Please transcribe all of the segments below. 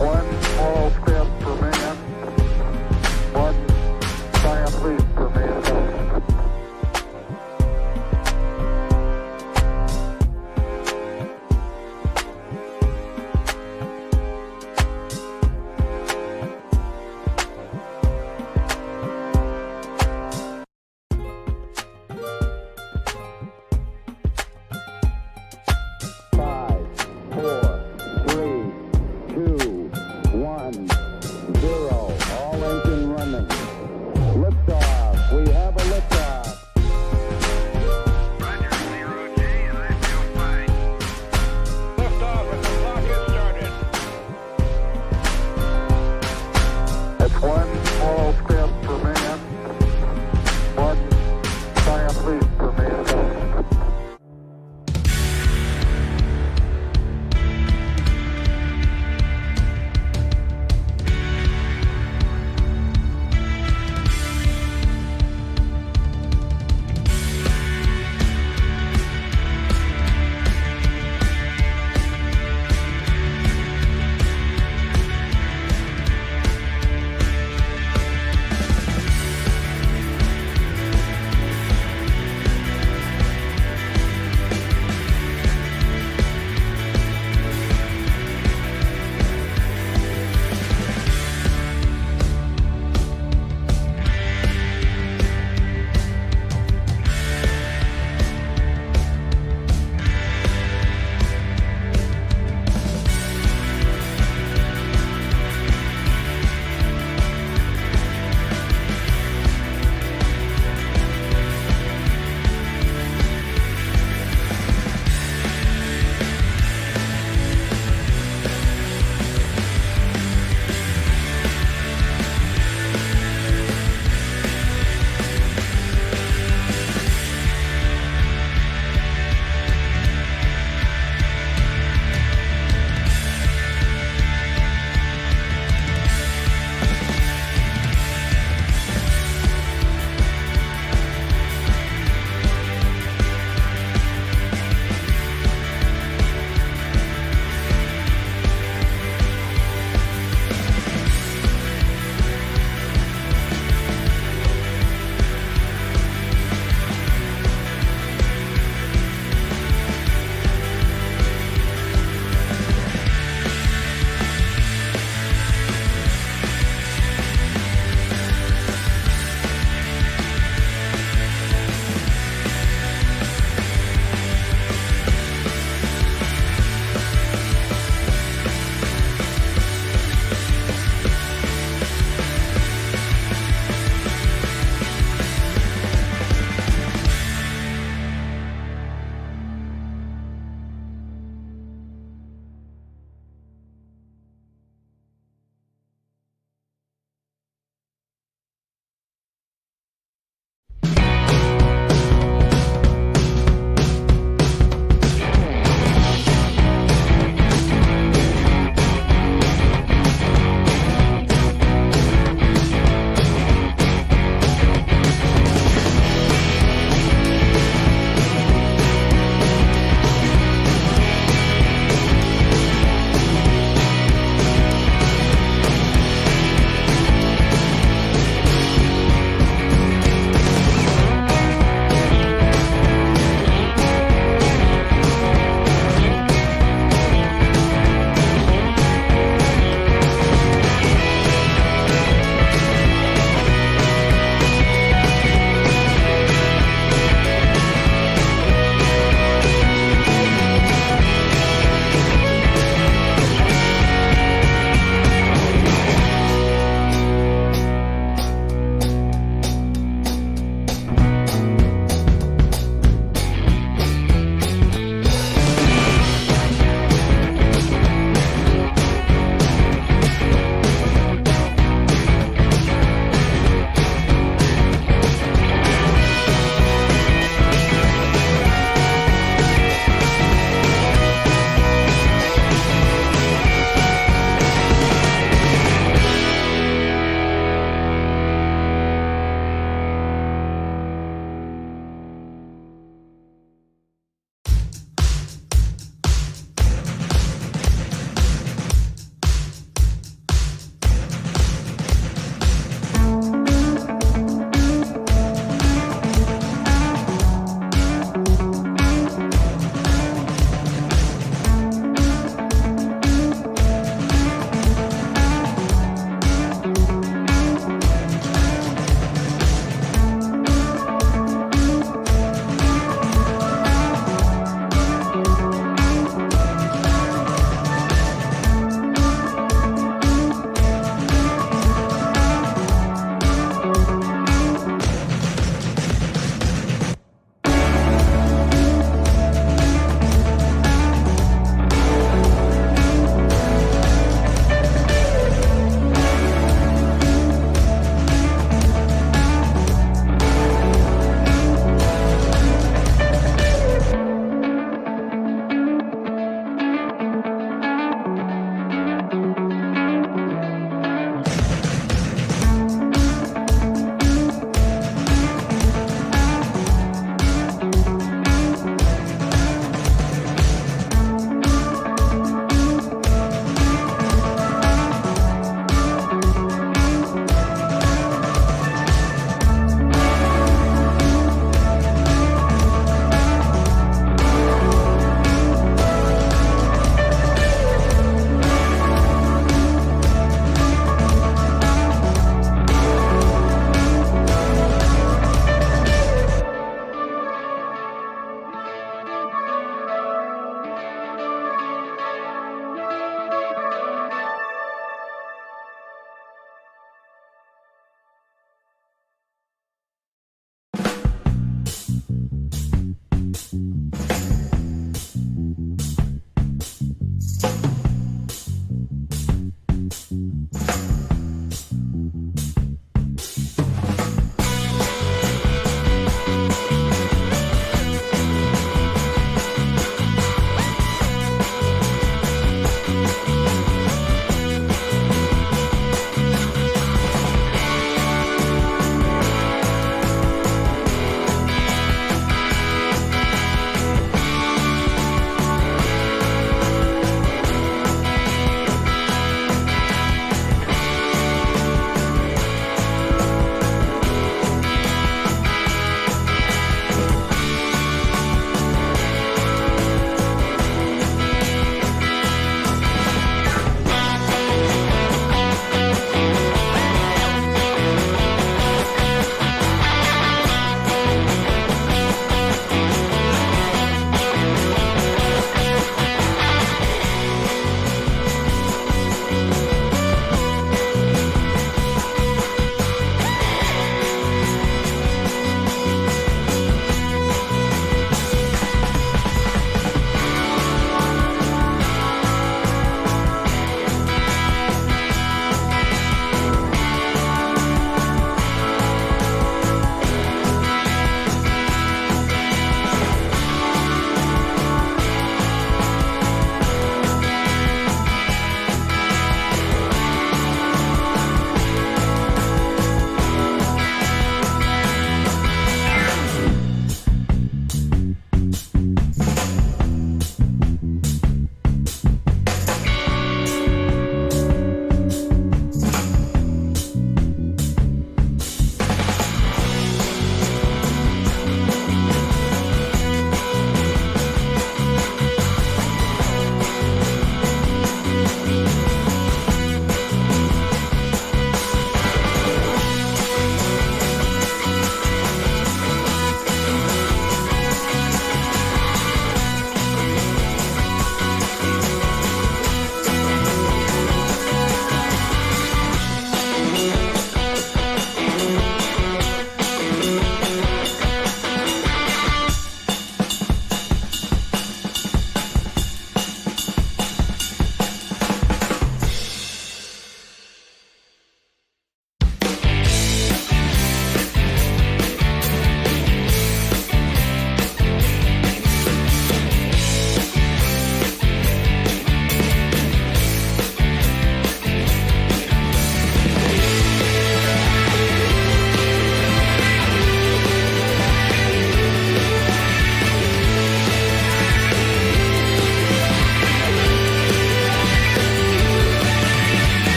One small step for man, one giant leap for mankind. Five, four, three, two, one.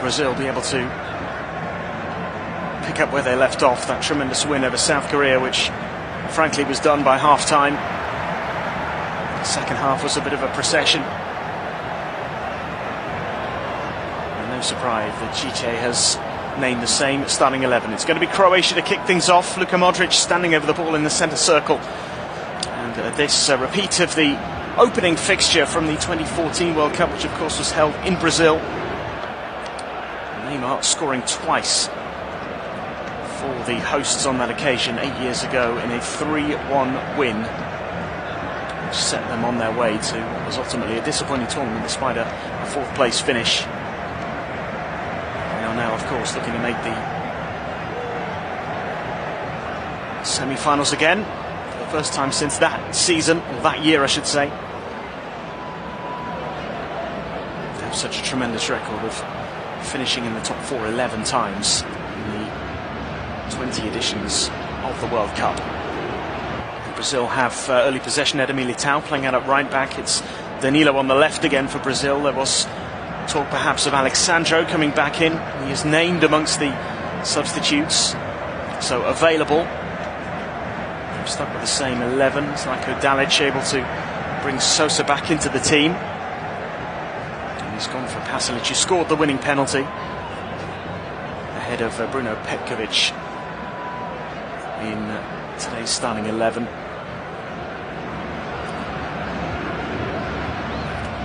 Brazil be able to pick up where they left off. That tremendous win over South Korea, which frankly was done by half-time. The second half was a bit of a procession. And no surprise that Chiche has named the same starting 11. It's going to be Croatia to kick things off. Luka Modric standing over the ball in the centre circle. And this repeat of the opening fixture from the 2014 World Cup, which of course was held in Brazil. Neymar scoring twice for the hosts on that occasion 8 years ago in a 3-1 win, which set them on their way to what was ultimately a disappointing tournament despite a fourth place finish. They are now, of course, looking to make the semi-finals again for the first time since that season, or that year I should say. They have such a tremendous record of finishing in the top 4 11 times in the 20 editions of the World Cup. Brazil have early possession. Eder Militao playing out at right back. It's Danilo on the left again for Brazil. There was talk perhaps of Alexandro coming back in. He is named amongst the substitutes, so available. We're stuck with the same 11. Zlatko Dalic able to bring Sosa back into the team. And he's gone for Pulisic, who scored the winning penalty ahead of Bruno Petkovic in today's starting 11.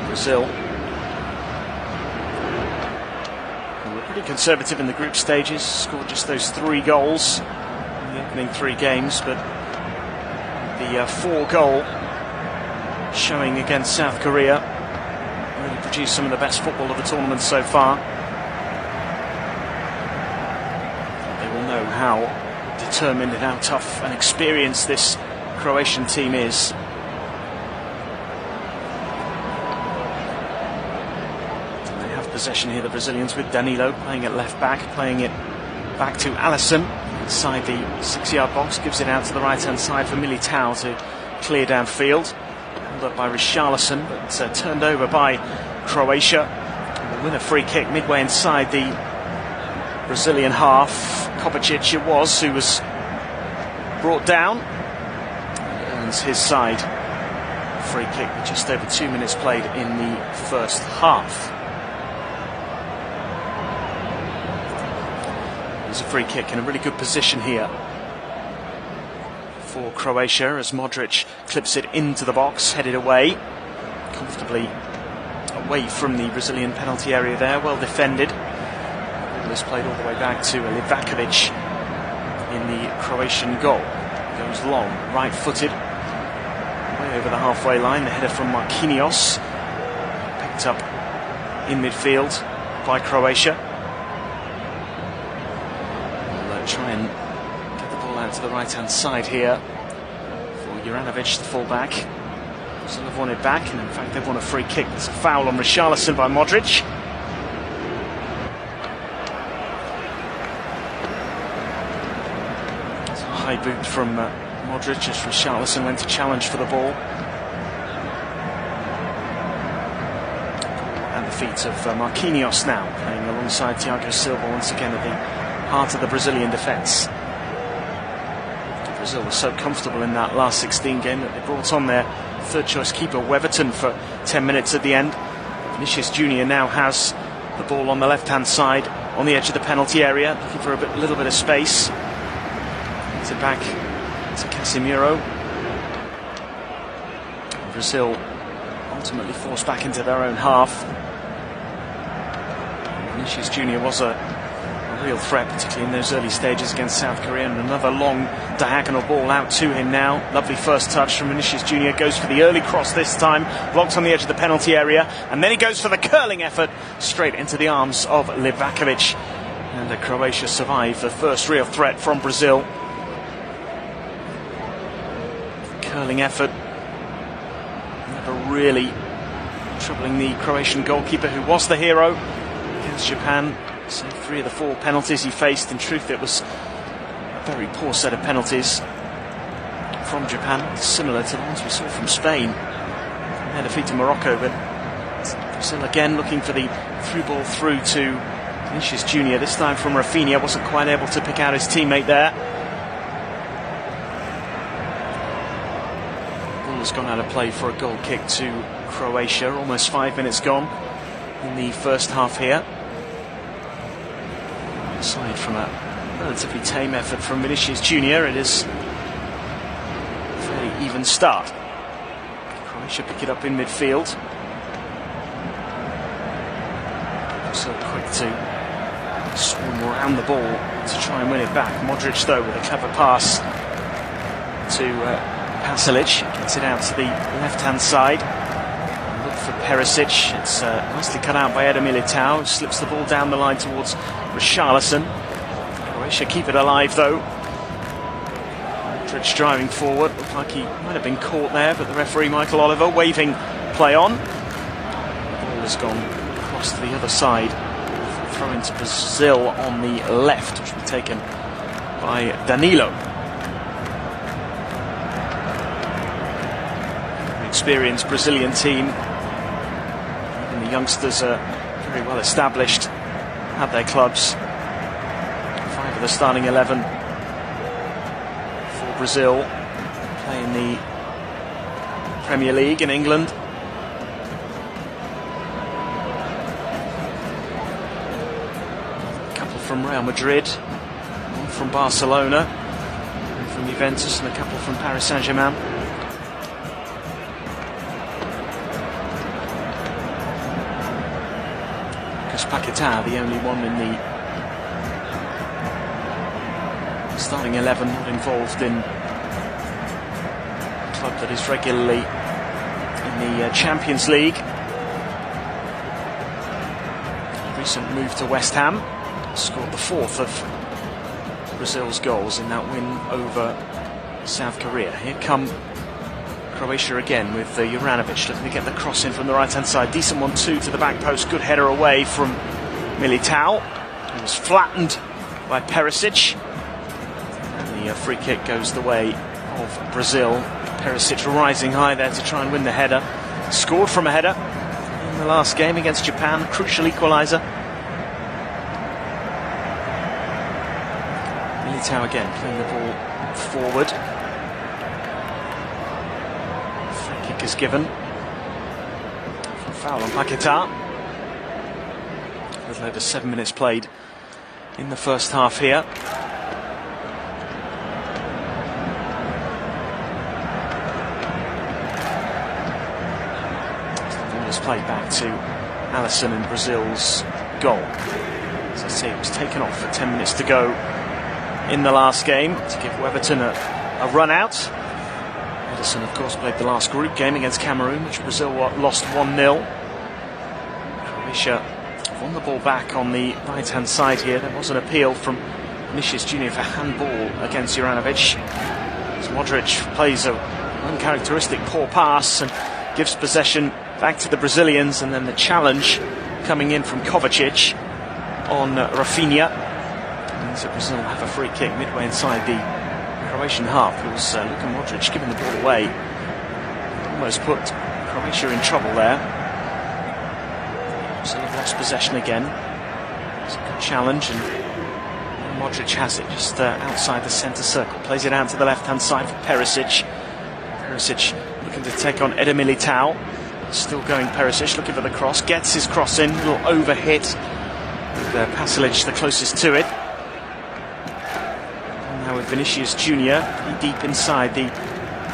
Brazil were pretty conservative in the group stages, scored just those 3 goals in the opening 3 games, but the 4-goal showing against South Korea really produced some of the best football of the tournament so far. They will know how determined and how tough and experienced this Croatian team is. Possession here, the Brazilians, with Danilo playing at left back, playing it back to Alisson inside the 6-yard box, gives it out to the right hand side for Militao to clear downfield, held up by Richarlison, but turned over by Croatia. And will win a free kick midway inside the Brazilian half. Kovacic it was who was brought down, and earns his side free kick with just over 2 minutes played in the first half. There's a free kick in a really good position here for Croatia as Modric clips it into the box, headed away, comfortably away from the Brazilian penalty area there, well defended. Ball is played all the way back to Livakovic in the Croatian goal. Goes long, right-footed, way over the halfway line. The header from Marquinhos, picked up in midfield by Croatia. Try and get the ball out to the right-hand side here for Juranovic, the full-back. Brazil have won it back, and in fact they've won a free kick. There's a foul on Richarlison by Modric. It's a high boot from Modric as Richarlison went to challenge for the ball. At the feet of Marquinhos now, playing alongside Thiago Silva once again at the heart of the Brazilian defence. Brazil was so comfortable in that last 16 game that they brought on their third choice keeper Weverton for 10 minutes at the end. Vinicius Junior now has the ball on the left hand side on the edge of the penalty area, looking for a little bit of space. Gets it back to Casemiro. Brazil ultimately forced back into their own half. Vinicius Junior was a real threat, particularly in those early stages against South Korea, and another long diagonal ball out to him now. Lovely first touch from Vinicius Junior, goes for the early cross this time, blocked on the edge of the penalty area, and then he goes for the curling effort straight into the arms of Livakovic, and Croatia survive the first real threat from Brazil. Curling effort never really troubling the Croatian goalkeeper, who was the hero against Japan. So 3 of the 4 penalties he faced. In truth, it was a very poor set of penalties from Japan, similar to the ones we saw from Spain. Their defeat to Morocco, but Brazil again looking for the through ball through to Vinicius Junior. This time from Rafinha, wasn't quite able to pick out his teammate there. Ball has gone out of play for a goal kick to Croatia. Almost 5 minutes gone in the first half here. Aside from a relatively tame effort from Vinicius Junior, it is a fairly even start. Croatia pick it up in midfield. So quick to swarm around the ball to try and win it back. Modric, though, with a clever pass to Pulisic, gets it out to the left-hand side. Look for Perisic. It's nicely cut out by Eder Militao, slips the ball down the line towards Richarlison. Croatia keep it alive, though. Modric driving forward. Looked like he might have been caught there, but the referee, Michael Oliver, waving play on. The ball has gone across to the other side. Throw into Brazil on the left, which will be taken by Danilo. experienced Brazilian team. And the youngsters are very well established at their clubs. 5 of the starting 11 for Brazil play in the Premier League in England. A couple from Real Madrid, one from Barcelona, one from Juventus, and a couple from Paris Saint-Germain. Paquetá, the only one in the starting 11 not involved in a club that is regularly in the Champions League. Recent move to West Ham, scored the 4th of Brazil's goals in that win over South Korea. Here come Croatia again with Juranovic looking to get the cross in from the right hand side. Decent 1-2 to the back post. Good header away from Militao. He was flattened by Perisic. And the free kick goes the way of Brazil. Perisic rising high there to try and win the header. Scored from a header in the last game against Japan. Crucial equaliser. Militao again playing the ball forward. Kick is given for a foul on Paquetá. A little over 7 minutes played in the first half here. The ball is played back to Alisson in Brazil's goal. As I say, it was taken off with 10 minutes to go in the last game to give Weverton a run out. Ederson, of course, played the last group game against Cameroon, which Brazil lost 1-0. Croatia won the ball back on the right-hand side here. There was an appeal from Vinicius Junior for handball against Juranovic. As Modric plays a uncharacteristic poor pass and gives possession back to the Brazilians, and then the challenge coming in from Kovacic on Rafinha. Means that Brazil have a free kick midway inside the Croatian half. It was Luka Modric giving the ball away. Almost put Croatia in trouble there. So they've lost possession again. It's a good challenge, and Modric has it just outside the centre circle. Plays it out to the left-hand side for Perisic. Perisic looking to take on Eder Militao. Still going Perisic, looking for the cross. Gets his cross in, a little overhit. With Pasalic the closest to it. With Vinicius Junior deep inside the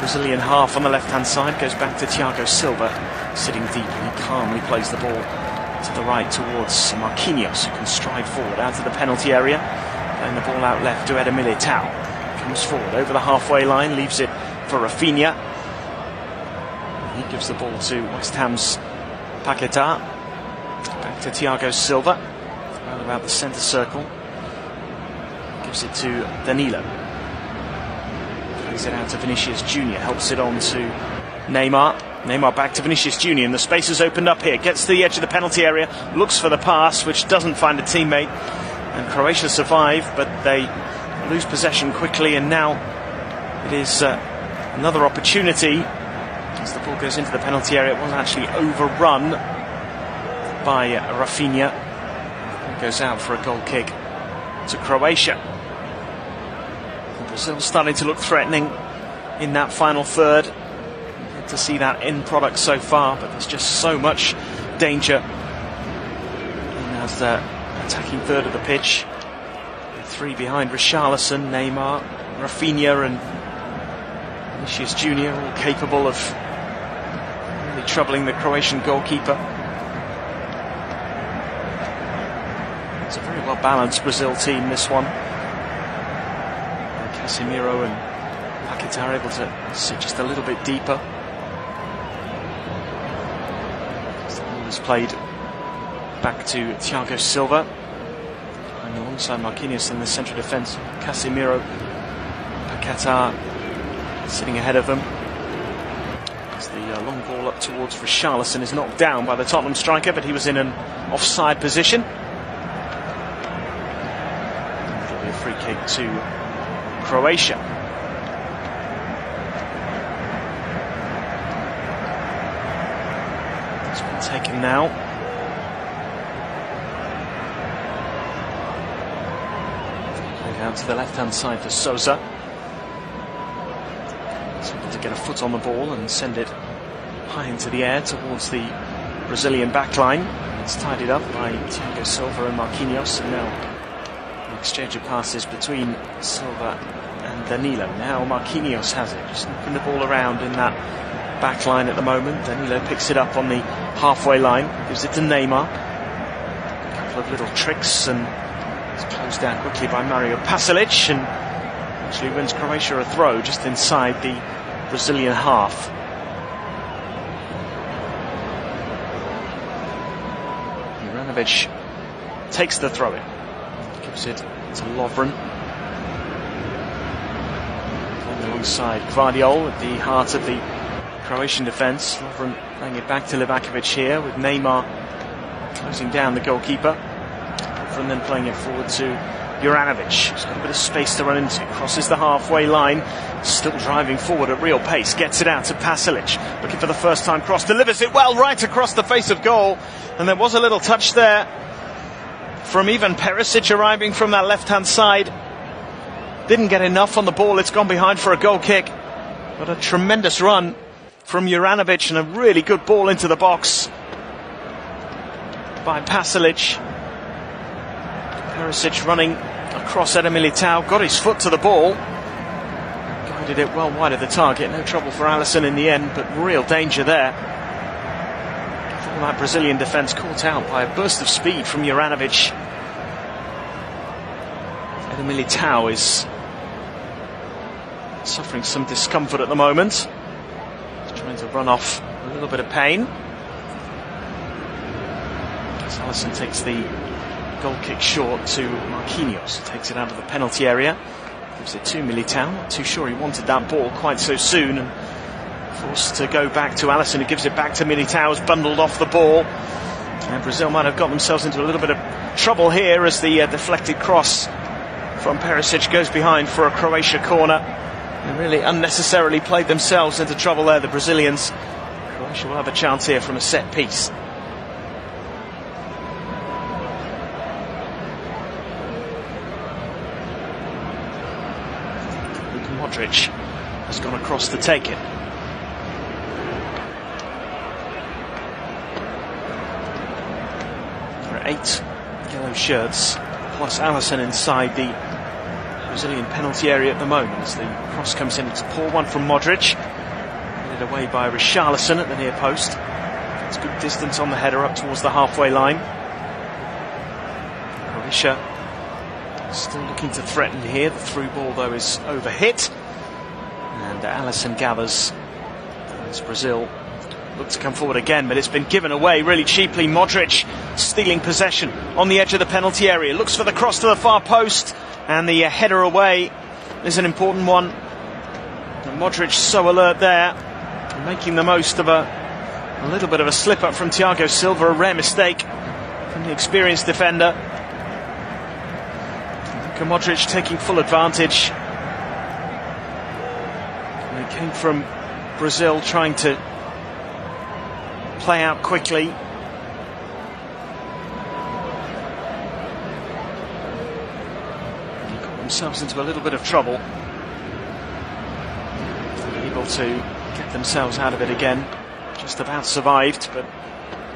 Brazilian half on the left-hand side, goes back to Thiago Silva, sitting deep, and he calmly plays the ball to the right towards Marquinhos, who can stride forward out to the penalty area, and the ball out left to Eder Militao. Comes forward over the halfway line, leaves it for Rafinha. He gives the ball to West Ham's Paquetá. Back to Thiago Silva, around about the centre circle. Gives it to Danilo. Plays it out to Vinicius Junior. Helps it on to Neymar. Neymar back to Vinicius Junior. And the space has opened up here. Gets to the edge of the penalty area. Looks for the pass, which doesn't find a teammate. And Croatia survive, but they lose possession quickly. And now it is another opportunity. As the ball goes into the penalty area, it wasn't actually overrun by Rafinha. It goes out for a goal kick to Croatia. Brazil starting to look threatening in that final third. Good to see that end product so far, but there's just so much danger in that attacking third of the pitch. With 3 behind Richarlison, Neymar, Rafinha and Vinicius Junior, all capable of really troubling the Croatian goalkeeper. It's a very well balanced Brazil team, this one. Casemiro and Paquetá are able to sit just a little bit deeper. The ball is played back to Thiago Silva, and alongside Marquinhos in the central defence, Casemiro, Paquetá sitting ahead of them. As the long ball up towards Richarlison is knocked down by the Tottenham striker, but he was in an offside position. It'll be a free kick to Croatia. possession now. Played out to the left-hand side for Sousa. He's able to get a foot on the ball and send it high into the air towards the Brazilian backline. It's tidied up by Thiago Silva and Marquinhos, and now an exchange of passes between Silva and Danilo. Now Marquinhos has it, just knocking the ball around in that back line at the moment. Danilo picks it up on the halfway line, gives it to Neymar. A couple of little tricks, and it's closed down quickly by Mario Pasalic, and actually wins Croatia a throw just inside the Brazilian half. Juranovic takes the throw in, gives it to Lovren. Alongside Gvardiol at the heart of the Croatian defence. Lovren playing it back to Livakovic here, with Neymar closing down the goalkeeper. Lovren then playing it forward to Juranovic. He's got a bit of space to run into, crosses the halfway line, still driving forward at real pace, gets it out to Pasalic, looking for the first time cross, delivers it well right across the face of goal, and there was a little touch there from Ivan Perisic arriving from that left-hand side. Didn't get enough on the ball, it's gone behind for a goal kick, but a tremendous run from Juranovic and a really good ball into the box by Pasalic. Perisic running across Eder Militao, got his foot to the ball, guided it well wide of the target. No trouble for Alisson in the end, but real danger there. All that Brazilian defence caught out by a burst of speed from Juranovic. Eder Militao is suffering some discomfort at the moment. He's trying to run off a little bit of pain. As Alisson takes the goal kick short to Marquinhos, takes it out of the penalty area, gives it to Militao. Not too sure he wanted that ball quite so soon, and forced to go back to Alisson, who gives it back to Militao, who's bundled off the ball. And Brazil might have got themselves into a little bit of trouble here as the deflected cross from Perisic goes behind for a Croatia corner. They really unnecessarily played themselves into trouble there, the Brazilians. Croatia will have a chance here from a set piece. Luka Modric has gone across to take it. There are 8 yellow shirts, plus Alisson inside the Brazilian penalty area at the moment as the cross comes in. It's a poor one from Modric, headed away by Richarlison at the near post. It's good distance on the header up towards the halfway line. Croatia still looking to threaten here. The through ball though is overhit, and Alisson gathers as Brazil look to come forward again, but it's been given away really cheaply. Modric stealing possession on the edge of the penalty area, looks for the cross to the far post, and the header away is an important one. And Modric so alert there, making the most of a little bit of a slip up from Thiago Silva, a rare mistake from the experienced defender. Luka Modric taking full advantage. And it came from Brazil trying to play out quickly. Themselves into a little bit of trouble. Able to get themselves out of it again. Just about survived, but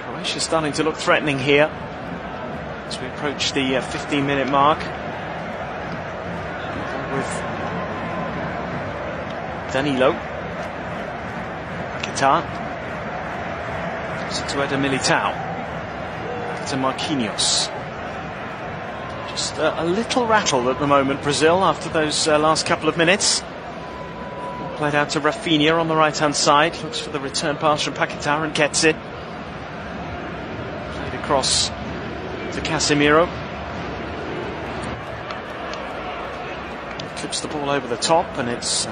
Croatia starting to look threatening here as we approach the 15-minute mark. With Danilo, Qatar, to Eder Militao, to Marquinhos. Just a little rattled at the moment, Brazil, after those last couple of minutes. Played out to Rafinha on the right-hand side. Looks for the return pass from Paquetá and gets it. Played across to Casemiro. Clips the ball over the top, and it's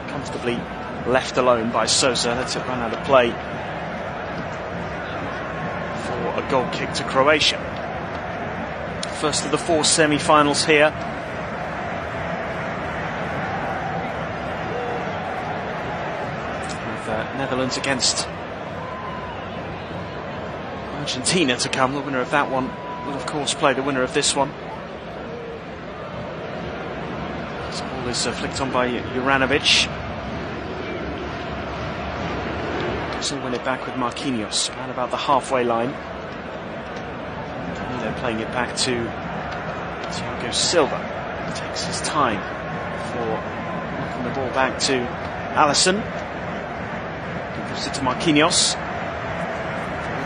comfortably left alone by Sousa. Lets it run out of play for a goal kick to Croatia. First of the 4 semi-finals here. With Netherlands against Argentina to come. The winner of that one will of course play the winner of this one. This ball is flicked on by Juranovic. Brazil win it back with Marquinhos around about the halfway line. Danilo playing it back to Thiago Silva. Takes his time for knocking the ball back to Alisson. Gives it to Marquinhos.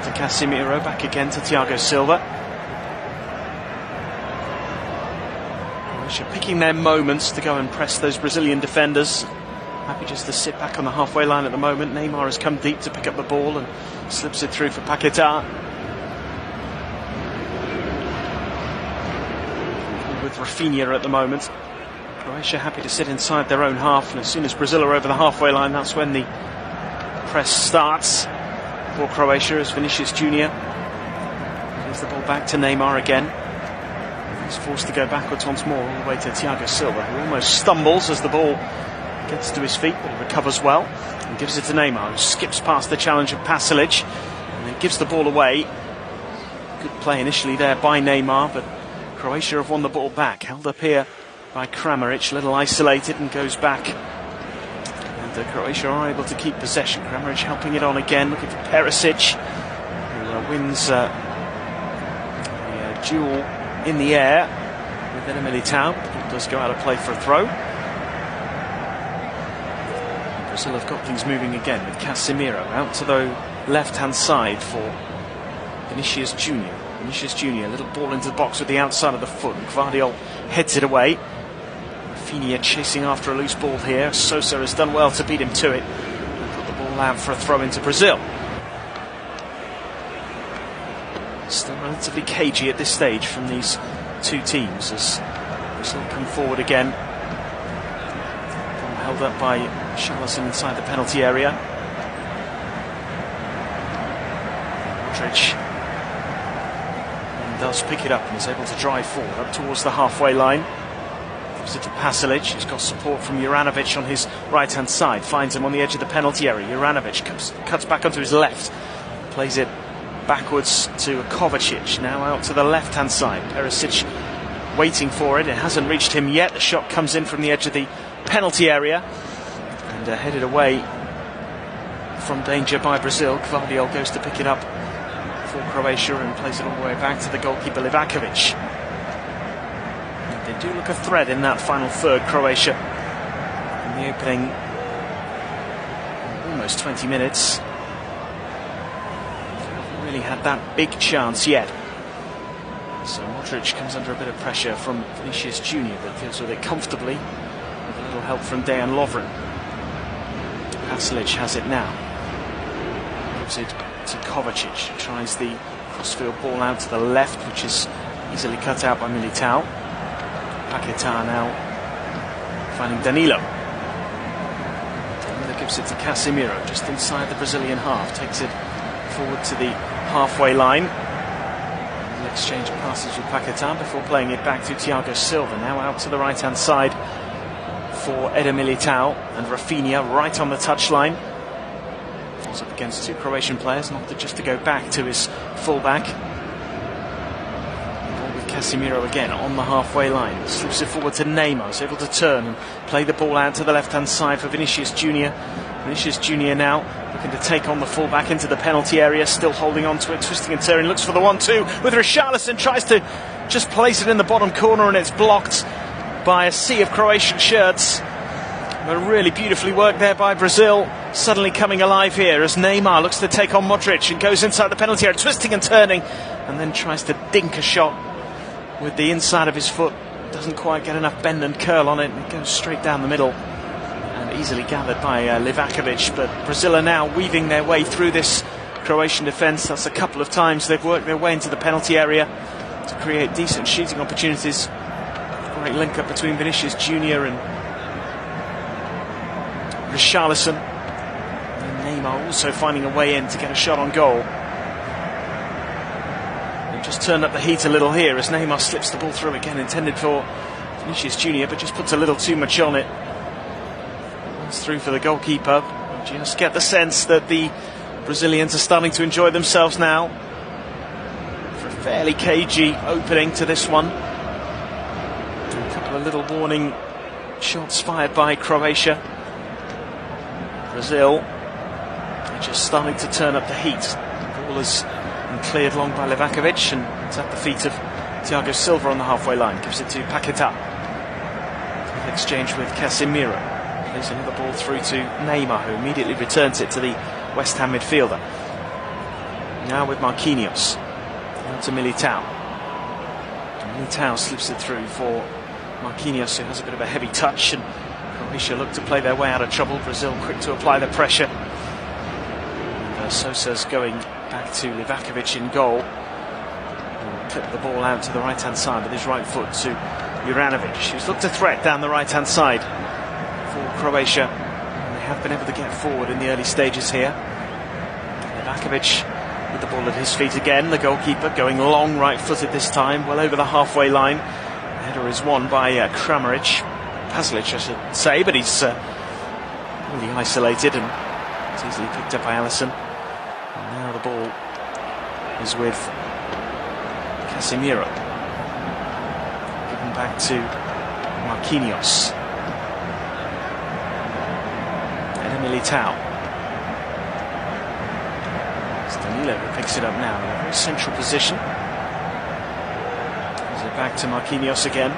To Casemiro, back again to Thiago Silva. Croatia picking their moments to go and press those Brazilian defenders. Happy just to sit back on the halfway line at the moment. Neymar has come deep to pick up the ball and slips it through for Paquetá. With Rafinha at the moment. Croatia happy to sit inside their own half, and as soon as Brazil are over the halfway line, that's when the press starts for Croatia as Vinicius Junior gives the ball back to Neymar again. He's forced to go backwards once more all the way to Thiago Silva, who almost stumbles as the ball gets to his feet, but he recovers well and gives it to Neymar, who skips past the challenge of Pulisic and then gives the ball away. Good play initially there by Neymar, but Croatia have won the ball back, held up here by Kramaric, a little isolated, and goes back. And Croatia are able to keep possession. Kramaric helping it on again, looking for Perisic, who wins the duel in the air with Eder Militao. It does go out of play for a throw. Brazil have got things moving again with Casemiro out to the left-hand side for Vinicius Junior. Vinicius Junior, a little ball into the box with the outside of the foot. Gvardiol heads it away. Rafinha chasing after a loose ball here. Sosa has done well to beat him to it and put the ball out for a throw into Brazil. Still relatively cagey at this stage from these two teams as Brazil come forward again. Ball held up by Richarlison inside the penalty area. Goldbridge does pick it up and is able to drive forward up towards the halfway line. Gives it to Pulisic, who's got support from Juranovic on his right hand side. Finds him on the edge of the penalty area. Juranovic cuts back onto his left. Plays it backwards to Kovacic. Now out to the left hand side. Perisic waiting for it. It hasn't reached him yet. The shot comes in from the edge of the penalty area and headed away from danger by Brazil. Gvardiol goes to pick it up for Croatia and plays it all the way back to the goalkeeper Livakovic. They do look a threat in that final third, Croatia, in the opening almost 20 minutes. Haven't really had that big chance yet. So Modric comes under a bit of pressure from Vinicius Junior, but deals with it comfortably with a little help from Dejan Lovren. Pulisic has it now. Gives it to Kovacic, tries the crossfield ball out to the left, which is easily cut out by Militao. Paquetá now finding Danilo. Danilo gives it to Casemiro just inside the Brazilian half, takes it forward to the halfway line. An exchange of passes with Paquetá before playing it back to Thiago Silva, now out to the right hand side for Eder Militao, and Rafinha right on the touchline. Falls up against two Croatian players, not just to go back to his fullback. Ball with Casemiro again on the halfway line. Slips it forward to Neymar, is able to turn and play the ball out to the left hand side for Vinicius Junior. Vinicius Junior now looking to take on the fullback into the penalty area, still holding on to it, twisting and turning, looks for the 1-2 with Richarlison, tries to just place it in the bottom corner and it's blocked by a sea of Croatian shirts. But really beautifully worked there by Brazil, suddenly coming alive here as Neymar looks to take on Modric and goes inside the penalty area, twisting and turning, and then tries to dink a shot with the inside of his foot. Doesn't quite get enough bend and curl on it, and it goes straight down the middle and easily gathered by Livakovic. But Brazil are now weaving their way through this Croatian defence. That's a couple of times they've worked their way into the penalty area to create decent shooting opportunities. Great link up between Vinicius Junior and Richarlison, and Neymar also finding a way in to get a shot on goal. They've just turned up the heat a little here as Neymar slips the ball through again, intended for Vinicius Junior, but just puts a little too much on it. Runs through for the goalkeeper. You just get the sense that the Brazilians are starting to enjoy themselves now. fairly cagey opening to this one. A couple of little warning shots fired by Croatia. Brazil are just starting to turn up the heat. The ball has been cleared long by Livakovic, and it's at the feet of Thiago Silva on the halfway line. Gives it to Paquetá. Exchange with Casemiro. Plays another ball through to Neymar, who immediately returns it to the West Ham midfielder. Now with Marquinhos. Now to Militao. Militao slips it through for Marquinhos, who has a bit of a heavy touch, and Croatia look to play their way out of trouble. Brazil quick to apply the pressure. And Sosa's going back to Livakovic in goal. He'll clip the ball out to the right hand side with his right foot to Juranovic, who's looked a threat down the right hand side for Croatia. And they have been able to get forward in the early stages here. Livakovic with the ball at his feet again. The goalkeeper going long right footed this time, well over the halfway line. The header is won by Kramaric. Pasalic, I should say, but he's really isolated and it's easily picked up by Alisson. And now the ball is with Casemiro. Given back to Marquinhos. And Militao. It's Danilo who picks it up now in a very central position. Gives it back to Marquinhos again.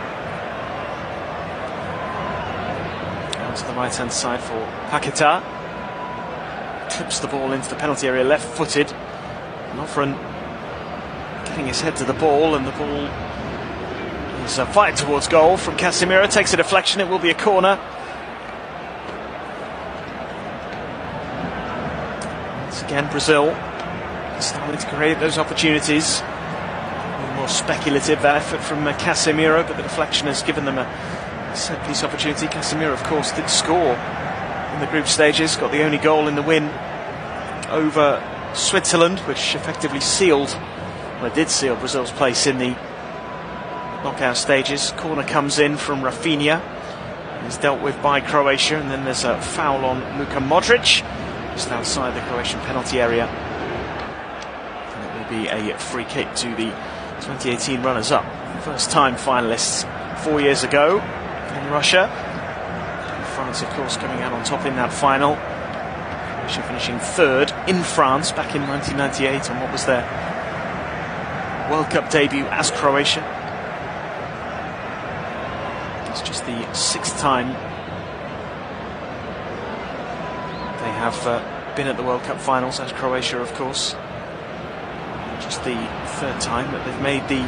To the right hand side for Paquetá. Clips the ball into the penalty area left footed. Lovren getting his head to the ball, and the ball is fired towards goal from Casemiro. Takes a deflection, it will be a corner. Once again Brazil starting to create those opportunities. A little more speculative effort from Casemiro, but the deflection has given them a set piece opportunity. Casemiro, of course, did score in the group stages, got the only goal in the win over Switzerland, which effectively sealed, well, it did seal Brazil's place in the knockout stages. Corner comes in from Rafinha, is dealt with by Croatia, and then there's a foul on Luka Modric just outside the Croatian penalty area, and it will be a free kick to the 2018 runners-up, first time finalists 4 years ago in Russia. France, of course, coming out on top in that final. Croatia finishing third in France back in 1998 on what was their World Cup debut as Croatia. It's just the 6th time they have been at the World Cup finals as Croatia, of course. Just the 3rd time that they've made the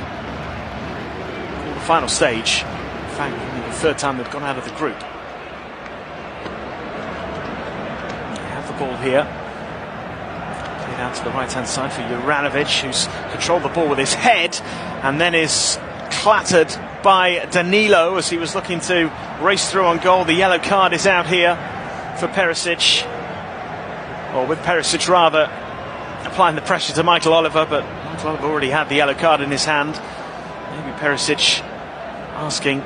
final stage. In fact, only the 3rd time they've gone out of the group. They have the ball here. Played out to the right hand side for Juranovic, who's controlled the ball with his head and then is clattered by Danilo as he was looking to race through on goal. The yellow card is out here for Perisic, or with Perisic rather, applying the pressure to Michael Oliver, but Michael Oliver already had the yellow card in his hand. Maybe Perisic asking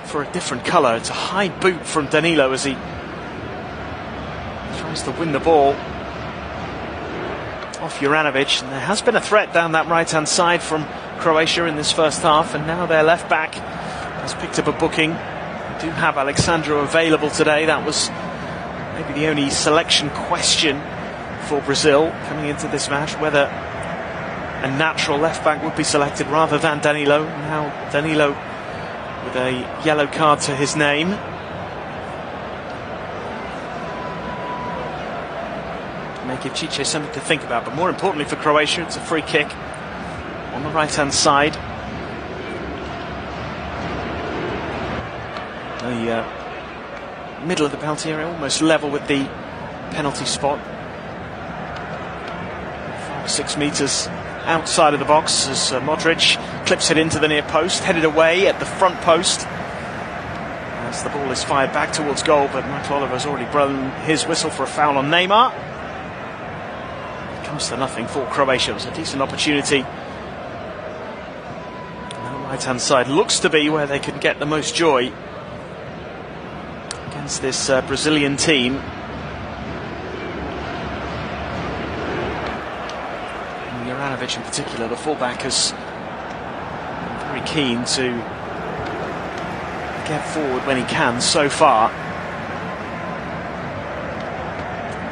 for a different colour. It's a high boot from Danilo as he tries to win the ball off Juranovic, and there has been a threat down that right hand side from Croatia in this first half, and now their left back has picked up a booking. They do have Alexandro available today. That was maybe the only selection question for Brazil coming into this match, whether a natural left back would be selected rather than Danilo. Now Danilo with a yellow card to his name. May give Chiche something to think about, but more importantly for Croatia, it's a free kick on the right hand side. The middle of the penalty area, almost level with the penalty spot. 5 or 6 metres outside of the box as Modric clips it into the near post, headed away at the front post as the ball is fired back towards goal, but Michael Oliver has already blown his whistle for a foul on Neymar. It comes to nothing for Croatia. It was a decent opportunity. Now the right hand side looks to be where they can get the most joy against this Brazilian team. Abramovic in particular, the fullback, has been very keen to get forward when he can so far.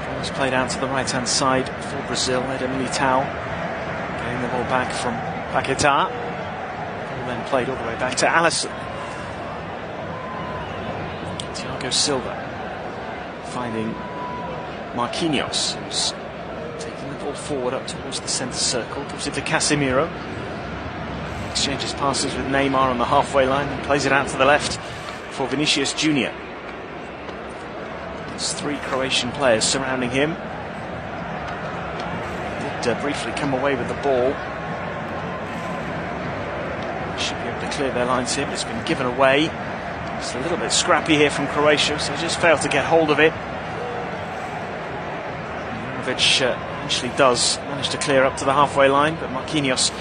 Ball's played out to the right-hand side for Brazil. Eder Militao getting the ball back from Paquetá. Ball then played all the way back to Alisson. Thiago Silva finding Marquinhos, who's taking the ball forward up towards the centre circle, gives it to Casemiro, exchanges passes with Neymar on the halfway line and plays it out to the left for Vinicius Junior. There's 3 Croatian players surrounding him. Did briefly come away with the ball. Should be able to clear their lines here, but it's been given away. It's a little bit scrappy here from Croatia, so they just failed to get hold of it. Abramovic eventually does manage to clear up to the halfway line, but Marquinhos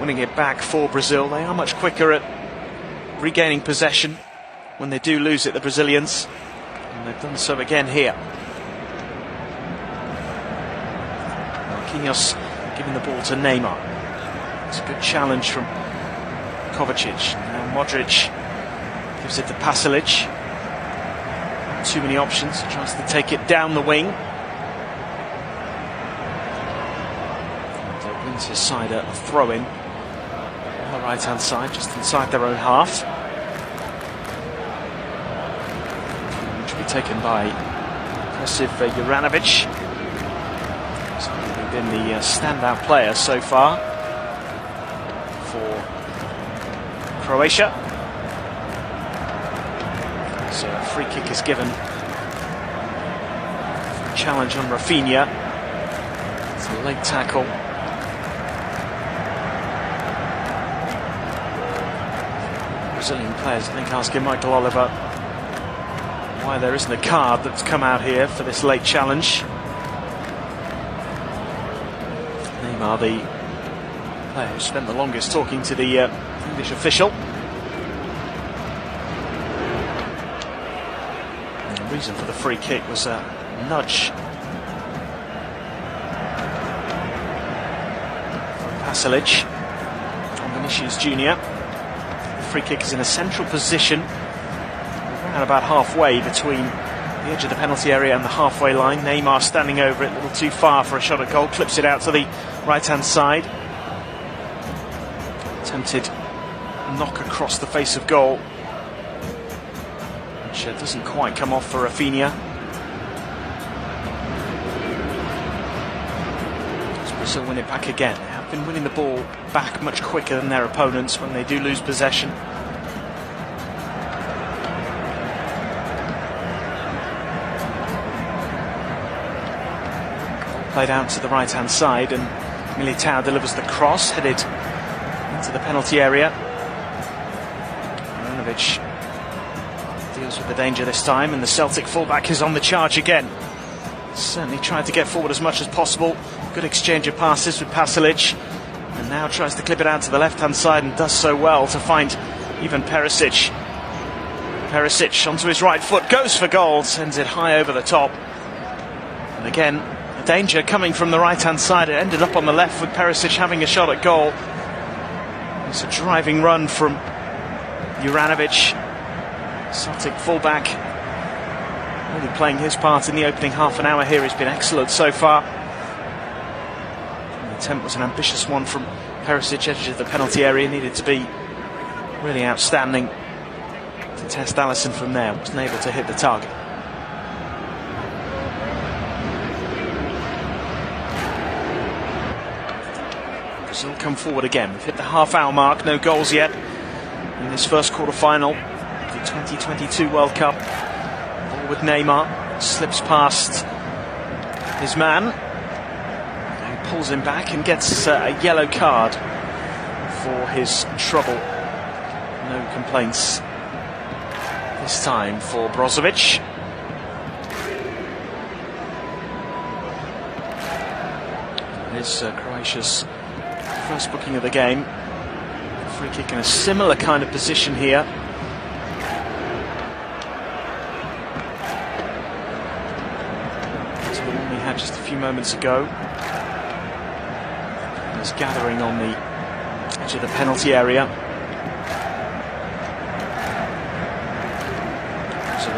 winning it back for Brazil. They are much quicker at regaining possession when they do lose it, the Brazilians, and they've done so again here. Marquinhos giving the ball to Neymar. It's a good challenge from Kovacic. Now Modric gives it to Pulisic. Not too many options. He tries to take it down the wing. And wins his side a throw-in on the right-hand side, just inside their own half. Which will be taken by impressive Juranovic. He's probably been the standout player so far for Croatia. So a free kick is given. Challenge on Rafinha. It's a leg tackle. Brazilian players, I think, asking Michael Oliver why there isn't a card that's come out here for this late challenge. Neymar, the player who spent the longest talking to the English official. And the reason for the free kick was a nudge from Pulisic on Vinicius Junior. The free kick is in a central position, around about halfway between the edge of the penalty area and the halfway line. Neymar standing over it, a little too far for a shot at goal, clips it out to the right-hand side. Attempted knock across the face of goal, which doesn't quite come off for Rafinha. As Brazil win it back again. They have been winning the ball back much quicker than their opponents when they do lose possession. Played out to the right-hand side, and Militao delivers the cross, headed into the penalty area. Araujovic deals with the danger this time, and the Celtic fullback is on the charge again. Certainly tried to get forward as much as possible. Good exchange of passes with Pulisic, and now tries to clip it out to the left-hand side and does so well to find even Perisic. Perisic onto his right foot, goes for goal, sends it high over the top. And again, danger coming from the right-hand side. It ended up on the left with Perisic having a shot at goal. It's a driving run from Juranovic. Celtic fullback really playing his part in the opening half an hour here. He's been excellent so far. The attempt was an ambitious one from Perisic, edge of the penalty area. Needed to be really outstanding to test Alisson from there. Wasn't able to hit the target. Brazil come forward again. We've hit the half-hour mark. No goals yet in this first quarter-final of the 2022 World Cup. Ball with Neymar. Slips past his man. He pulls him back and gets a yellow card for his trouble. No complaints this time for Brozovic. It's Croatia's first booking of the game. Free kick in a similar kind of position here. To the one we had just a few moments ago. just gathering on the edge of the penalty area.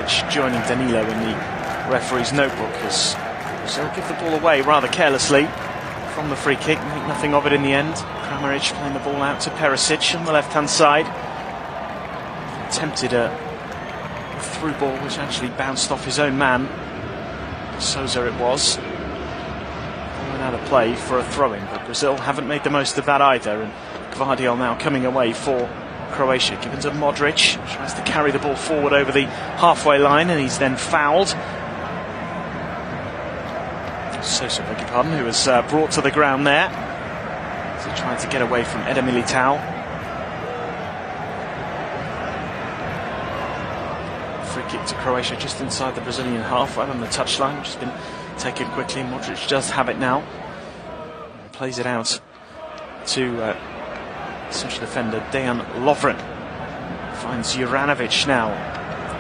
Pulisic joining Danilo in the referee's notebook as Brazil give the ball away rather carelessly from the free kick, make nothing of it in the end. Kramaric playing the ball out to Perisic on the left-hand side. Attempted a through ball which actually bounced off his own man. Souza it was. Going out of play for a throw-in, but Brazil haven't made the most of that either. And Gvardiol now coming away for Croatia. Given to Modric, tries to carry the ball forward over the halfway line, and he's then fouled. Souza, beg your pardon, who was brought to the ground there. So trying to get away from Eder Militao. Free kick to Croatia just inside the Brazilian half, right on the touchline, which has been taken quickly. Modric does have it now. Plays it out to central defender Dejan Lovren. Finds Juranovic now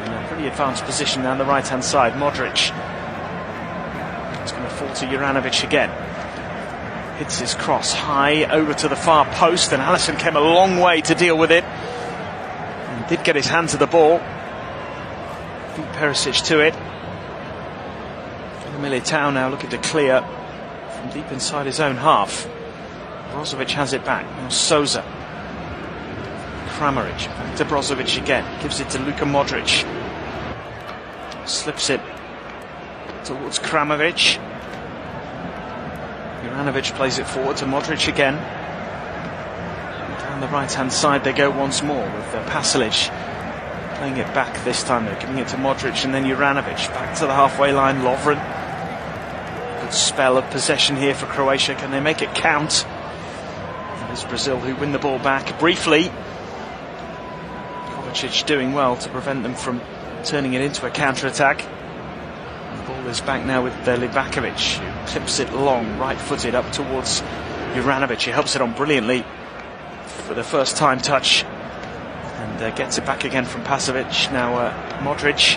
in a pretty advanced position down the right-hand side. Modric. It's going to fall to Juranovic again. Hits his cross high over to the far post, and Alisson came a long way to deal with it. And did get his hand to the ball. Beat Perisic to it. Militao now looking to clear from deep inside his own half. Brozovic has it back. Now Souza. Kramaric. Back to Brozovic again. Gives it to Luka Modric. Slips it towards Kramaric. Juranovic plays it forward to Modric again. Down the right-hand side they go once more with Pasalic playing it back this time. They're giving it to Modric and then Juranovic. Back to the halfway line. Lovren. Good spell of possession here for Croatia. Can they make it count? It is Brazil who win the ball back briefly. Kovacic doing well to prevent them from turning it into a counter-attack. The ball is back now with Livakovic, who clips it long, right-footed up towards Juranovic. He helps it on brilliantly for the first-time touch and gets it back again from Pasovic. Now Modric.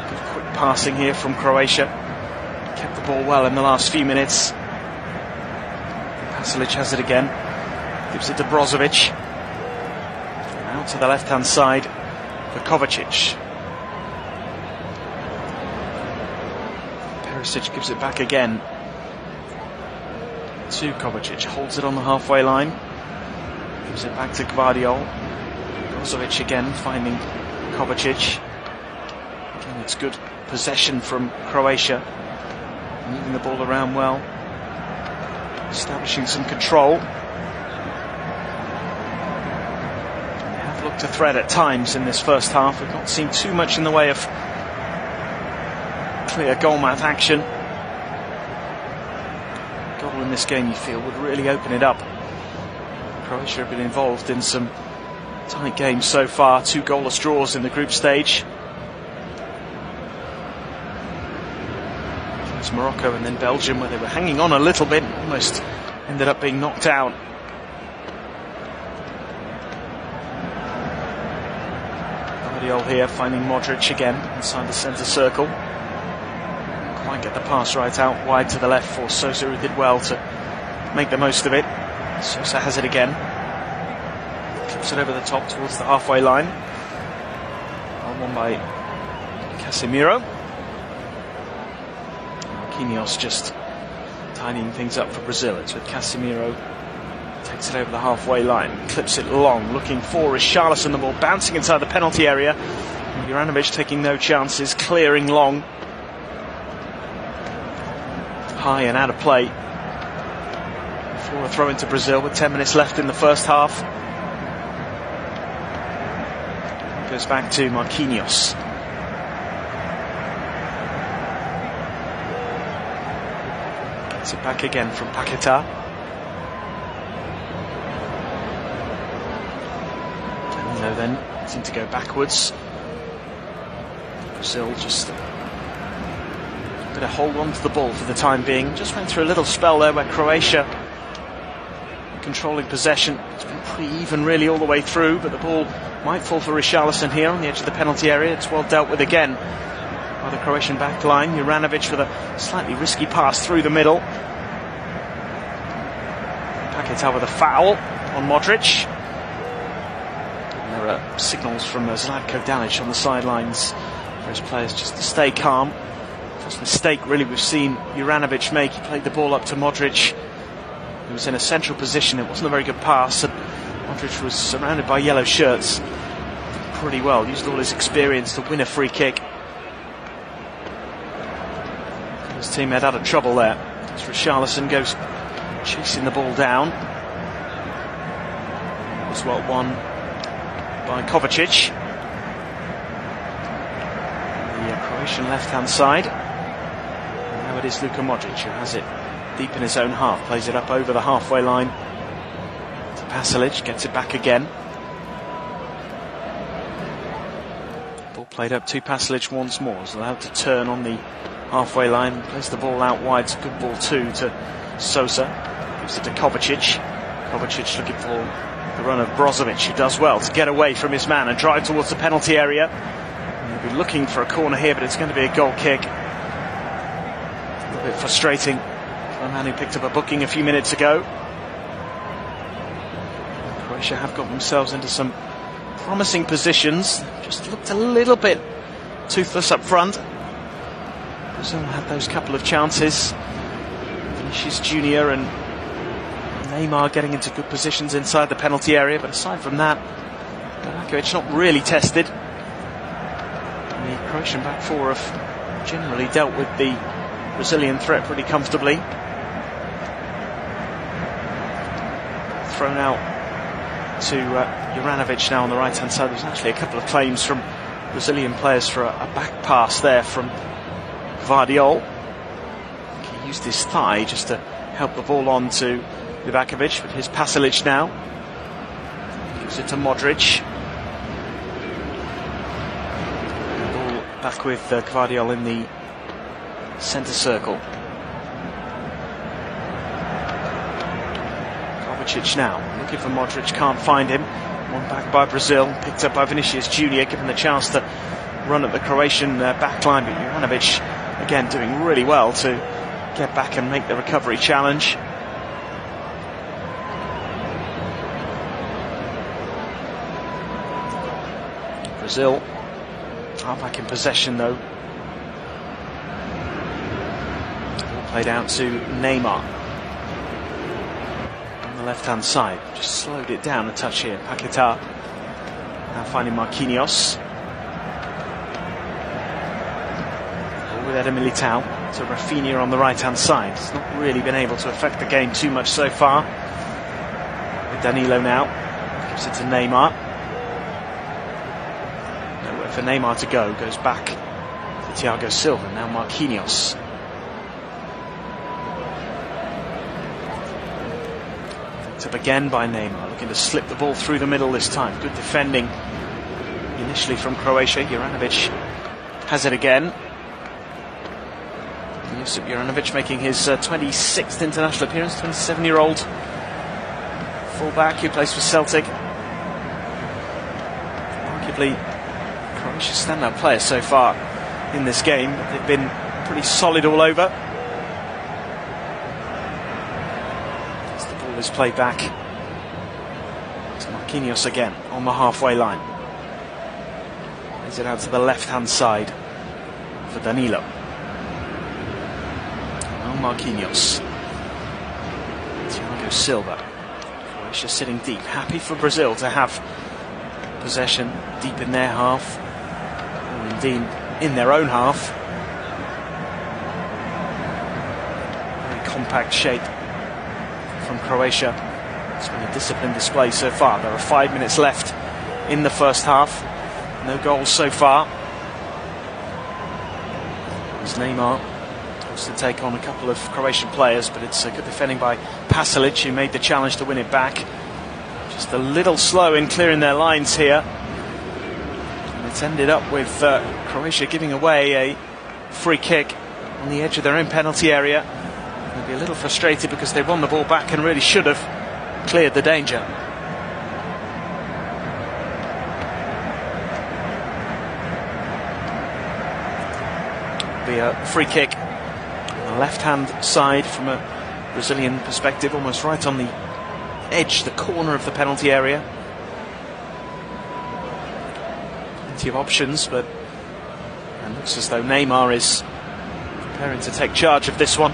Good quick passing here from Croatia. Kept the ball well in the last few minutes. Pasalic has it again. Gives it to Brozovic. Out to the left-hand side for Kovacic. Perisic gives it back again to Kovacic. Holds it on the halfway line. Gives it back to Gvardiol. Brozovic again finding Kovacic. Again, it's good possession from Croatia. Moving the ball around well. Establishing some control. They have looked a threat at times in this first half. We've not seen too much in the way of clear goal-mouth action. A goal in this game, you feel, would really open it up. Croatia have been involved in some tight games so far. 2 goalless draws in the group stage. It's Morocco and then Belgium, where they were hanging on a little bit, almost ended up being knocked out. Gvardiol here finding Modric again inside the centre circle. Didn't quite get the pass right out wide to the left for Souza, who did well to make the most of it. Souza has it again. Clips it over the top towards the halfway line. Won by Casemiro. Marquinhos just tidying things up for Brazil. It's with Casemiro. Takes it over the halfway line. Clips it long. Looking for Richarlison. The ball bouncing inside the penalty area. And Juranovic taking no chances. Clearing long. High and out of play. For a throw into Brazil with 10 minutes left in the first half. Goes back to Marquinhos. Gets it back again from Paquetá. Danilo then seemed to go backwards. Brazil just a bit of hold on to the ball for the time being. Just went through a little spell there where Croatia controlling possession. It's been pretty even really all the way through, but the ball might fall for Richarlison here on the edge of the penalty area. It's well dealt with again by the Croatian back line. Juranovic with a slightly risky pass through the middle. Qatar with a foul on Modric. And there are signals from Zlatko Dalic on the sidelines for his players just to stay calm. First mistake really we've seen Juranovic make. He played the ball up to Modric. He was in a central position. It wasn't a very good pass, and Modric was surrounded by yellow shirts. Did pretty well, used all his experience to win a free kick. His team had out of trouble there. As Richarlison goes chasing the ball down. It was well won by Kovacic. The Croatian left-hand side. And now it is Luka Modric who has it deep in his own half. Plays it up over the halfway line to Pasalic. Gets it back again. Ball played up to Pasalic once more. Is allowed to turn on the halfway line. Plays the ball out wide. It's a good ball too to Sosa. Gives it to Kovacic. Kovacic looking for the run of Brozovic, who does well to get away from his man and drive towards the penalty area. He'll be looking for a corner here, but it's going to be a goal kick. A little bit frustrating for a man who picked up a booking a few minutes ago. Croatia have got themselves into some promising positions. Just looked a little bit toothless up front. Brazil had those couple of chances. Vinicius Junior and Neymar getting into good positions inside the penalty area, but aside from that, Juranovic not really tested. And the Croatian back four have generally dealt with the Brazilian threat pretty comfortably. Thrown out to Juranovic now on the right hand side. There's actually a couple of claims from Brazilian players for a back pass there from Vardiol. He used his thigh just to help the ball on to Livakovic, but here's Pasalic now. Gives it to Modric. The ball back with Gvardiol in the centre circle. Kovacic now looking for Modric, can't find him. One back by Brazil, picked up by Vinicius Junior, given the chance to run at the Croatian backline, but Juranovic again doing really well to get back and make the recovery challenge. Brazil are back in possession though. Ball played out to Neymar on the left hand side. Just slowed it down a touch here. Paquetá now finding Marquinhos. With Eder Militao to Rafinha on the right hand side. It's not really been able to affect the game too much so far. With Danilo now, gives it to Neymar. Nowhere for Neymar to go, goes back to Thiago Silva, now Marquinhos. Picked up again by Neymar, looking to slip the ball through the middle this time. Good defending initially from Croatia. Juranovic has it again. Josip Juranovic making his 26th international appearance, 27-year-old fullback who plays for Celtic. Arguably Croatia's standout player so far in this game, but they've been pretty solid all over. As the ball is played back to Marquinhos again on the halfway line. Plays it out to the left-hand side for Danilo. Marquinhos. Thiago Silva. Croatia sitting deep. Happy for Brazil to have possession deep in their half, or indeed in their own half. Very compact shape from Croatia. It's been a disciplined display so far. There are 5 minutes left in the first half. No goals so far. There's Neymar to take on a couple of Croatian players, but it's a good defending by Pasalic, who made the challenge to win it back. Just a little slow in clearing their lines here, and it's ended up with Croatia giving away a free kick on the edge of their own penalty area. They'll be a little frustrated because they won the ball back and really should have cleared the danger. Be a free kick on the left-hand side from a Brazilian perspective, almost right on the edge, the corner of the penalty area. Plenty of options, but it looks as though Neymar is preparing to take charge of this one.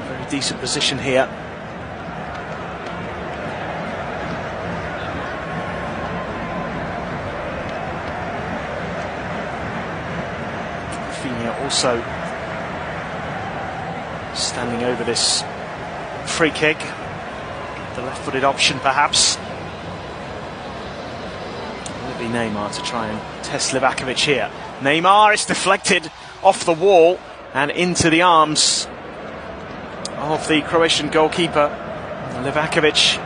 Very decent position here. Also standing over this free kick, the left-footed option perhaps. Will it be Neymar to try and test Livakovic here? Neymar is deflected off the wall and into the arms of the Croatian goalkeeper. Livakovic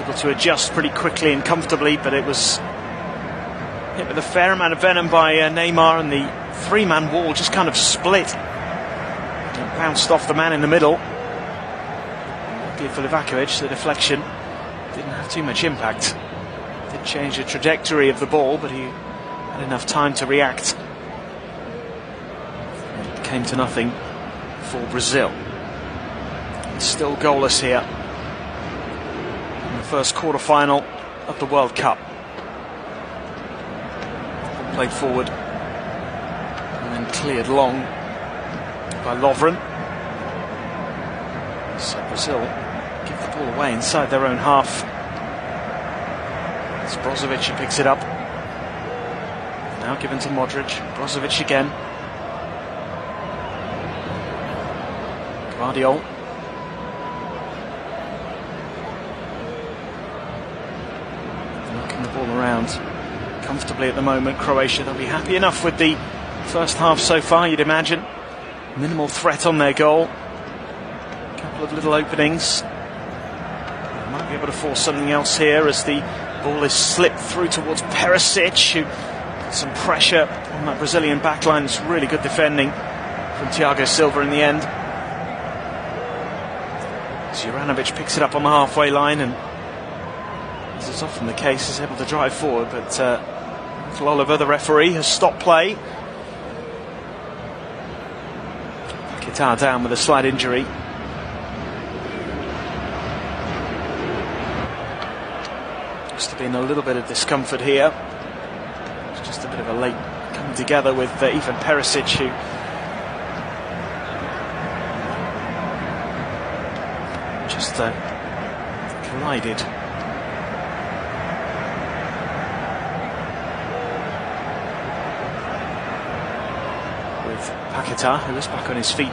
able to adjust pretty quickly and comfortably, but it was hit with a fair amount of venom by Neymar, and the three-man wall just kind of split and bounced off the man in the middle. Luckily for Livakovic, the deflection didn't have too much impact. Did change the trajectory of the ball, but he had enough time to react. It came to nothing for Brazil. It's still goalless here in the first quarter-final of the World Cup. Played forward and then cleared long by Lovren. So Brazil give the ball away inside their own half. It's Brozovic who picks it up. Now given to Modric. Brozovic again. Guardiol. Knocking the ball around comfortably at the moment. Croatia, they'll be happy enough with the first half so far, you'd imagine. Minimal threat on their goal. A couple of little openings. They might be able to force something else here as the ball is slipped through towards Perisic, who put some pressure on that Brazilian backline. It's really good defending from Thiago Silva in the end. Juranovic picks it up on the halfway line, and as is often the case, is able to drive forward, but Oliver, the referee, has stopped play. Qatar down with a slight injury. Must have been a little bit of discomfort here. It's just a bit of a late coming together with Ivan Perisic, who just collided. Qatar, who is back on his feet.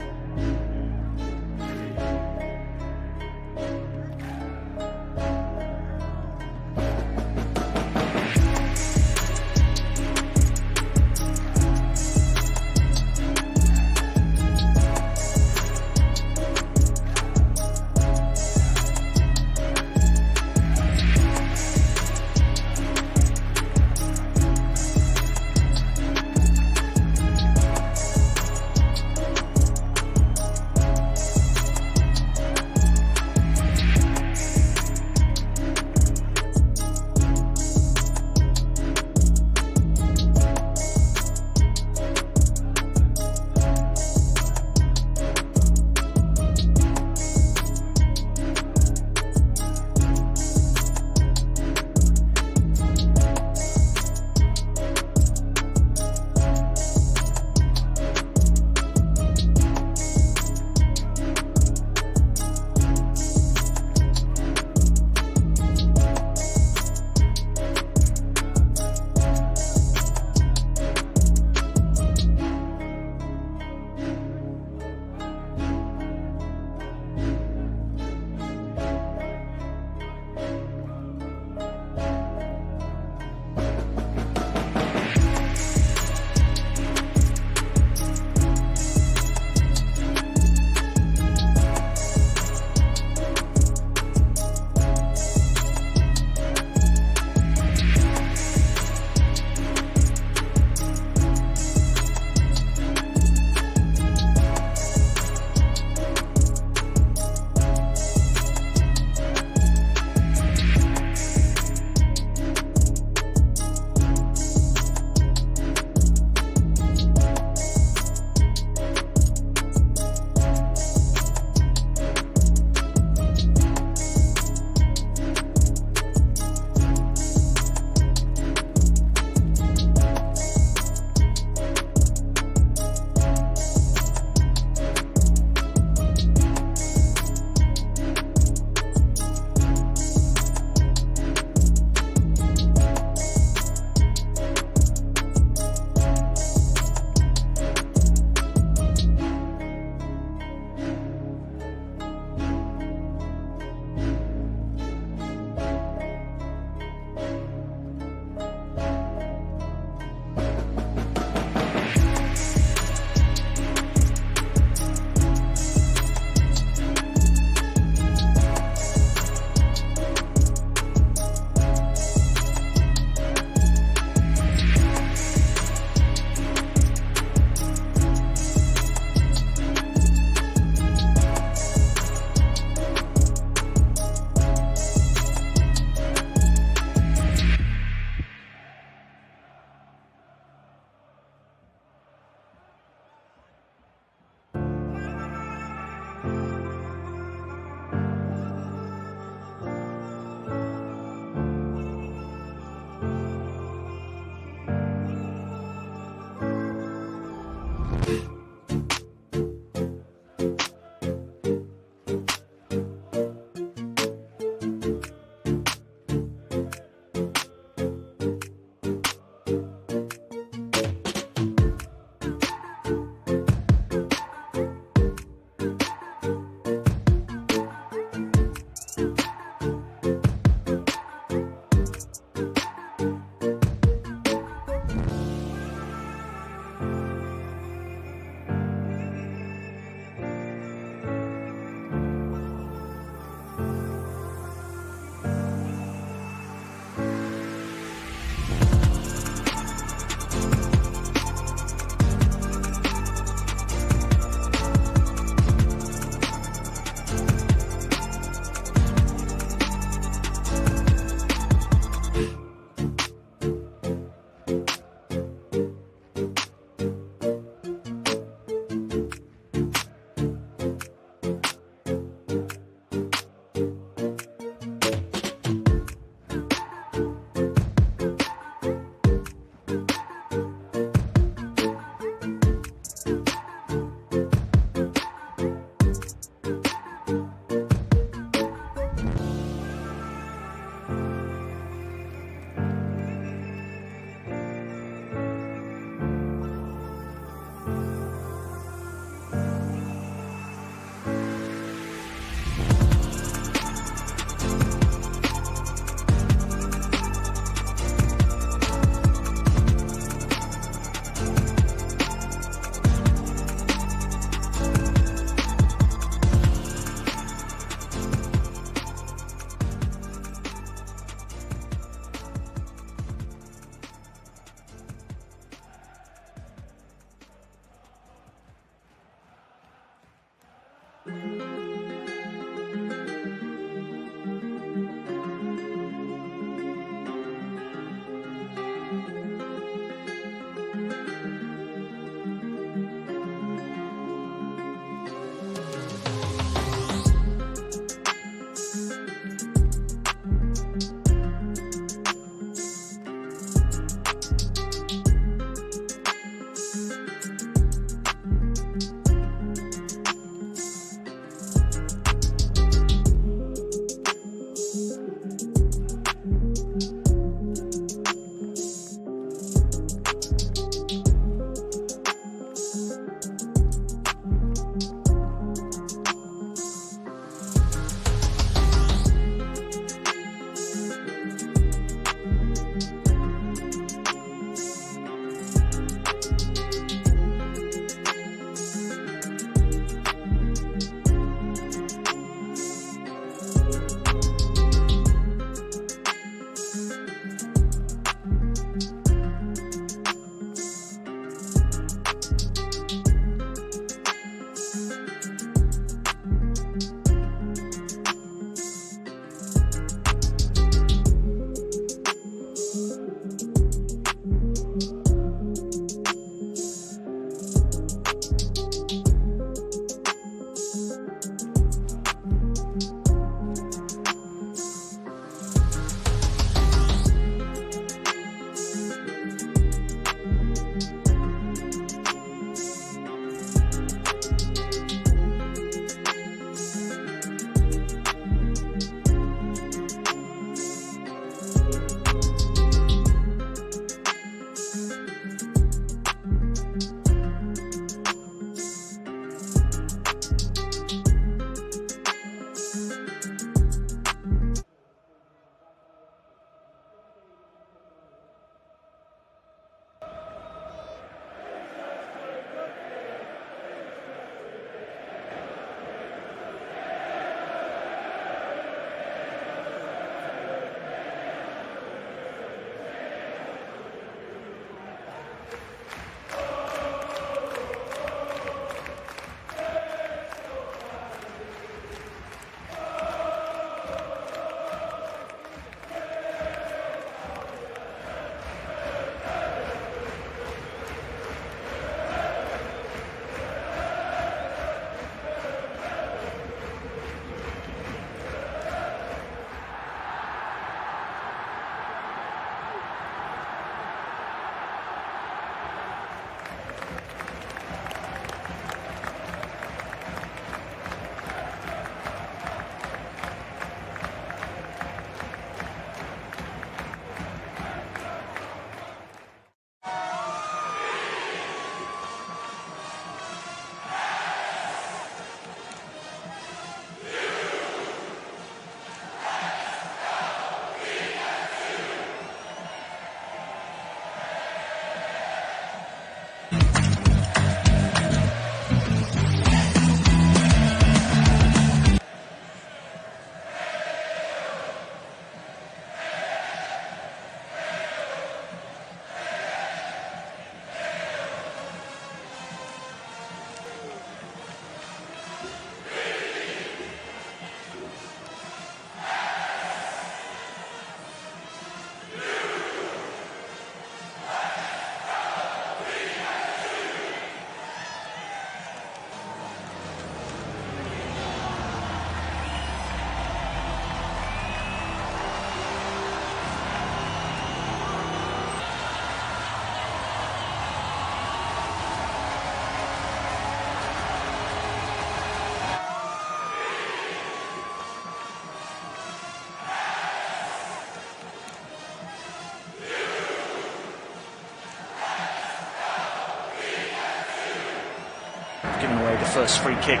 the first free kick.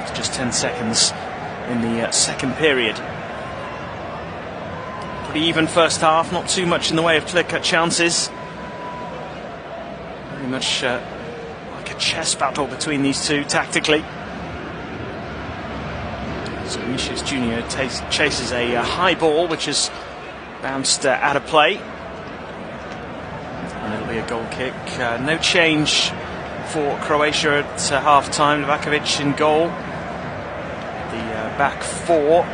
It's just 10 seconds in the second period. Pretty even first half, not too much in the way of clear-cut chances. Very much like a chess battle between these two tactically. So Vinicius Junior chases a high ball which is bounced out of play. And it'll be a goal kick. No change for Croatia at half-time. Livakovic in goal. The back four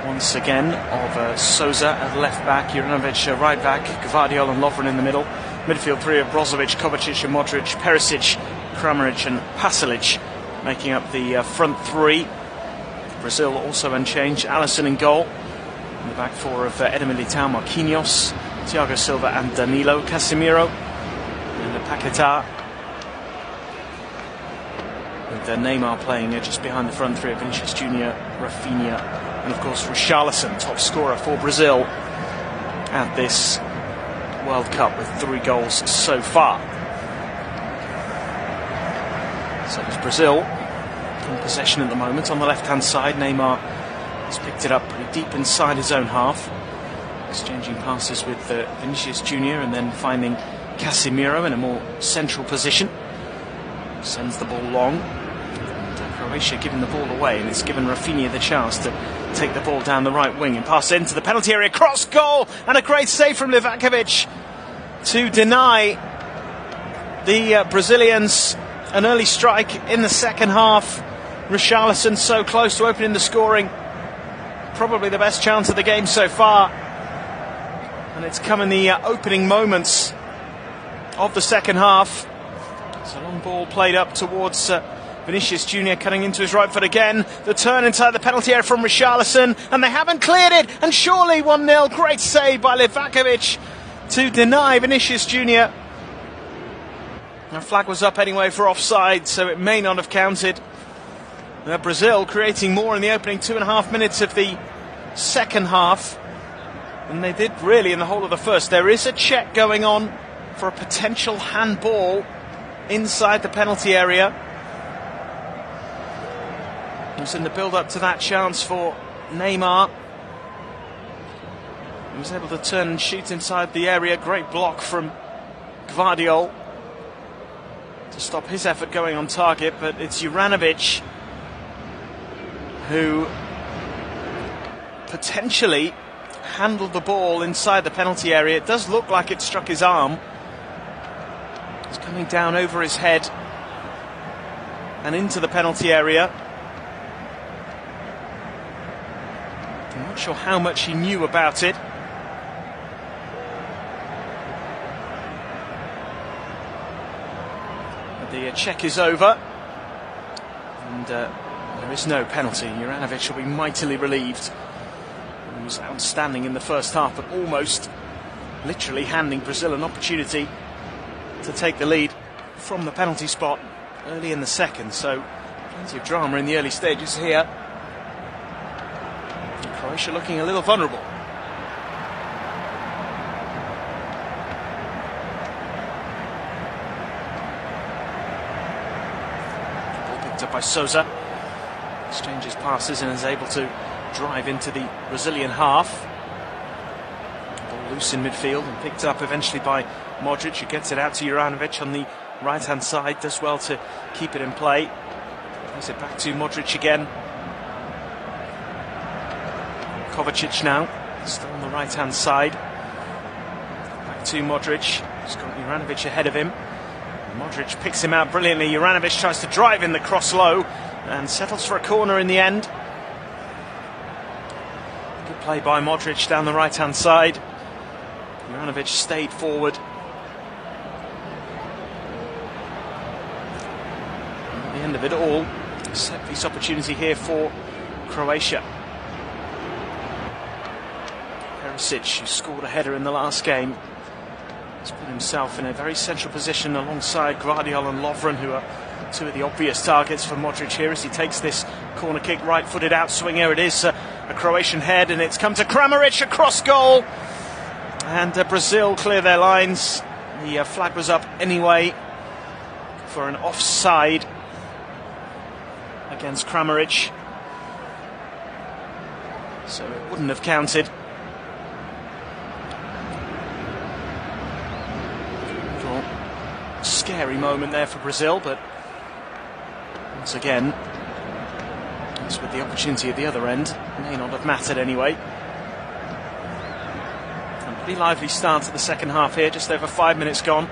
once again of Souza at left back, Juranovic right back, Gvardiol and Lovren in the middle. Midfield three of Brozovic, Kovacic and Modric, Perisic, Kramaric and Pasalic making up the front three. Brazil also unchanged. Alisson in goal. In the back four of Eder Militao, Marquinhos, Thiago Silva and Danilo, Casemiro and Paquetá. With Neymar playing just behind the front three of Vinicius Junior, Rafinha and of course Richarlison, top scorer for Brazil at this World Cup with 3 goals so far. So there's Brazil in possession at the moment on the left-hand side. Neymar has picked it up pretty deep inside his own half, exchanging passes with Vinicius Junior and then finding Casemiro in a more central position. Sends the ball long. And Croatia giving the ball away, and it's given Rafinha the chance to take the ball down the right wing and pass into the penalty area. Cross goal, and a great save from Livakovic to deny the Brazilians an early strike in the second half. Richarlison so close to opening the scoring. Probably the best chance of the game so far. And it's come in the opening moments of the second half. It's a long ball played up towards Vinicius Junior, cutting into his right foot again. The turn inside the penalty area from Richarlison, and they haven't cleared it. And surely 1-0. Great save by Livakovic to deny Vinicius Junior. The flag was up anyway for offside, so it may not have counted. Brazil creating more in the opening 2.5 minutes of the second half than they did really in the whole of the first. There is a check going on for a potential handball inside the penalty area. It was in the build-up to that chance for Neymar. He was able to turn and shoot inside the area. Great block from Gvardiol to stop his effort going on target, but it's Juranovic who potentially handled the ball inside the penalty area. It does look like it struck his arm. It's coming down over his head and into the penalty area. I'm not sure how much he knew about it. But the check is over, and there is no penalty. Juranovic will be mightily relieved. He was outstanding in the first half, but almost literally handing Brazil an opportunity to take the lead from the penalty spot early in the second. So plenty of drama in the early stages here. And Croatia looking a little vulnerable. Ball picked up by Souza. Exchanges passes and is able to drive into the Brazilian half. Ball loose in midfield and picked up eventually by Modric, who gets it out to Juranovic on the right-hand side. Does well to keep it in play. Plays it back to Modric again. Kovacic now, still on the right-hand side. Back to Modric. He's got Juranovic ahead of him. Modric picks him out brilliantly. Juranovic tries to drive in the cross low and settles for a corner in the end. Good play by Modric down the right-hand side. Juranovic stayed forward. And at the end of it all, a set-piece opportunity here for Croatia. Perisic, who scored a header in the last game, has put himself in a very central position alongside Gvardiol and Lovren, who are two of the obvious targets for Modric here as he takes this corner kick, right-footed outswinger. It is a Croatian head, and it's come to Kramaric, across goal, and Brazil clear their lines. The flag was up anyway for an offside against Kramaric, so it wouldn't have counted. Little scary moment there for Brazil, but once again, as with the opportunity at the other end, may not have mattered anyway. A pretty lively start to the second half here, just over 5 minutes gone.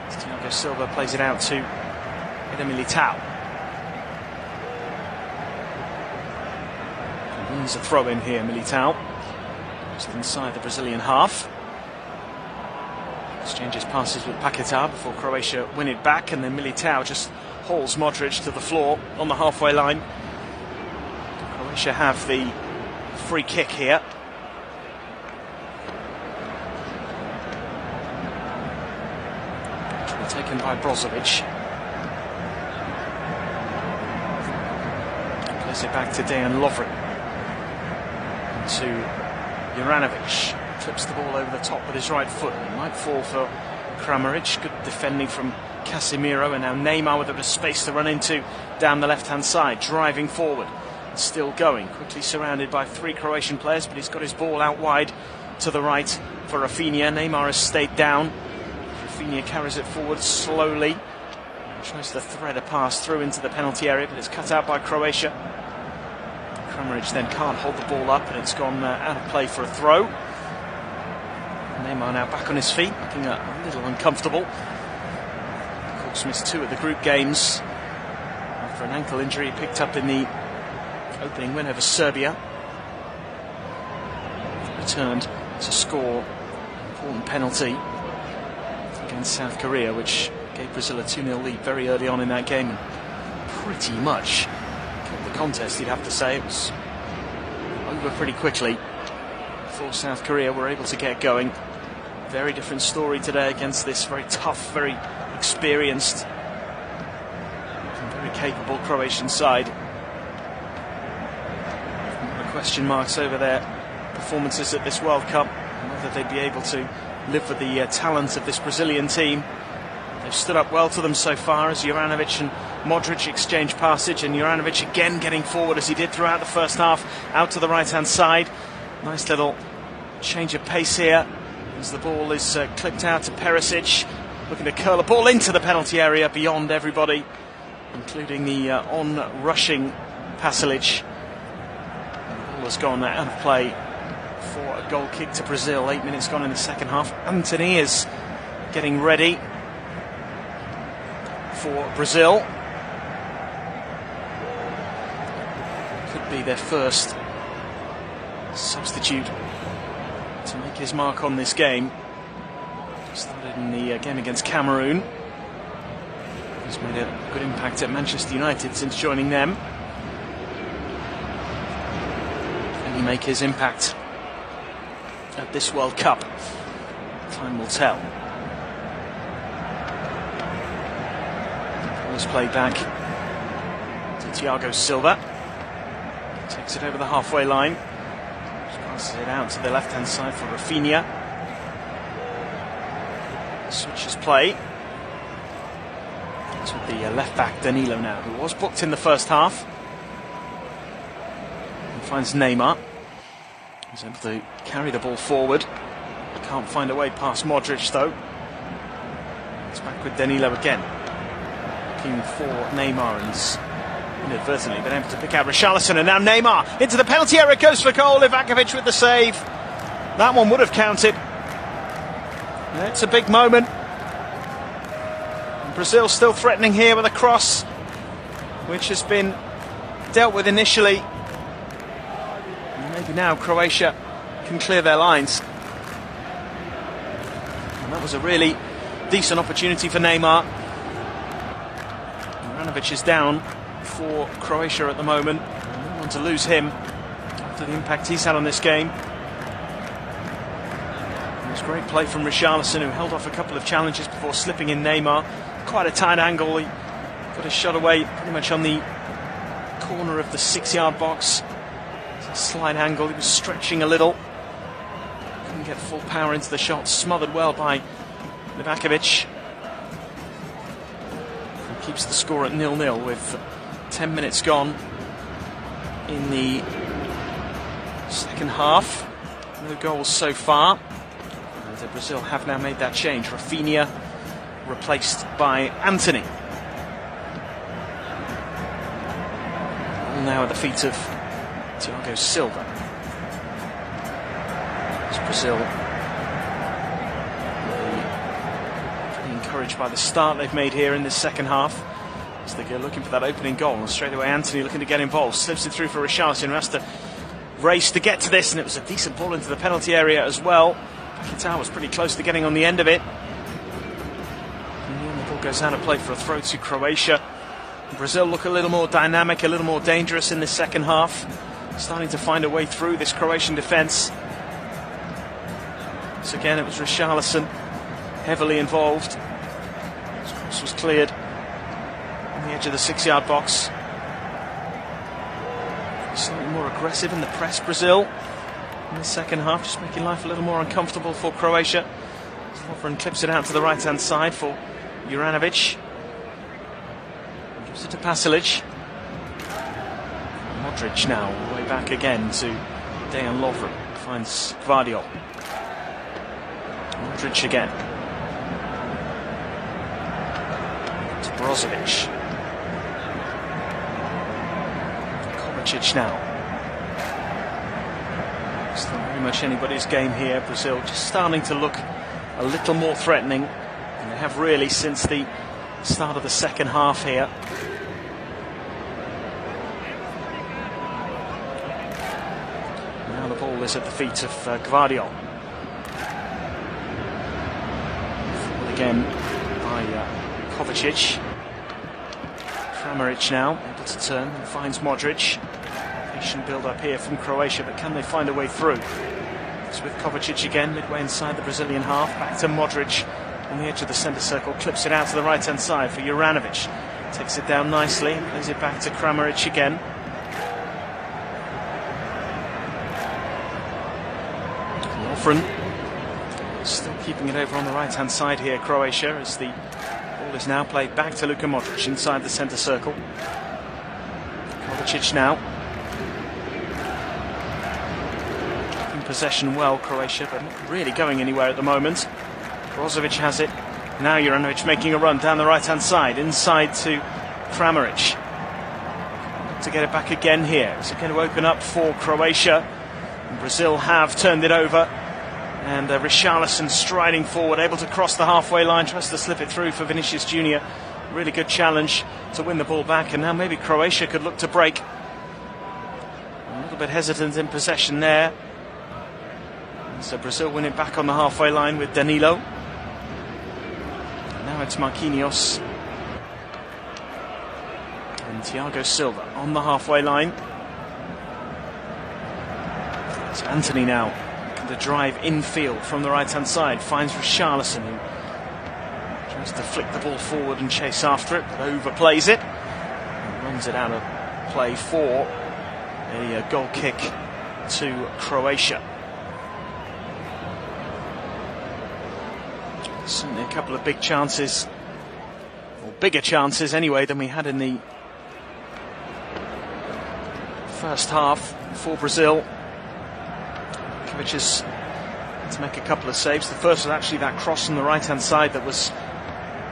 Thiago Silva plays it out to Eder Militao. There's a throw in here, Militao, just inside the Brazilian half. Exchanges passes with Paquetá before Croatia win it back, and then Militao just hauls Modric to the floor on the halfway line. Croatia have the free kick here. Taken by Brozovic. Plays it back to Dejan Lovren. To Juranovic. Flips the ball over the top with his right foot. It might fall for Kramaric. Good defending from Casemiro, and now Neymar with a bit of space to run into down the left-hand side, driving forward. Still going, quickly surrounded by 3 Croatian players, but he's got his ball out wide to the right for Rafinha. Neymar has stayed down. Rafinha carries it forward slowly, tries to thread a pass through into the penalty area, but it's cut out by Croatia. Kramaric then can't hold the ball up, and it's gone out of play for a throw. Neymar now back on his feet, looking a little uncomfortable. Of course, missed 2 of the group games after an ankle injury picked up in the opening win over Serbia. Returned to score an important penalty against South Korea, which gave Brazil a 2-0 lead very early on in that game, and pretty much killed the contest, you'd have to say. It was over pretty quickly before South Korea were able to get going. Very different story today against this very tough, very experienced and very capable Croatian side. Question marks over their performances at this World Cup, and whether they'd be able to live with the talent of this Brazilian team. They've stood up well to them so far as Juranovic and Modric exchange passage, and Juranovic again getting forward as he did throughout the first half, out to the right-hand side. Nice little change of pace here as the ball is clipped out to Perisic, looking to curl a ball into the penalty area beyond everybody, including the on-rushing Pasalic. Has gone out of play for a goal kick to Brazil. 8 minutes gone in the second half. Antony is getting ready for Brazil. Could be their first substitute to make his mark on this game. Started in the game against Cameroon. He's made a good impact at Manchester United since joining them. Make his impact at this World Cup? Time will tell. Ball is played back to Thiago Silva. Takes it over the halfway line. Just passes it out to the left-hand side for Rafinha. Switches play. It's with the left-back Danilo now, who was booked in the first half. And finds Neymar. He's able to carry the ball forward. Can't find a way past Modric though. It's back with Danilo again. Looking for Neymar, and he's inadvertently been able to pick out Richarlison, and now Neymar into the penalty area, goes for goal. Ivakovic with the save. That one would have counted. It's a big moment. And Brazil still threatening here with a cross, which has been dealt with initially. Maybe now Croatia can clear their lines. And that was a really decent opportunity for Neymar. Juranovic is down for Croatia at the moment. I don't want to lose him after the impact he's had on this game. It was great play from Richarlison, who held off a couple of challenges before slipping in Neymar. Quite a tight angle. He got his shot away pretty much on the corner of the 6-yard box. Slight angle, he was stretching a little, couldn't get full power into the shot, smothered well by Ivakovic. keeps the score at 0-0 with 10 minutes gone in the second half. No goals so far. And Brazil have now made that change. Rafinha replaced by Anthony. Now at the feet of Thiago Silva. As Brazil pretty encouraged by the start they've made here in this second half, as they go looking for that opening goal. And straight away Anthony looking to get involved, slips it through for Richarlison, who has to race to get to this, and it was a decent ball into the penalty area as well. Qatar was pretty close to getting on the end of it. And the ball goes out of play for a throw to Croatia. Brazil look a little more dynamic, a little more dangerous in this second half, starting to find a way through this Croatian defence. So again, it was Richarlison heavily involved. His cross was cleared on the edge of the 6-yard box. Slightly more aggressive in the press, Brazil, in the second half, just making life a little more uncomfortable for Croatia. Lovren clips it out to the right-hand side for Juranovic. Gives it to Pasalic. Modric now, all the way back again to Dejan Lovren. Finds Gvardiol. Modric again. To Brozovic. Kovacic now. Still very much anybody's game here. Brazil just starting to look a little more threatening than they have really since the start of the second half here. Now the ball is at the feet of Gvardiol. Forward again by Kovacic. Kramaric now able to turn and finds Modric. Patient build up here from Croatia, but can they find a way through? It's with Kovacic again, midway inside the Brazilian half. Back to Modric on the edge of the centre circle, clips it out to the right hand side for Juranovic. Takes it down nicely, plays it back to Kramaric again. Lovren still keeping it over on the right hand side here, Croatia, as the ball is now played back to Luka Modric inside the centre circle. Kovacic now. In possession well, Croatia, but not really going anywhere at the moment. Brozovic has it. Now Juranovic making a run down the right hand side, inside to Kramaric. To get it back again here. Is it going to open up for Croatia? And Brazil have turned it over. And Richarlison striding forward, able to cross the halfway line, tries to slip it through for Vinicius Jr. Really good challenge to win the ball back, and now maybe Croatia could look to break. A little bit hesitant in possession there. So Brazil win it back on the halfway line with Danilo. And now it's Marquinhos and Thiago Silva on the halfway line. It's Anthony now. The drive infield from the right-hand side finds Richarlison, who tries to flick the ball forward and chase after it, but overplays it and runs it out of play for a goal kick to Croatia. Certainly a couple of big chances, or bigger chances anyway, than we had in the first half for Brazil. Has to make a couple of saves. The first was actually that cross from the right-hand side that was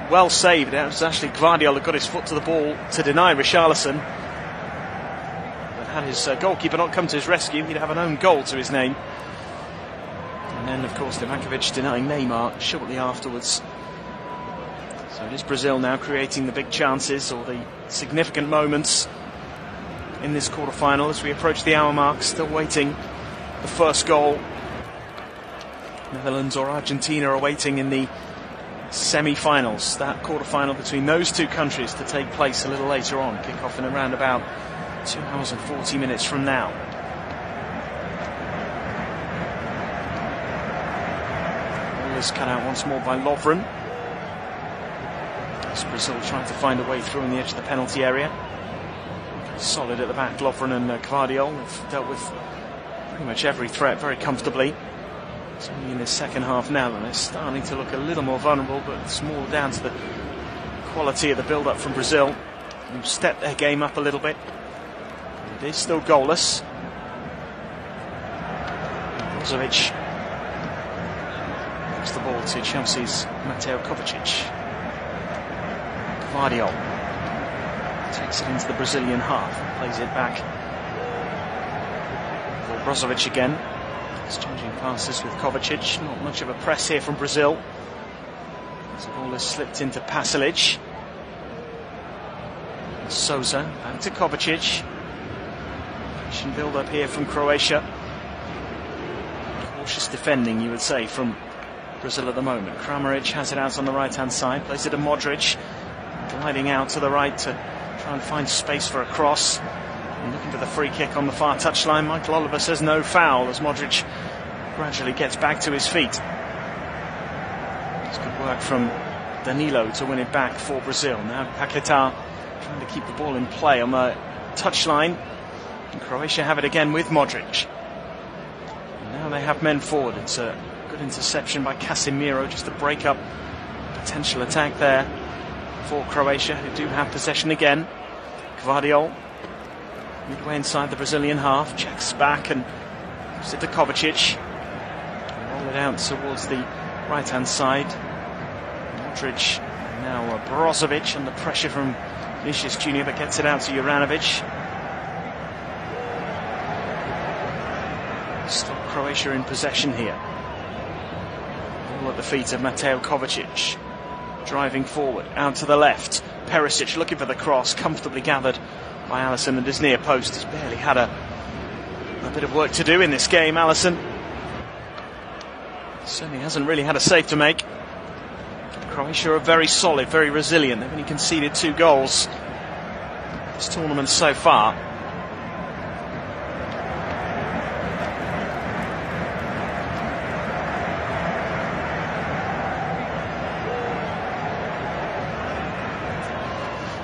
well saved. It was actually Gvardiol that got his foot to the ball to deny Richarlison. But had his goalkeeper not come to his rescue, he'd have an own goal to his name. And then, of course, Livakovic denying Neymar shortly afterwards. So it is Brazil now creating the big chances, or the significant moments in this quarter-final as we approach the hour mark, still waiting. The first goal, Netherlands or Argentina are waiting in the semi-finals. That quarter-final between those two countries to take place a little later on. Kick-off in around about 2 hours and 40 minutes from now. Ball is cut out once more by Lovren. As Brazil trying to find a way through on the edge of the penalty area. Solid at the back, Lovren and Gvardiol have dealt with pretty much every threat very comfortably. It's only in the second half now that they're starting to look a little more vulnerable, but it's more down to the quality of the build-up from Brazil, who stepped their game up a little bit. It is still goalless. Brozovic gives the ball to Chelsea's Mateo Kovacic. Gvardiol takes it into the Brazilian half, plays it back for Brozovic again. Exchanging passes with Kovacic. Not much of a press here from Brazil. The ball has slipped into Pasalic. Souza back to Kovacic. Patient build up here from Croatia. Cautious defending, you would say, from Brazil at the moment. Kramaric has it out on the right hand side, plays it to Modric, gliding out to the right to try and find space for a cross. And looking for the free kick on the far touchline. Michael Oliver says no foul as Modric gradually gets back to his feet. It's good work from Danilo to win it back for Brazil. Now Paquetá trying to keep the ball in play on the touchline. And Croatia have it again with Modric. And now they have men forward. It's a good interception by Casemiro just to break up potential attack there for Croatia, who do have possession again. Gvardiol midway inside the Brazilian half, checks back and gives it to Kovacic. Roll it out towards the right hand side. Modric, now Brozovic under pressure from Vinicius Junior, but gets it out to Juranovic. Still Croatia in possession here. Ball at the feet of Mateo Kovacic. Driving forward, out to the left. Perisic looking for the cross, comfortably gathered by Alisson and his near post. Has barely had a bit of work to do in this game, Alisson. Certainly hasn't really had a save to make. Croatia are very solid, very resilient. They've only conceded 2 goals this tournament so far.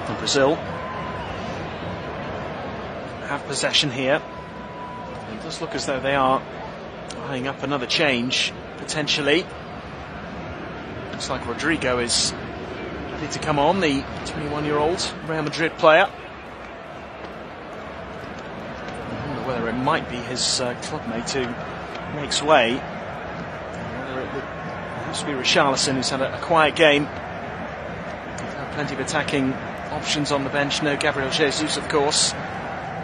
And Brazil have possession here. It does look as though they are eyeing up another change, potentially. Looks like Rodrigo is ready to come on, the 21-year-old Real Madrid player. I wonder whether it might be his clubmate who makes way. Whether it would perhaps be Richarlison, who's had a quiet game. They've had plenty of attacking options on the bench. No Gabriel Jesus, of course,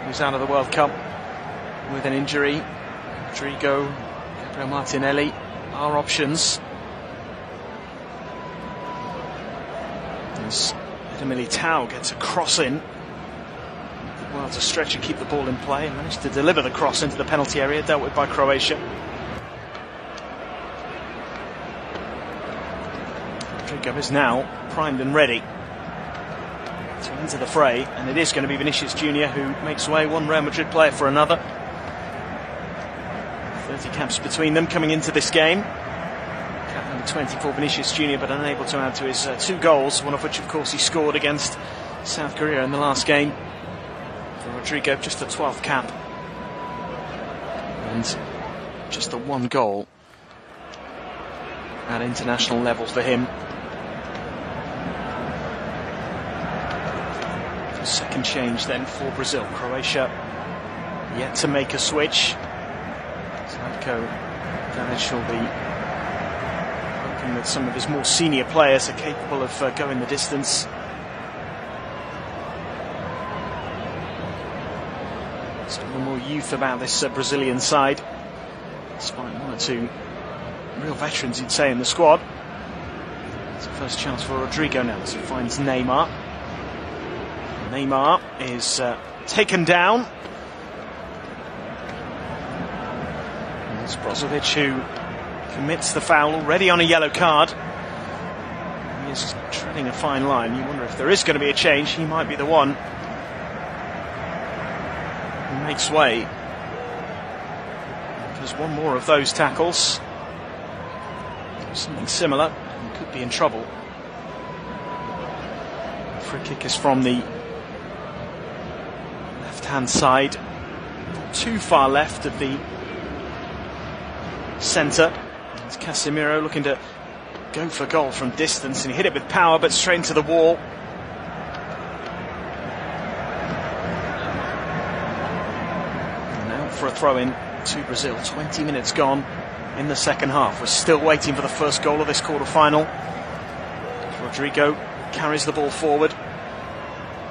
who's out of the World Cup with an injury. Rodrigo, Gabriel Martinelli are options. As Militao gets a cross in, did well to stretch and keep the ball in play, and managed to deliver the cross into the penalty area, dealt with by Croatia. Rodrigo is now primed and ready to enter the fray, and it is going to be Vinicius Junior who makes way, one Real Madrid player for another. 30 caps between them coming into this game. Cap number 20 for Vinicius Junior, but unable to add to his 2 goals, one of which of course he scored against South Korea in the last game. For Rodrigo, just the 12th cap and just the 1 goal at international level for him. Second change then for Brazil. Croatia yet to make a switch. Zlatko Dalic will be hoping that some of his more senior players are capable of going the distance. Still a little more youth about this Brazilian side, despite 1 or 2 real veterans, you'd say, in the squad. It's the first chance for Rodrigo now as he finds Neymar. Neymar is taken down. And it's Brozovic who commits the foul, already on a yellow card. He is treading a fine line. You wonder if there is going to be a change. He might be the one who makes way. There's 1 more of those tackles. Something similar, and could be in trouble. The free kick is from the left-hand side, not too far left of the centre. It's Casemiro looking to go for goal from distance, and he hit it with power, but straight into the wall. And now for a throw-in to Brazil. 20 minutes gone in the second half. We're still waiting for the first goal of this quarter-final. Rodrigo carries the ball forward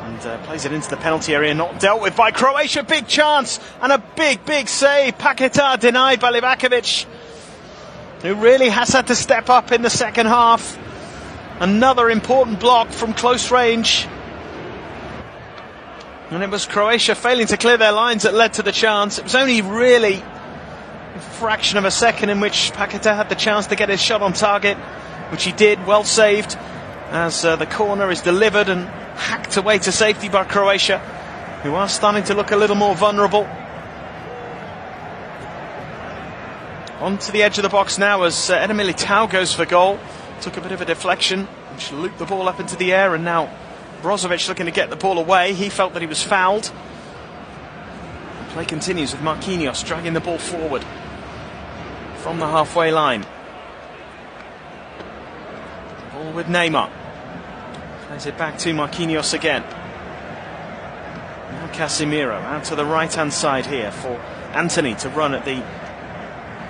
and plays it into the penalty area, not dealt with by Croatia. Big chance and a big save. Paquetá denied by Livakovic, who really has had to step up in the second half. Another important block from close range. And it was Croatia failing to clear their lines that led to the chance. It was only really a fraction of a second in which Paquetá had the chance to get his shot on target, which he did. Well saved as the corner is delivered and hacked away to safety by Croatia, who are starting to look a little more vulnerable. Onto the edge of the box now as Eder Militao goes for goal. Took a bit of a deflection, which looped the ball up into the air, and now Brozovic looking to get the ball away. He felt that he was fouled. The play continues with Marquinhos dragging the ball forward from the halfway line. Ball with Neymar. Plays it back to Marquinhos again. Now Casemiro out to the right-hand side here for Antony to run at the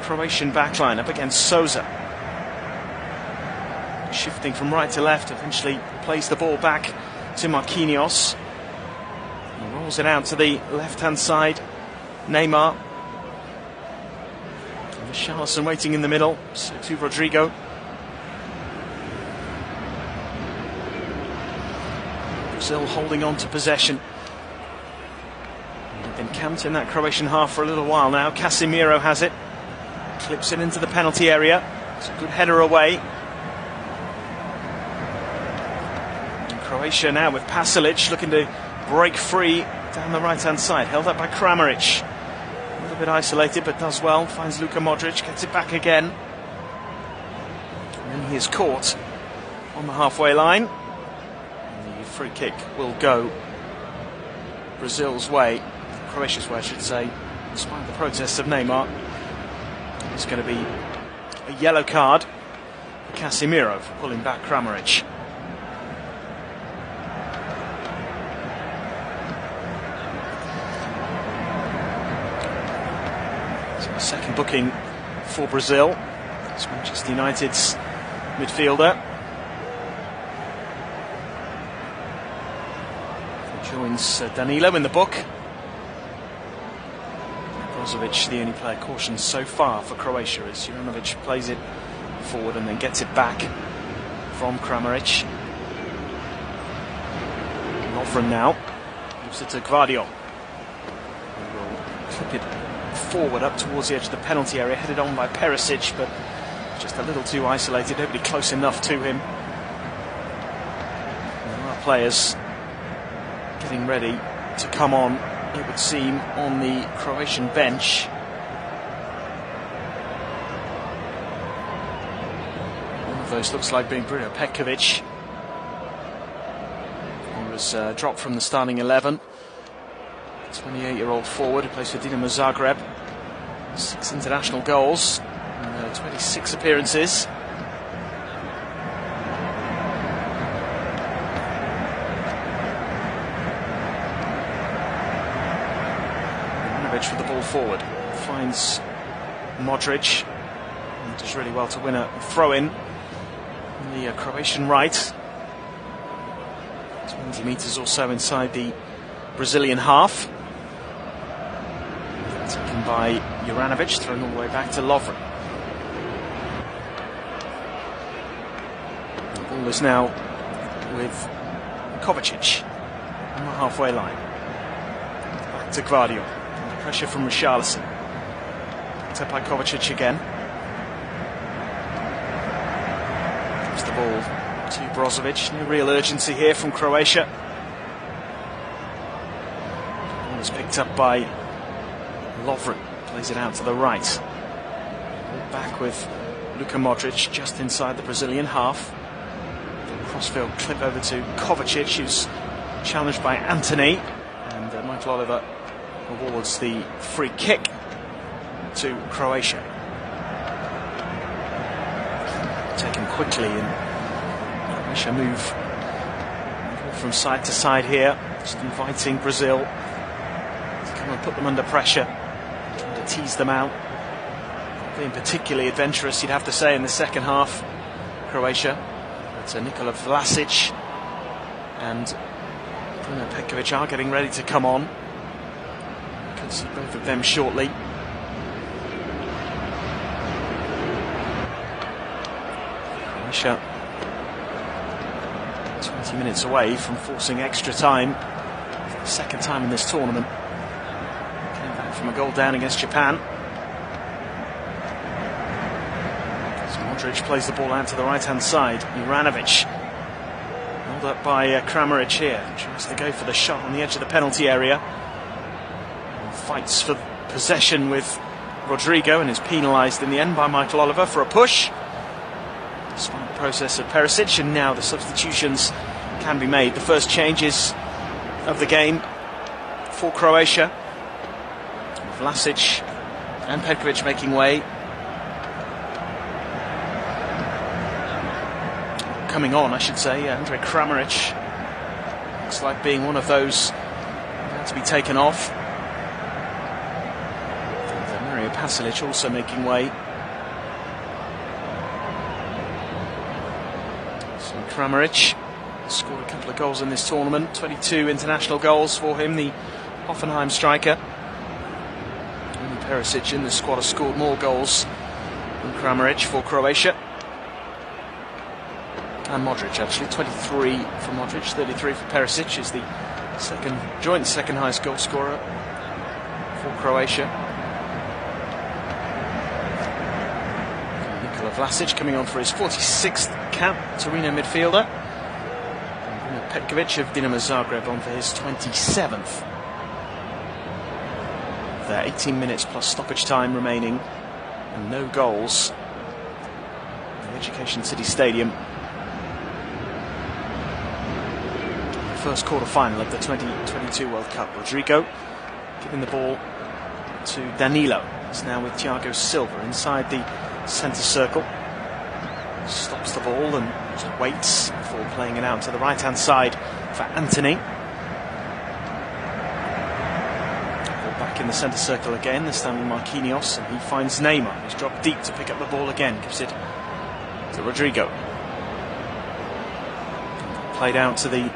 Croatian backline up against Sousa. Shifting from right to left, eventually plays the ball back to Marquinhos. He rolls it out to the left-hand side. Neymar. And Richarlison waiting in the middle. So to Rodrigo. Brazil holding on to possession. They've been camped in that Croatian half for a little while now. Casemiro has it. Clips it into the penalty area. It's a good header away. And Croatia now with Pasalic looking to break free down the right-hand side. Held up by Kramaric. A little bit isolated, but does well. Finds Luka Modric, gets it back again. And then he is caught on the halfway line. And the free kick will go Brazil's way. Croatia's way, I should say, despite the protests of Neymar. It's going to be a yellow card for Casemiro for pulling back Kramaric. So a second booking for Brazil. It's Manchester United's midfielder. He joins Danilo in the book. Brozovic, the only player cautioned so far for Croatia, as Juranovic plays it forward and then gets it back from Kramaric. Lovren now gives it to Gvardiol, who will clip it forward up towards the edge of the penalty area, headed on by Perisic, but just a little too isolated, nobody close enough to him. And our players getting ready to come on, it would seem, on the Croatian bench. One of those looks like being Bruno Petkovic. He was dropped from the starting 11. 28-year-old forward who plays for Dinamo Zagreb. 6 international goals and 26 appearances. With the ball forward, finds Modric and does really well to win a throw-in on the Croatian right, 20 metres or so inside the Brazilian half. Taken by Juranovic, thrown all the way back to Lovren. The ball is now with Kovacic on the halfway line. Back to Gvardiol. Pressure from Richarlison. Picked up by Kovacic again. Gives the ball to Brozovic. No real urgency here from Croatia. The ball is picked up by Lovren. Plays it out to the right. Back with Luka Modric just inside the Brazilian half. The crossfield clip over to Kovacic, who's challenged by Antony. And Michael Oliver awards the free kick to Croatia. taken quickly, and Croatia move from side to side here, just inviting Brazil to come and put them under pressure, trying to tease them out. Being particularly adventurous, you'd have to say, in the second half, Croatia. But Nikola Vlasic and Bruno Petkovic are getting ready to come on. We could see both of them shortly. Croatia 20 minutes away from forcing extra time for the second time in this tournament. Came back from a goal down against Japan. Modric plays the ball out to the right-hand side. Juranovic, held up by Kramaric here. Tries to go for the shot on the edge of the penalty area. And fights for possession with Rodrigo and is penalised in the end by Michael Oliver for a push. Despite the process of Perisic, and now the substitutions can be made. The first changes of the game for Croatia. Vlasic and Petkovic making way. Coming on, I should say, Andre Kramaric looks like being one of those about to be taken off. Mario Pasalic also making way. So Kramaric scored a couple of goals in this tournament, 22 international goals for him, the Hoffenheim striker. Only Perisic in the squad has scored more goals than Kramaric for Croatia. And Modric, actually, 23 for Modric, 33 for Perisic, is the joint second highest goal scorer for Croatia. Nikola Vlasic coming on for his 46th cap, Torino midfielder. And Petkovic of Dinamo Zagreb on for his 27th. There 18 minutes plus stoppage time remaining, and no goals in the Education City Stadium. First quarter-final of the 2022 World Cup. Rodrigo giving the ball to Danilo. It's now with Thiago Silva inside the centre circle. Stops the ball and just waits before playing it out to the right-hand side for Antony. Ball back in the centre circle again, this time with Marquinhos, and he finds Neymar. He's dropped deep to pick up the ball again, gives it to Rodrigo. Played out to the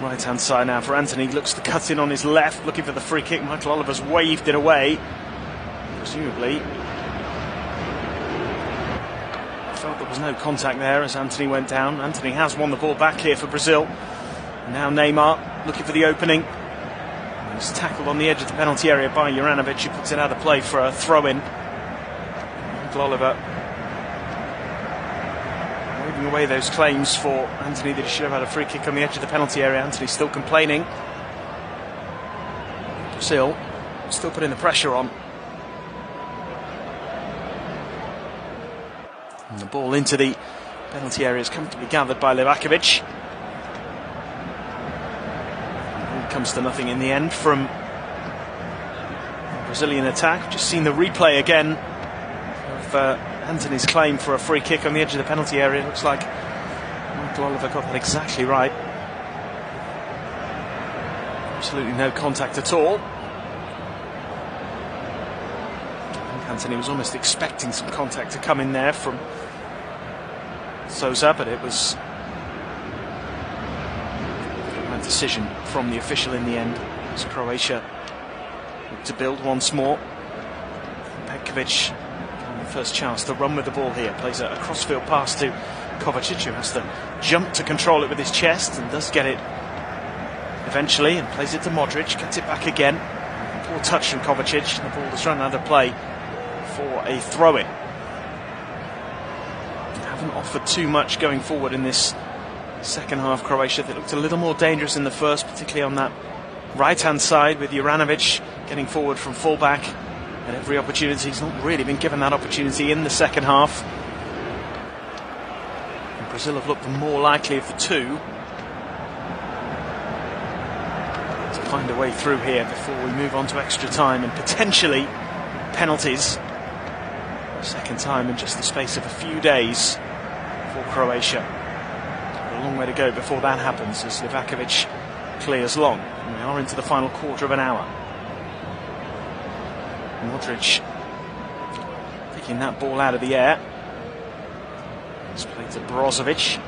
right-hand side now for Antony. Looks to cut in on his left, looking for the free kick. Michael Oliver's waved it away. Presumably felt there was no contact there as Antony went down. Antony has won the ball back here for Brazil. And now Neymar looking for the opening. He's tackled on the edge of the penalty area by Juranovic, who puts it out of play for a throw-in. Michael Oliver waving away those claims for Antony that he should have had a free kick on the edge of the penalty area. Antony still complaining. Brazil still putting the pressure on. And the ball into the penalty area is comfortably gathered by Livakovic. It comes to nothing in the end from the Brazilian attack. We've just seen the replay again of Antony's claim for a free kick on the edge of the penalty area. It looks like Michael Oliver got that exactly right. Absolutely no contact at all. I think Antony was almost expecting some contact to come in there from Sousa, but it was a decision from the official in the end. As Croatia looked to build once more. Petkovic, the first chance to run with the ball here, plays a crossfield pass to Kovacic, who has to jump to control it with his chest and does get it eventually, and plays it to Modric, gets it back again. Poor touch from Kovacic, and the ball is run out of play for a throw-in. Haven't offered too much going forward in this second half. Croatia, they looked a little more dangerous in the first, particularly on that right-hand side with Juranovic getting forward from full-back at every opportunity. He's not really been given that opportunity in the second half. And Brazil have looked the more likely of the two to find a way through here before we move on to extra time and potentially penalties. Second time in just the space of a few days Croatia. A long way to go before that happens as Livakovic clears long. And we are into the final quarter of an hour. Modric picking that ball out of the air. It's played to Brozovic.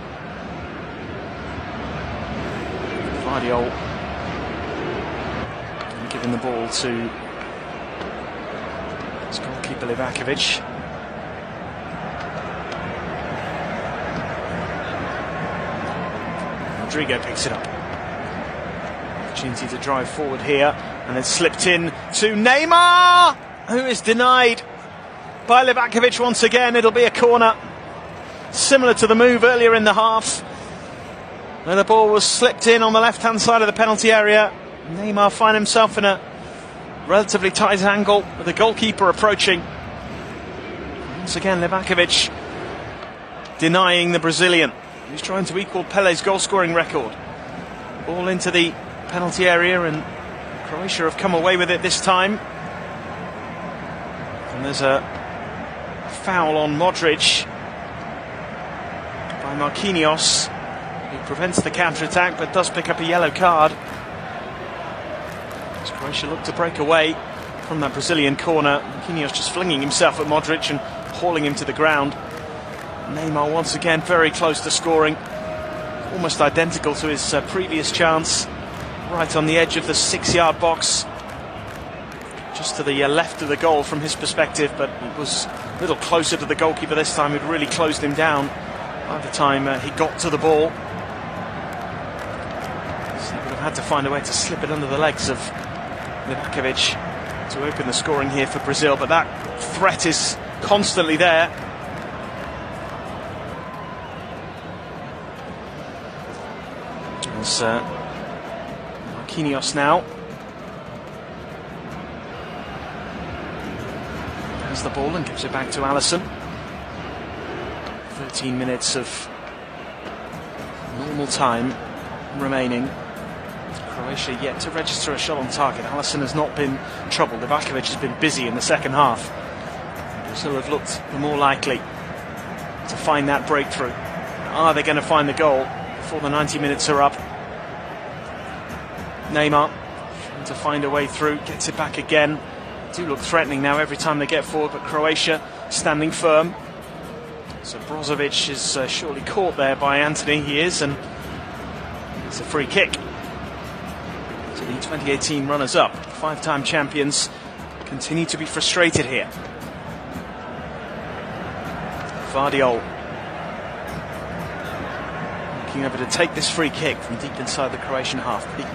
Vardiol giving the ball to his goalkeeper Livakovic. Rodrigo picks it up. Opportunity to drive forward here, and then slipped in to Neymar, who is denied by Livakovic once again. It'll be a corner, similar to the move earlier in the half, where the ball was slipped in on the left-hand side of the penalty area. Neymar finds himself in a relatively tight angle with the goalkeeper approaching. Once again, Livakovic denying the Brazilian. He's trying to equal Pele's goal-scoring record. Ball into the penalty area, and Croatia have come away with it this time. And there's a foul on Modric by Marquinhos, who prevents the counter-attack but does pick up a yellow card. As Croatia look to break away from that Brazilian corner, Marquinhos just flinging himself at Modric and hauling him to the ground. Neymar once again very close to scoring, almost identical to his previous chance, right on the edge of the 6-yard box, just to the left of the goal from his perspective, but it was a little closer to the goalkeeper this time, who'd really closed him down by the time he got to the ball. So he would have had to find a way to slip it under the legs of Livakovic to open the scoring here for Brazil, but that threat is constantly there. As Marquinhos now has the ball and gives it back to Alisson. 13 minutes of normal time remaining. Croatia yet to register a shot on target. Alisson has not been troubled. Livakovic has been busy in the second half. Brazil have looked the more likely to find that breakthrough. Are they going to find the goal before the 90 minutes are up? Neymar trying to find a way through, gets it back again. They do look threatening now every time they get forward, but Croatia standing firm. So Brozovic is surely caught there by Antony. He is, and it's a free kick. So the 2018 runners-up, 5-time champions, continue to be frustrated here. Vardiol looking over to take this free kick from deep inside the Croatian half. Pretty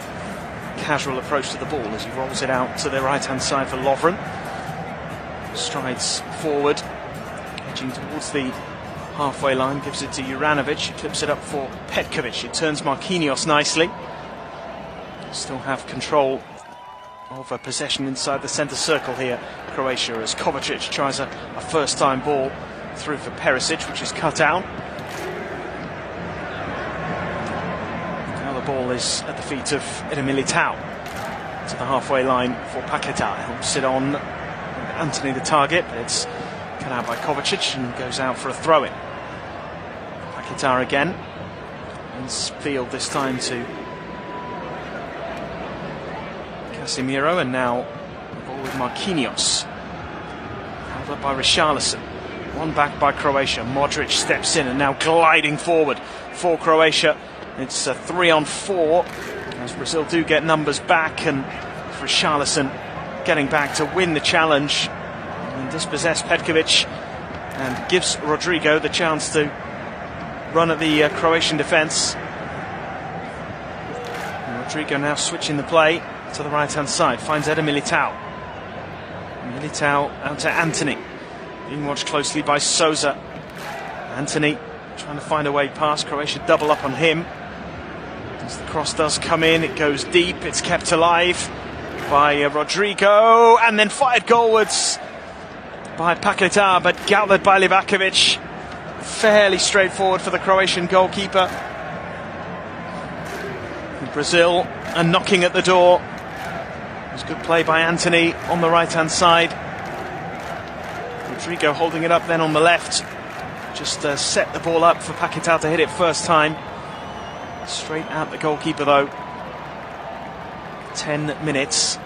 casual approach to the ball as he rolls it out to the right-hand side for Lovren. Strides forward, edging towards the halfway line, gives it to Juranovic, he clips it up for Petkovic, it turns Marquinhos nicely. Still have control of a possession inside the centre circle here, Croatia, as Kovacic tries a first-time ball through for Perisic, which is cut out. Now the ball is at the feet of Eder Militao, to the halfway line for Paquetá. He'll sit on Antony the target, but it's cut out by Kovacic and goes out for a throw-in. Paquetá again, and field this time to Casemiro, and now the ball with Marquinhos, held up by Richarlison. One back by Croatia. Modric steps in and now gliding forward for Croatia. It's a 3-on-4 as Brazil do get numbers back, and Richarlison getting back to win the challenge and dispossess Petkovic, and gives Rodrigo the chance to run at the Croatian defence. Rodrigo now switching the play to the right-hand side, finds Eder Militao. Militao out to Antony, being watched closely by Sousa. Antony trying to find a way past. Croatia double up on him. As the cross does come in, it goes deep, it's kept alive by Rodrigo, and then fired goalwards by Paquetá, but gathered by Livakovic. Fairly straightforward for the Croatian goalkeeper. And Brazil are knocking at the door. It was good play by Antony on the right-hand side. Rodrigo holding it up then on the left. Just set the ball up for Paquetá to hit it first time. Straight at the goalkeeper though. 10 minutes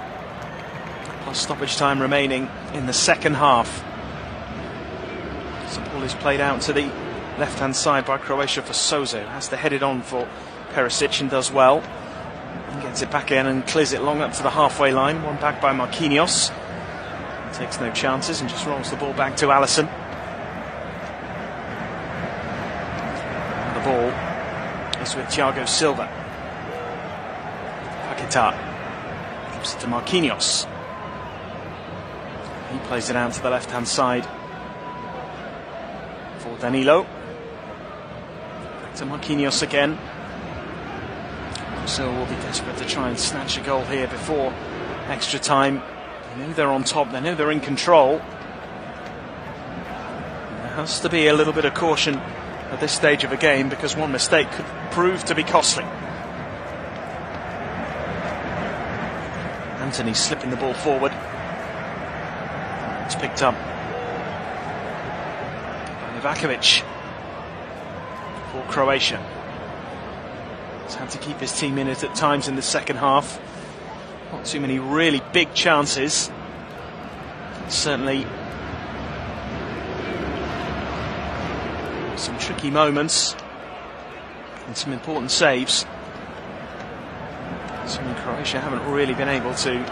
plus stoppage time remaining in the second half. So the ball is played out to the left-hand side by Croatia for Souza, who has to head it on for Perisic and does well. And gets it back in and clears it long up to the halfway line. One back by Marquinhos. Takes no chances and just rolls the ball back to Alisson. And the ball is with Thiago Silva. Paquetá gives it to Marquinhos. He plays it out to the left-hand side for Danilo. Back to Marquinhos again. Brazil will be desperate to try and snatch a goal here before extra time. They know they're on top, they know they're in control. There has to be a little bit of caution at this stage of a game because one mistake could prove to be costly. Antony slipping the ball forward. It's picked up by Ivakovic for Croatia. He's had to keep his team in it at times in the second half. Not too many really big chances. Certainly some tricky moments and some important saves. Something Croatia haven't really been able to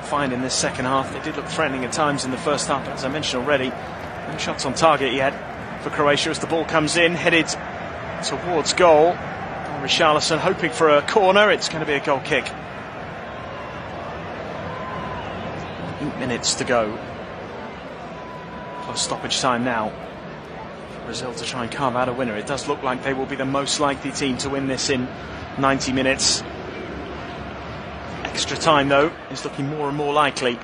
find in this second half. They did look threatening at times in the first half, but as I mentioned already, no shots on target yet for Croatia as the ball comes in, headed towards goal. Richarlison hoping for a corner. It's going to be a goal kick. 8 minutes to go. Plus stoppage time now for Brazil to try and carve out a winner. It does look like they will be the most likely team to win this in 90 minutes. Extra time though is looking more and more likely.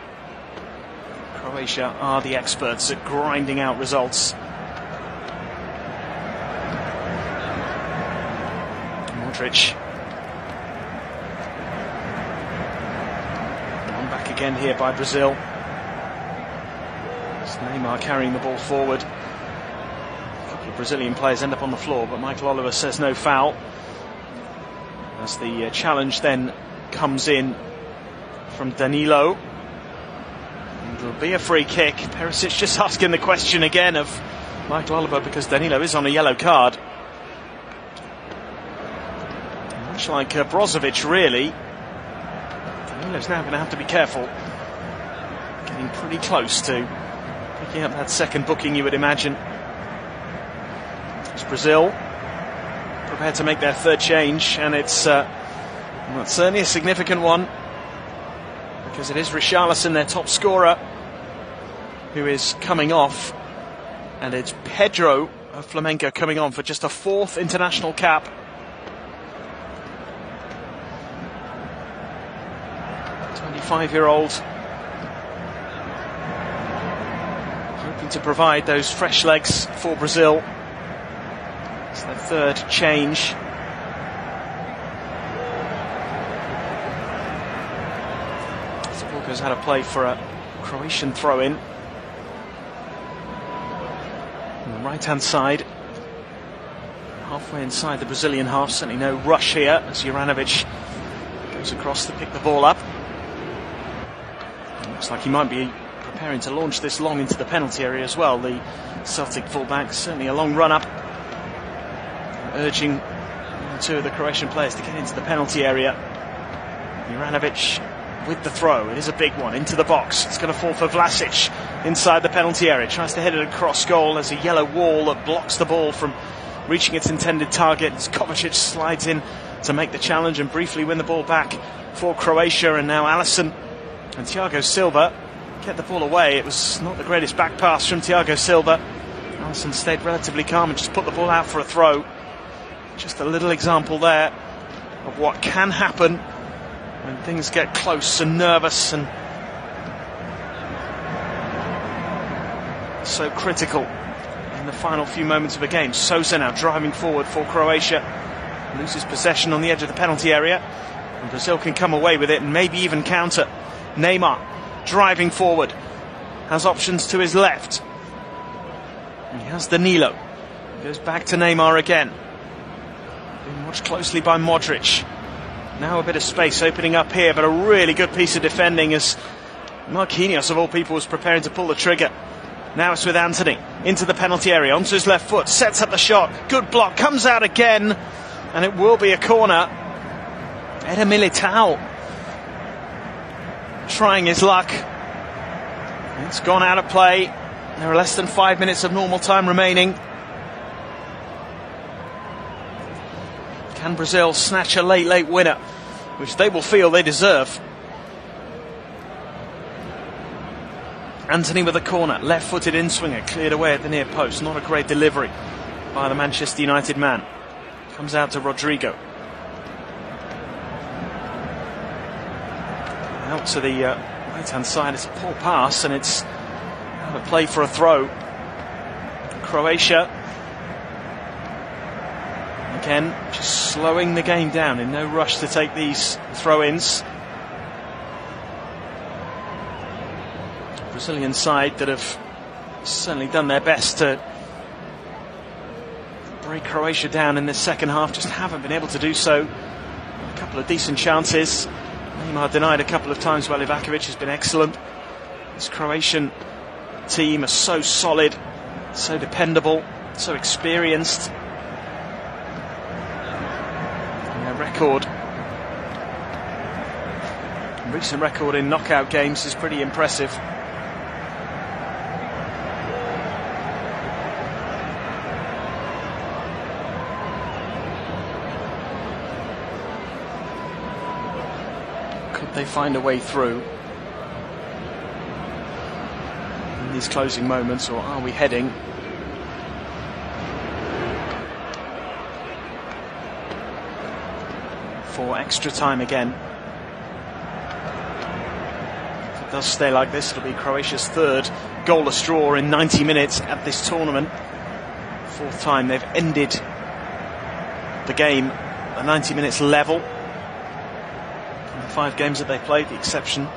Croatia are the experts at grinding out results. Modric. One back again here by Brazil. It's Neymar carrying the ball forward. A couple of Brazilian players end up on the floor, but Michael Oliver says no foul. As the challenge then comes in from Danilo. And there'll be a free kick. Perisic just asking the question again of Michael Oliver because Danilo is on a yellow card. Much like Brozovic, really. Danilo's now going to have to be careful. Getting pretty close to picking up that second booking, you would imagine. It's Brazil prepared to make their third change, and it's certainly a significant one because it is Richarlison, their top scorer, who is coming off, and it's Pedro of Flamengo coming on for just a fourth international cap. 25-year-old, hoping to provide those fresh legs for Brazil. It's their third change. Walker's had a play for a Croatian throw-in. On the right-hand side, halfway inside the Brazilian half, certainly no rush here as Juranovic goes across to pick the ball up. Looks like he might be preparing to launch this long into the penalty area as well. The Celtic fullback, certainly a long run up, urging two of the Croatian players to get into the penalty area. Juranovic with the throw. It is a big one into the box. It's going to fall for Vlasic inside the penalty area. Tries to head it across goal. There's a yellow wall that blocks the ball from reaching its intended target. Kovacic slides in to make the challenge and briefly win the ball back for Croatia. And now Alisson and Thiago Silva get the ball away. It was not the greatest back pass from Thiago Silva. Alisson stayed relatively calm and just put the ball out for a throw. Just a little example there of what can happen when things get close and nervous and so critical in the final few moments of a game. Souza now driving forward for Croatia. Loses possession on the edge of the penalty area. And Brazil can come away with it and maybe even counter. Neymar driving forward. Has options to his left. He has Danilo. Goes back to Neymar again. Being watched closely by Modric. Now a bit of space opening up here, but a really good piece of defending as Marquinhos, of all people, was preparing to pull the trigger. Now it's with Antony. Into the penalty area, onto his left foot, sets up the shot. Good block, comes out again, and it will be a corner. Eder Militao trying his luck. It's gone out of play. There are less than 5 minutes of normal time remaining. Can Brazil snatch a late winner, which they will feel they deserve? Antony with a corner, left-footed in-swinger, cleared away at the near post. Not a great delivery by the Manchester United man. Comes out to Rodrigo. Out to the right-hand side. It's a poor pass, and it's out of play for a throw. Croatia again just slowing the game down, in no rush to take these throw-ins. Brazilian side that have certainly done their best to break Croatia down in the second half, just haven't been able to do so. A couple of decent chances. Neymar denied a couple of times while Livakovic has been excellent. This Croatian team are so solid, so dependable, so experienced. And their recent record in knockout games is pretty impressive. They find a way through in these closing moments, or are we heading for extra time again? If it does stay like this, it'll be Croatia's third goalless draw in 90 minutes at this tournament. Fourth time they've ended the game at 90 minutes level. 5 games that they played, the exception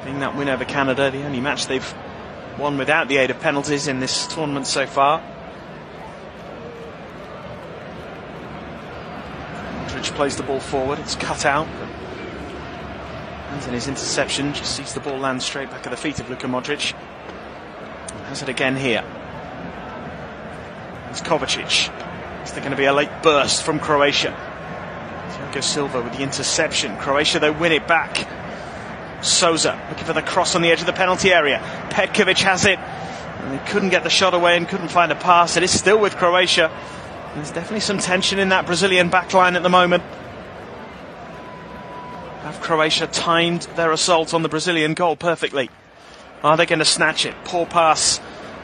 being that win over Canada, the only match they've won without the aid of penalties in this tournament so far. Modric plays the ball forward, it's cut out. Antony's interception just sees the ball land straight back at the feet of Luka Modric. Has it again here. It's Kovacic. Is there going to be a late burst from Croatia? Thiago Silva with the interception. Croatia, though, win it back. Souza looking for the cross on the edge of the penalty area. Petkovic has it. And they couldn't get the shot away and couldn't find a pass. It is still with Croatia. There's definitely some tension in that Brazilian backline at the moment. Have Croatia timed their assault on the Brazilian goal perfectly? Are they going to snatch it? Poor pass,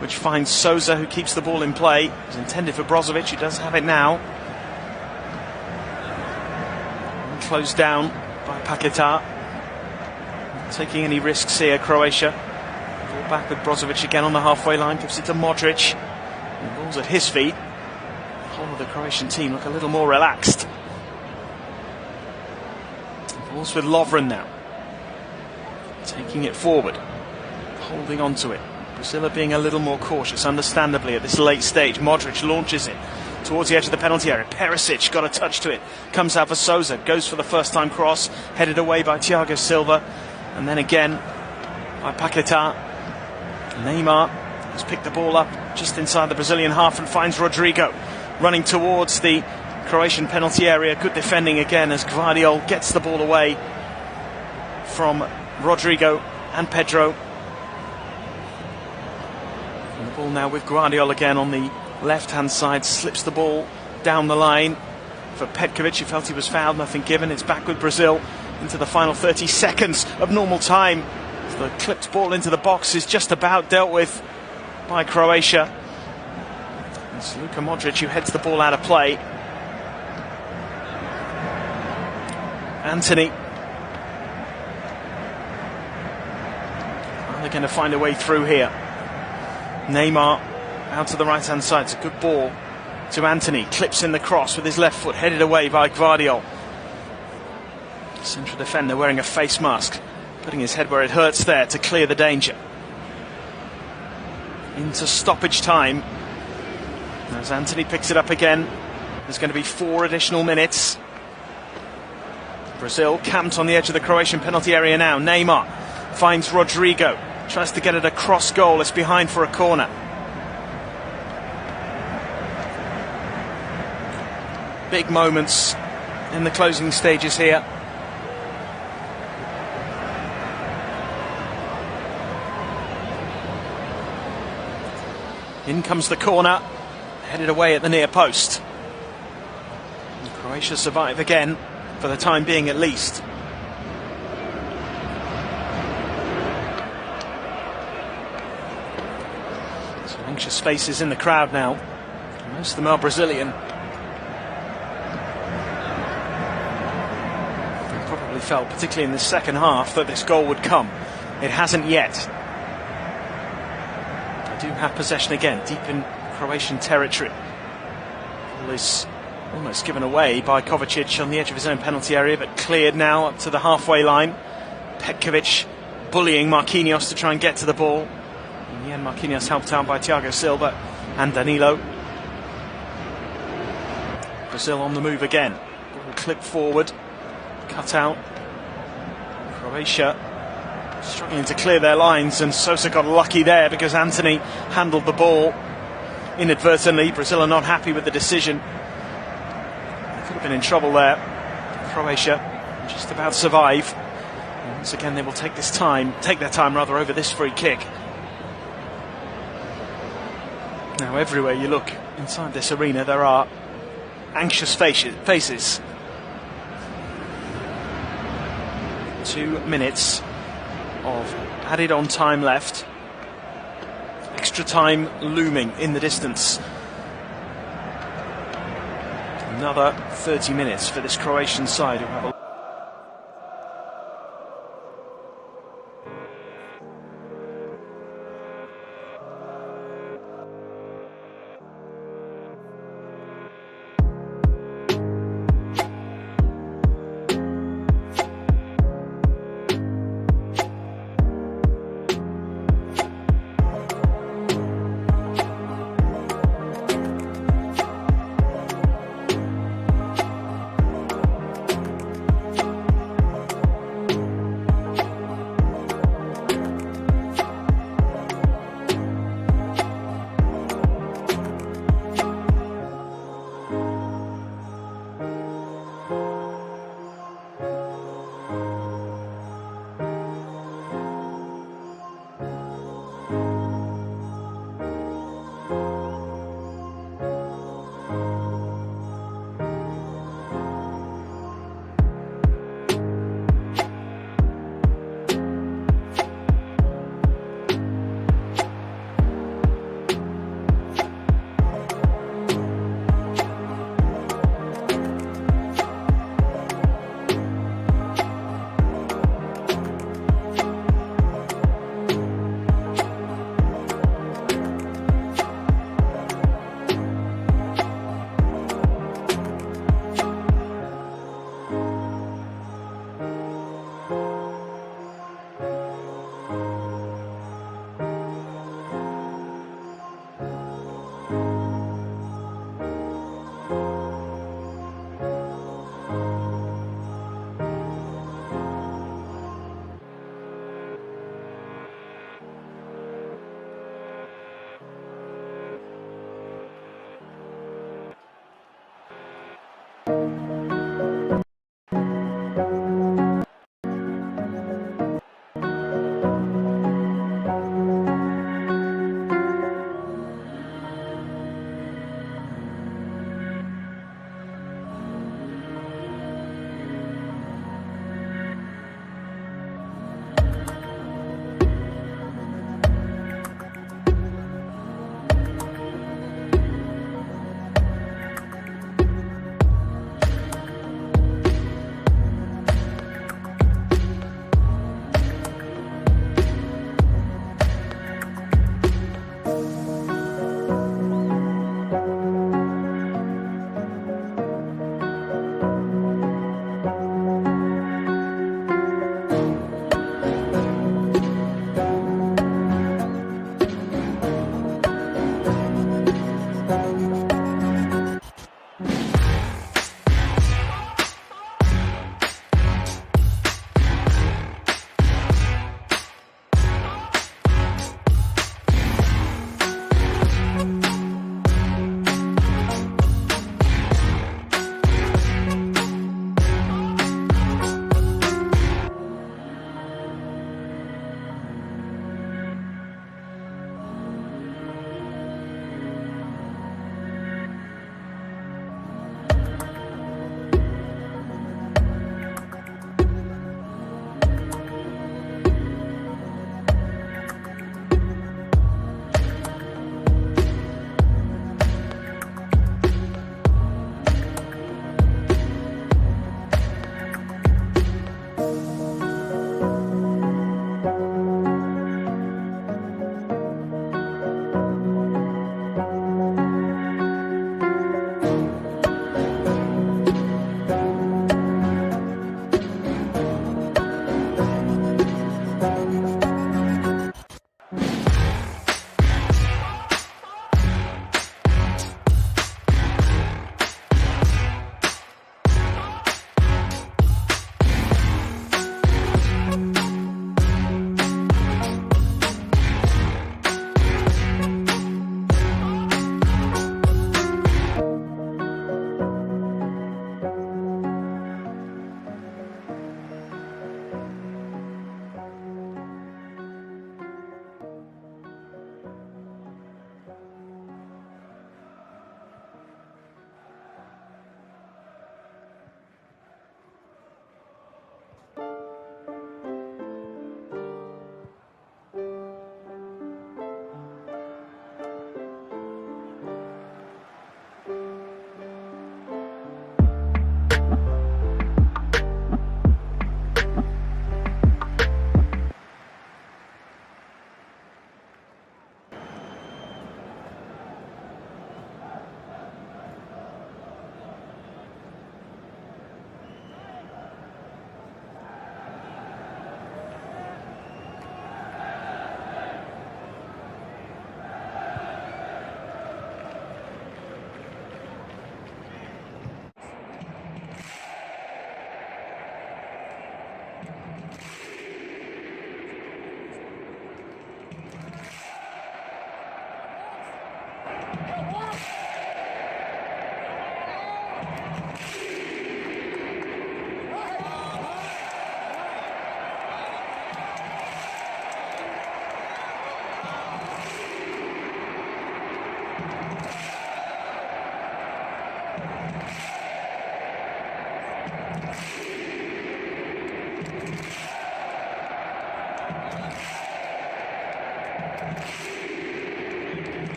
which finds Souza, who keeps the ball in play. It was intended for Brozovic, who does have it now. Closed down by Paquetá. Not taking any risks here, Croatia. Ball back with Brozovic again on the halfway line, gives it to Modric. The ball's at his feet. The whole of the Croatian team look a little more relaxed. The ball's with Lovren now. Taking it forward, holding on to it. Brazil are being a little more cautious, understandably, at this late stage. Modric launches it towards the edge of the penalty area. Perisic got a touch to it. Comes out for Souza. Goes for the first time cross. Headed away by Thiago Silva. And then again by Paquetá. Neymar has picked the ball up just inside the Brazilian half and finds Rodrigo running towards the Croatian penalty area. Good defending again as Gvardiol gets the ball away from Rodrigo and Pedro. And the ball now with Gvardiol again on the left-hand side, slips the ball down the line for Petkovic, who felt he was fouled, nothing given. It's back with Brazil into the final 30 seconds of normal time. The clipped ball into the box is just about dealt with by Croatia. It's Luka Modric who heads the ball out of play. Antony. Are they going to find a way through here? Neymar out to the right-hand side. It's a good ball to Antony. Clips in the cross with his left foot, headed away by Gvardiol. Central defender wearing a face mask, putting his head where it hurts there to clear the danger. Into stoppage time. As Anthony picks it up again, there's going to be 4 additional minutes. Brazil camped on the edge of the Croatian penalty area now. Neymar finds Rodrigo, tries to get it across goal. It's behind for a corner. Big moments in the closing stages here. In comes the corner, headed away at the near post. And Croatia survive again, for the time being at least. Some anxious faces in the crowd now. Most of them are Brazilian. They probably felt, particularly in the second half, that this goal would come. It hasn't yet. They do have possession again, deep in Croatian territory. Ball is almost given away by Kovacic on the edge of his own penalty area, but cleared now up to the halfway line. Petkovic bullying Marquinhos to try and get to the ball. In the end, Marquinhos helped out by Thiago Silva and Danilo. Brazil on the move again. Ball clipped forward, cut out. Croatia struggling to clear their lines, and Sosa got lucky there because Anthony handled the ball inadvertently. Brazil are not happy with the decision. They could have been in trouble there. Croatia just about survive. And once again, they will take their time over this free kick. Now, everywhere you look inside this arena, there are anxious faces. 2 minutes of added on time left. Extra time looming in the distance. Another 30 minutes for this Croatian side who have a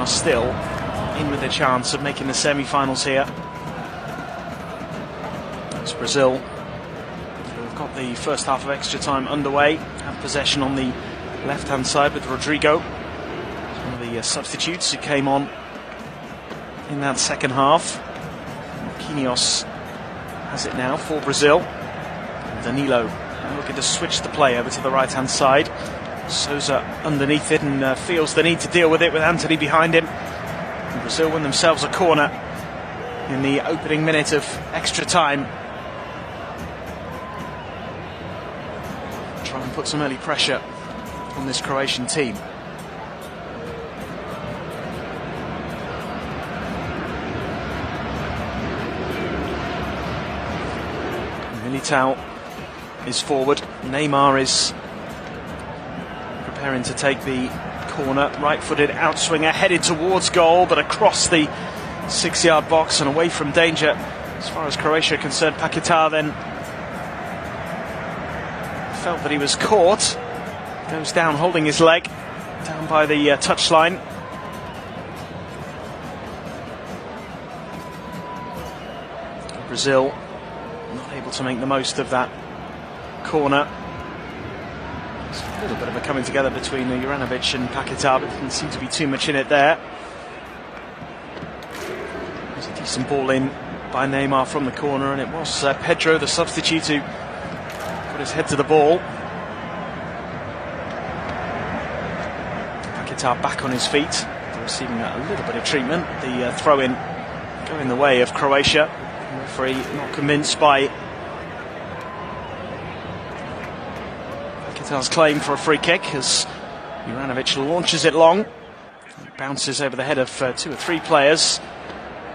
Still in with a chance of making the semi-finals here. It's Brazil. We've got the first half of extra time underway. Have possession on the left-hand side with Rodrigo. He's one of the substitutes who came on in that second half. Marquinhos has it now for Brazil. Danilo looking to switch the play over to the right-hand side. Sousa underneath it and feels the need to deal with it with Antony behind him. And Brazil win themselves a corner in the opening minute of extra time. Try and put some early pressure on this Croatian team. Militao is forward. Neymar is preparing to take the corner, right-footed outswinger, headed towards goal, but across the 6-yard box and away from danger. As far as Croatia are concerned, Qatar then felt that he was caught. Goes down holding his leg, down by the touchline. Brazil not able to make the most of that corner. A little bit of a coming together between Juranovic and Paquetá, but didn't seem to be too much in it there. There's a decent ball in by Neymar from the corner, and it was Pedro, the substitute, who put his head to the ball. Paquetá back on his feet, receiving a little bit of treatment. The throw-in going the way of Croatia. The referee not convinced by Paquetá's claim for a free kick as Juranovic launches it long. It bounces over the head of 2 or 3 players.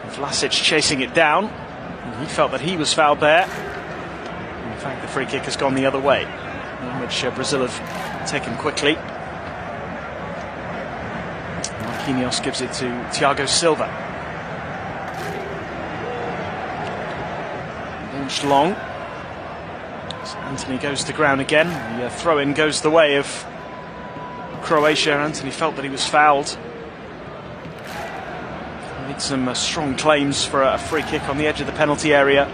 Vlasic chasing it down. And he felt that he was fouled there. In fact, the free kick has gone the other way, which Brazil have taken quickly. Marquinhos gives it to Thiago Silva. Launched long. Antony goes to ground again. The throw-in goes the way of Croatia. Antony felt that he was fouled. Made some strong claims for a free kick on the edge of the penalty area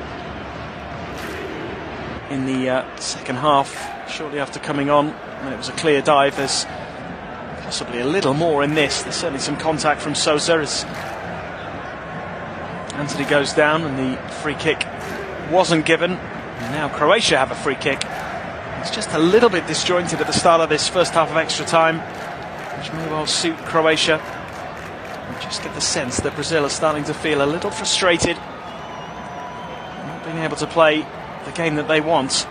in the second half, shortly after coming on. And it was a clear dive. There's possibly a little more in this. There's certainly some contact from Sousa as Antony goes down, and the free kick wasn't given. Now Croatia have a free kick. It's just a little bit disjointed at the start of this first half of extra time, which may well suit Croatia. You just get the sense that Brazil are starting to feel a little frustrated, not being able to play the game that they want.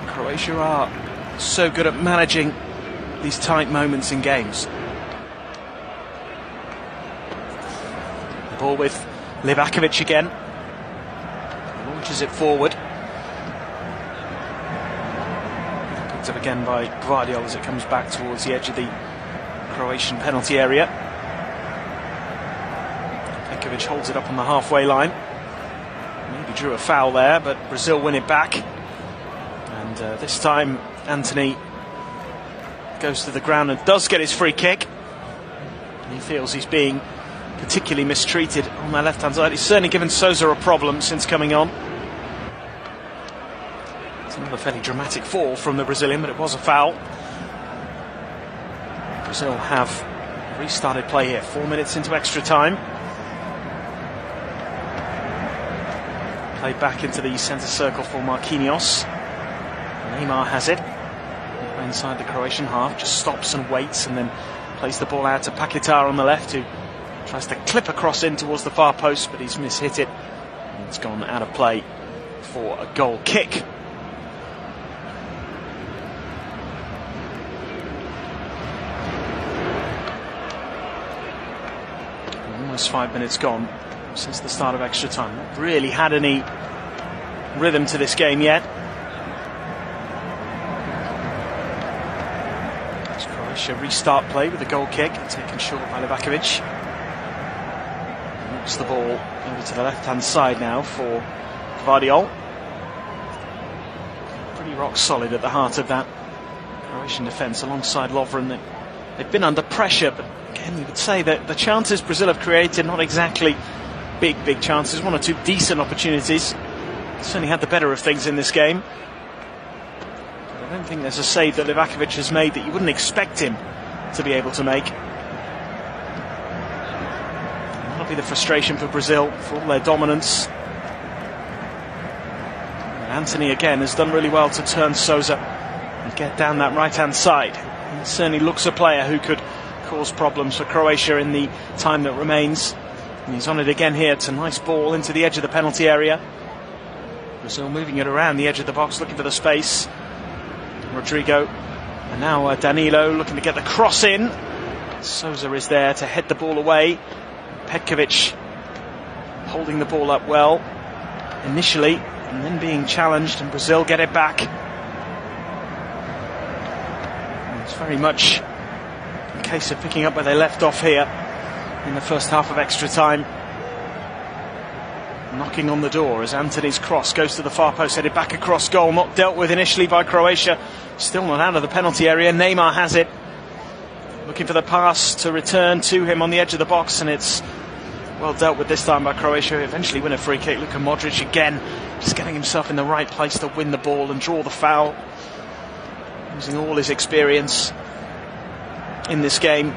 Croatia are so good at managing these tight moments in games. The ball with Livakovic again. Launches it forward. Picked up again by Gvardiol as it comes back towards the edge of the Croatian penalty area. Pekovic holds it up on the halfway line. Maybe drew a foul there, but Brazil win it back. And this time Antony goes to the ground and does get his free kick. And he feels he's being particularly mistreated on their left-hand side. He's certainly given Sousa a problem since coming on. It's another fairly dramatic fall from the Brazilian, but it was a foul. Brazil have restarted play here, 4 minutes into extra time. Play back into the centre circle for Marquinhos. Neymar has it. Inside the Croatian half, just stops and waits and then plays the ball out to Paquetá on the left, who tries to clip across in towards the far post, but he's mishit it. And it's gone out of play for a goal kick. Almost 5 minutes gone since the start of extra time. Not really had any rhythm to this game yet. As Croatia restart play with a goal kick, taken short by Livakovic. Knocks the ball over to the left-hand side now for Gvardiol. Pretty rock solid at the heart of that Croatian defence alongside Lovren. They've been under pressure, but again, you would say that the chances Brazil have created, not exactly big chances. One or two decent opportunities. Certainly had the better of things in this game. But I don't think there's a save that Livakovic has made that you wouldn't expect him to be able to make. That'll be the frustration for Brazil, for all their dominance. And Antony again has done really well to turn Sousa and get down that right-hand side. He certainly looks a player who could cause problems for Croatia in the time that remains. And he's on it again here. It's a nice ball into the edge of the penalty area. Brazil moving it around the edge of the box, looking for the space. Rodrigo, and now Danilo looking to get the cross in. Sousa is there to head the ball away. Petkovic holding the ball up well initially, and then being challenged, and Brazil get it back. And it's very much a case of picking up where they left off here in the first half of extra time. Knocking on the door as Antony's cross goes to the far post, headed back across goal, not dealt with initially by Croatia. Still not out of the penalty area. Neymar has it, looking for the pass to return to him on the edge of the box, and it's well dealt with this time by Croatia, who eventually win a free kick. Luka Modric again just getting himself in the right place to win the ball and draw the foul, using all his experience in this game.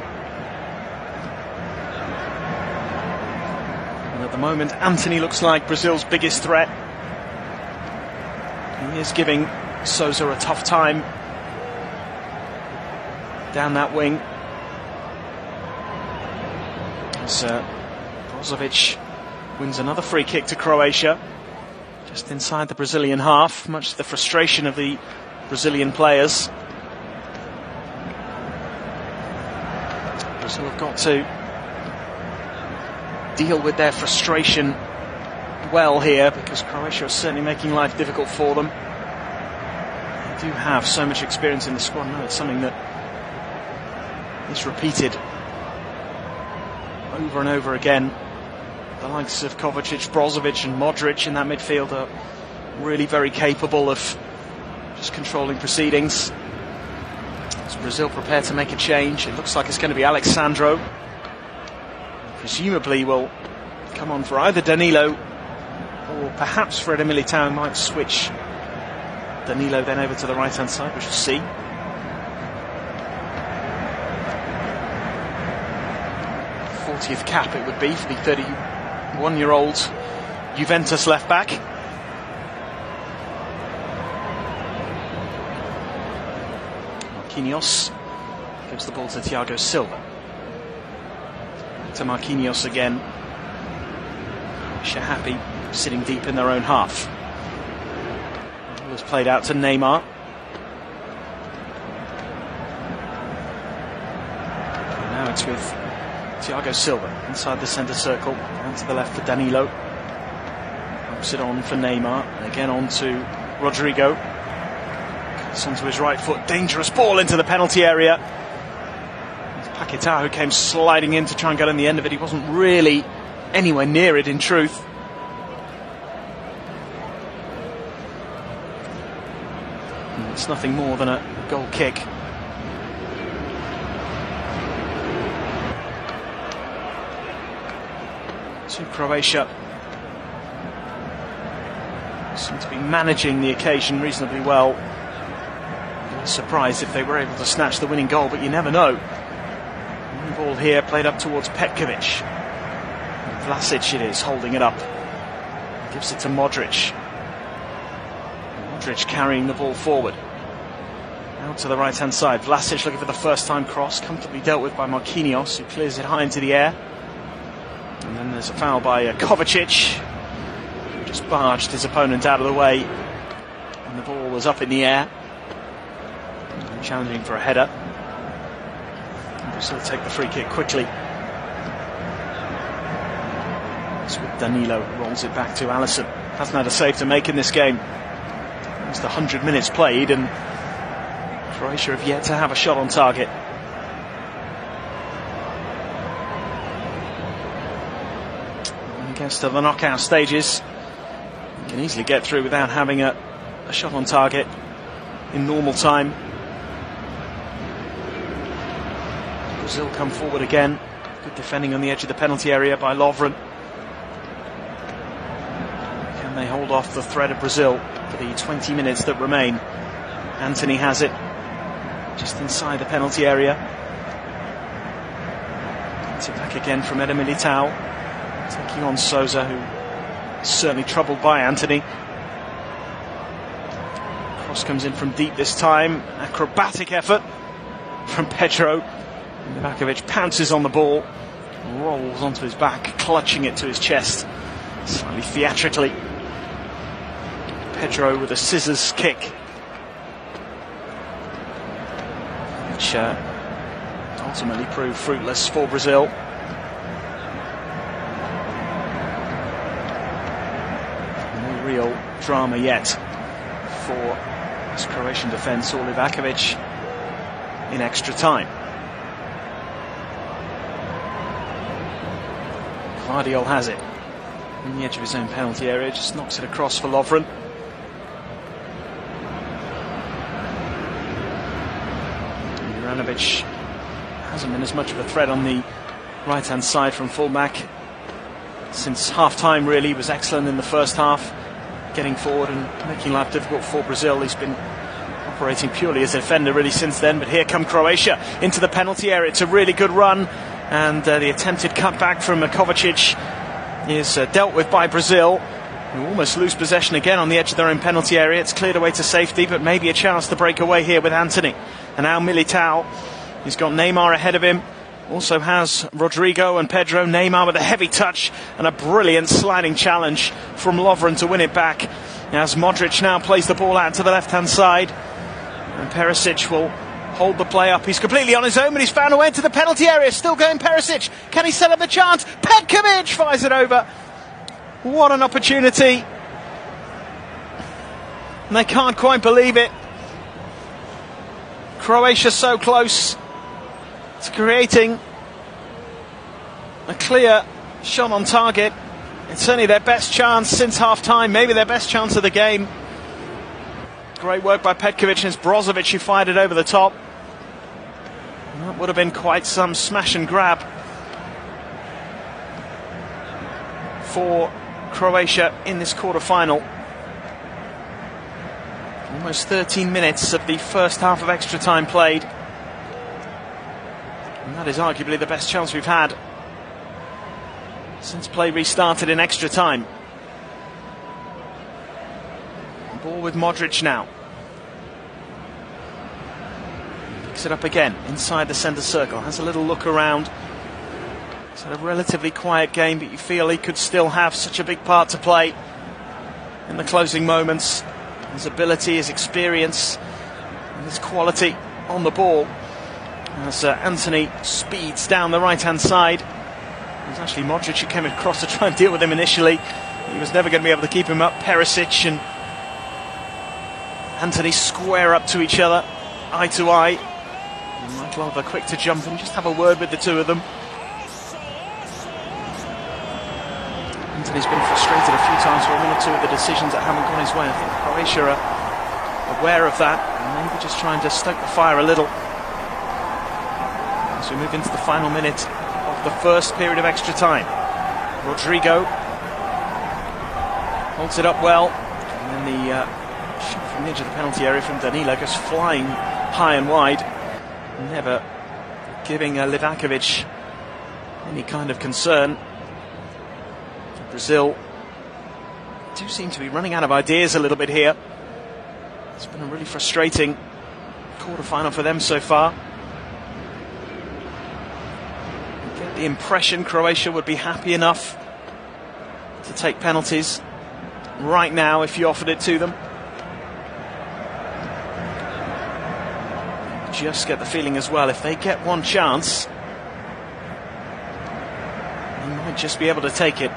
At the moment, Antony looks like Brazil's biggest threat. He is giving Sousa a tough time down that wing. As Brozovic wins another free kick to Croatia, just inside the Brazilian half, much to the frustration of the Brazilian players. Brazil have got to deal with their frustration well here, because Croatia is certainly making life difficult for them. They do have so much experience in the squad. No, it's something that is repeated over and over again. The likes of Kovacic, Brozovic and Modric in that midfield are really very capable of just controlling proceedings. As Brazil prepare to make a change, it looks like it's going to be Alexandro. Presumably will come on for either Danilo or perhaps Freda Militao. Might switch Danilo then over to the right hand side, we shall see. The 40th cap it would be for the 31-year-old Juventus left back. Marquinhos gives the ball to Thiago Silva. To Marquinhos again. Shahapi sitting deep in their own half. It was played out to Neymar. And now it's with Thiago Silva inside the centre circle, down to the left for Danilo. Pops it on for Neymar, and again on to Rodrigo. Cuts onto his right foot, dangerous ball into the penalty area. Paquetá, who came sliding in to try and get on the end of it. He wasn't really anywhere near it in truth. And it's nothing more than a goal kick. To Croatia. Seem to be managing the occasion reasonably well. I'd be surprised if they were able to snatch the winning goal, but you never know. Ball here played up towards Petkovic. Vlasic it is, holding it up. Gives it to Modric. Modric carrying the ball forward. Out to the right-hand side. Vlasic looking for the first-time cross, comfortably dealt with by Marquinhos, who clears it high into the air. And then there's a foul by Kovacic, who just barged his opponent out of the way. And the ball was up in the air, challenging for a header. And Brazil take the free kick quickly. It's with Danilo, who rolls it back to Alisson. Hasn't had a save to make in this game. It's the 100 minutes played, and Croatia have yet to have a shot on target. When it gets to the knockout stages, you can easily get through without having a shot on target in normal time. Brazil come forward again. Good defending on the edge of the penalty area by Lovren. Can they hold off the threat of Brazil for the 20 minutes that remain? Antony has it just inside the penalty area. Gets it back again from Eder Militao, taking on Sousa, who is certainly troubled by Antony. Cross comes in from deep this time. Acrobatic effort from Pedro. Livakovic pounces on the ball, rolls onto his back, clutching it to his chest, slightly theatrically. Pedro with a scissors kick, which ultimately proved fruitless for Brazil. No real drama yet for this Croatian defence or Livakovic in extra time. Guardiola has it on the edge of his own penalty area, just knocks it across for Lovren. Juranovic hasn't been as much of a threat on the right-hand side from full-back since half-time, really. He was excellent in the first half, getting forward and making life difficult for Brazil. He's been operating purely as a defender really since then, but here come Croatia into the penalty area. It's a really good run, and the attempted cutback from Kovacic is dealt with by Brazil, who almost lose possession again on the edge of their own penalty area. It's cleared away to safety, but maybe a chance to break away here with Antony. And now Militao, he's got Neymar ahead of him, also has Rodrigo and Pedro. Neymar with a heavy touch and a brilliant sliding challenge from Lovren to win it back, as Modric now plays the ball out to the left-hand side, and Perisic will hold the play up. He's completely on his own, but he's found a way into the penalty area. Still going Perisic. Can he set up the chance? Petkovic fires it over. What an opportunity. And they can't quite believe it. Croatia so close to creating a clear shot on target. It's certainly their best chance since half-time, maybe their best chance of the game. Great work by Petkovic, and it's Brozovic who fired it over the top. And that would have been quite some smash and grab for Croatia in this quarter-final. Almost 13 minutes of the first half of extra time played, and that is arguably the best chance we've had since play restarted in extra time. Ball with Modric now. Picks it up again inside the centre circle, has a little look around. It's had a relatively quiet game, but you feel he could still have such a big part to play in the closing moments. His ability, his experience, and his quality on the ball. As Antony speeds down the right-hand side. It was actually Modric who came across to try and deal with him initially. He was never going to be able to keep him up. Perisic and Antony square up to each other, eye to eye. And Michael Oliver quick to jump and just have a word with the two of them. Antony's been frustrated a few times for one or two of the decisions that haven't gone his way. I think Croatia are aware of that and maybe just trying to stoke the fire a little as we move into the final minute of the first period of extra time. Rodrigo holds it up well, and then the shot from the edge of the penalty area from Danilo goes flying high and wide. Never giving Livakovic any kind of concern. Brazil do seem to be running out of ideas a little bit here. It's been a really frustrating quarter-final for them so far. I get the impression Croatia would be happy enough to take penalties right now if you offered it to them. Just get the feeling as well, if they get one chance, they might just be able to take it.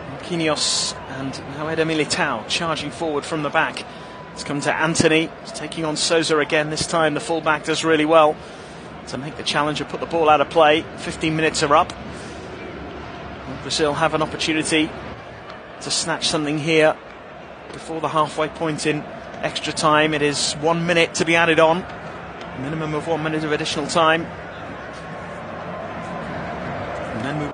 Marquinhos and now Eder Militao charging forward from the back. It's come to Anthony. He's taking on Sousa again. This time the fullback does really well to make the challenge and put the ball out of play. 15 minutes are up. And Brazil have an opportunity to snatch something here before the halfway point in extra time. It is 1 minute to be added on. A minimum of 1 minute of additional time. And then we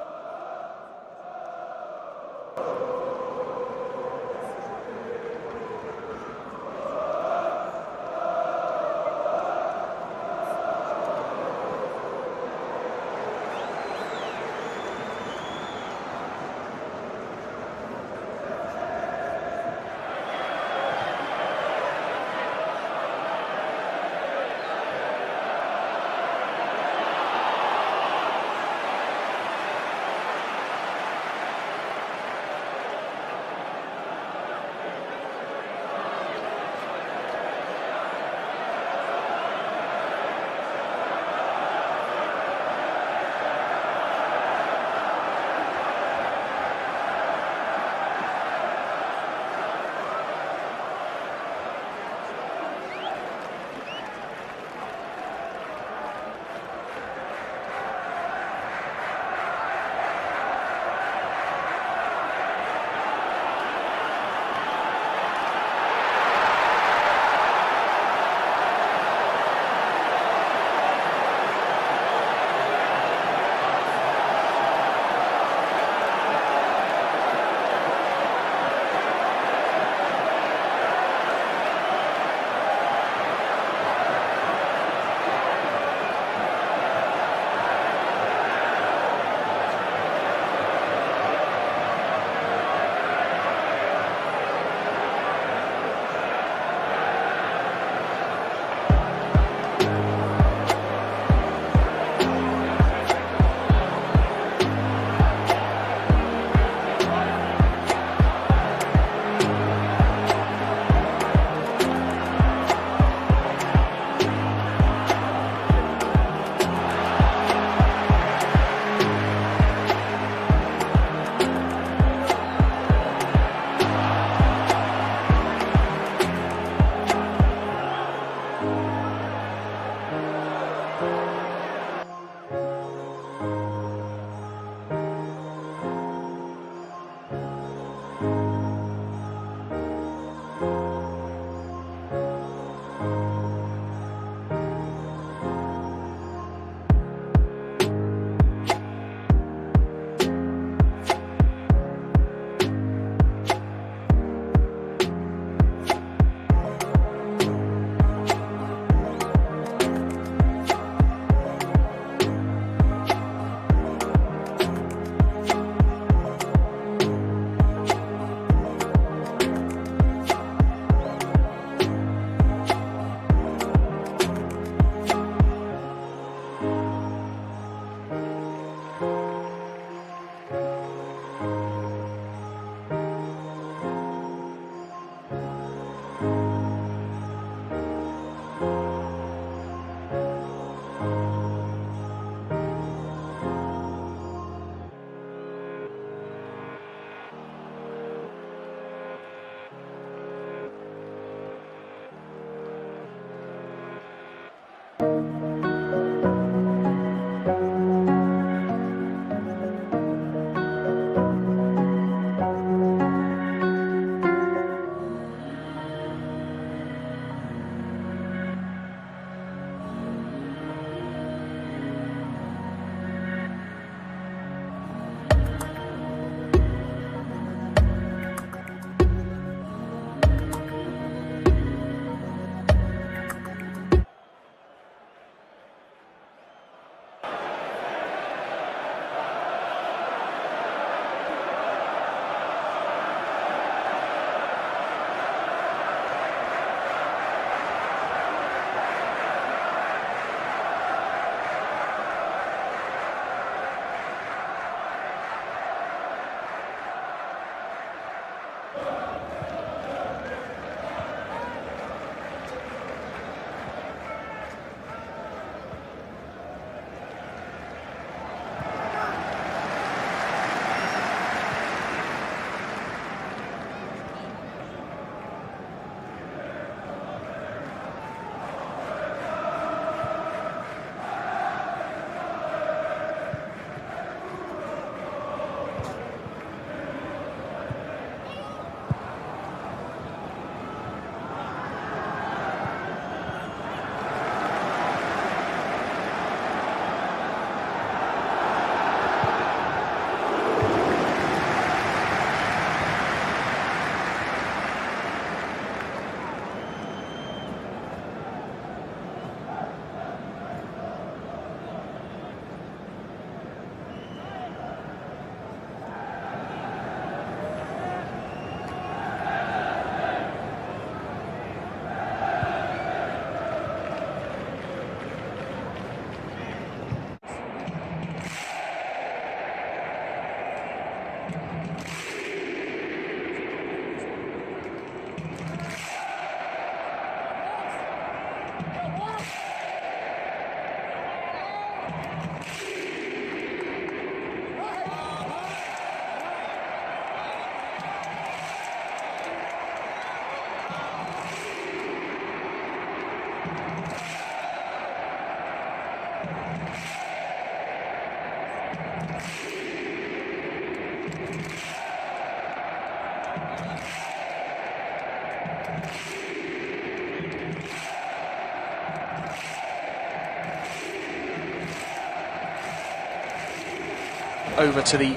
Over to the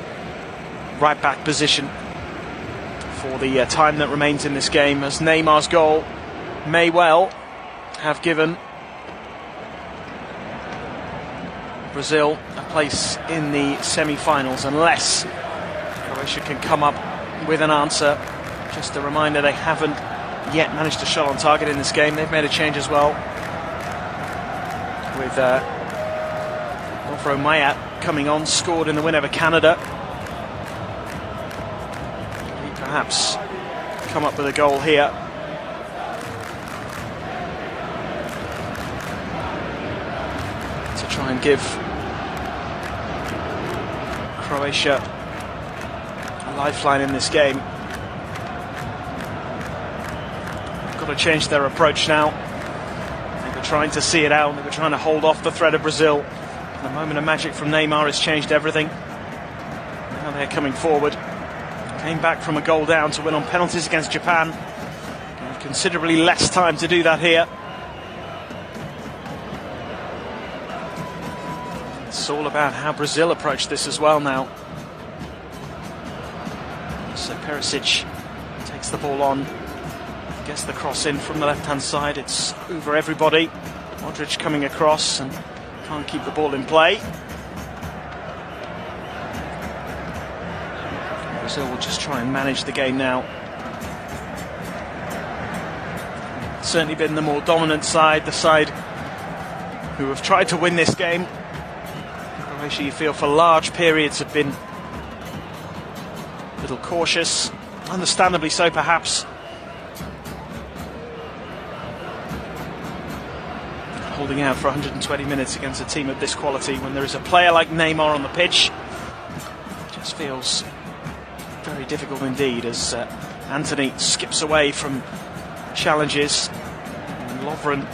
right back position for the time that remains in this game, as Neymar's goal may well have given Brazil a place in the semi-finals, unless Croatia can come up with an answer. Just a reminder, they haven't yet managed a shot on target in this game. They've made a change as well, with Mayat coming on, scored in the win over Canada. He perhaps come up with a goal here. To try and give Croatia a lifeline in this game. They've got to change their approach now. They were trying to see it out, they were trying to hold off the threat of Brazil. The moment of magic from Neymar has changed everything. Now they're coming forward. Came back from a goal down to win on penalties against Japan. Have considerably less time to do that here. It's all about how Brazil approach this as well now. So Perisic takes the ball on, gets the cross in from the left-hand side. It's over everybody. Modric coming across and can't keep the ball in play. Brazil will just try and manage the game now. Certainly been the more dominant side, the side who have tried to win this game. Croatia, you feel, for large periods have been a little cautious, understandably so perhaps. Holding out for 120 minutes against a team of this quality, when there is a player like Neymar on the pitch, it just feels very difficult indeed, as Antony skips away from challenges and Lovren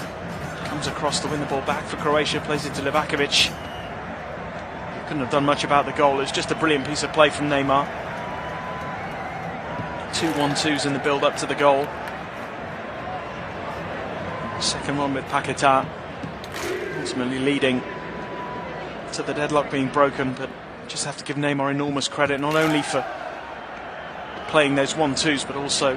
comes across to win the ball back for Croatia, plays it to Livakovic. Couldn't have done much about the goal. It's just a brilliant piece of play from Neymar. 2 1-2s in the build up to the goal. Second one with Paquetá, ultimately leading to the deadlock being broken, but just have to give Neymar enormous credit, not only for playing those 1-2s, but also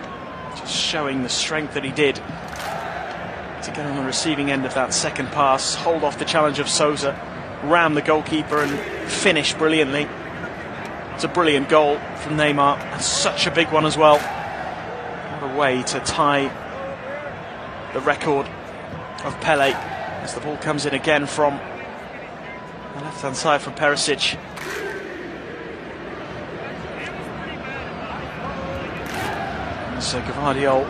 just showing the strength that he did to get on the receiving end of that second pass, hold off the challenge of Sousa, ram the goalkeeper and finish brilliantly. It's a brilliant goal from Neymar, and such a big one as well. What a way to tie the record of Pelé, as the ball comes in again from the left-hand side from Perisic. So Gvardiol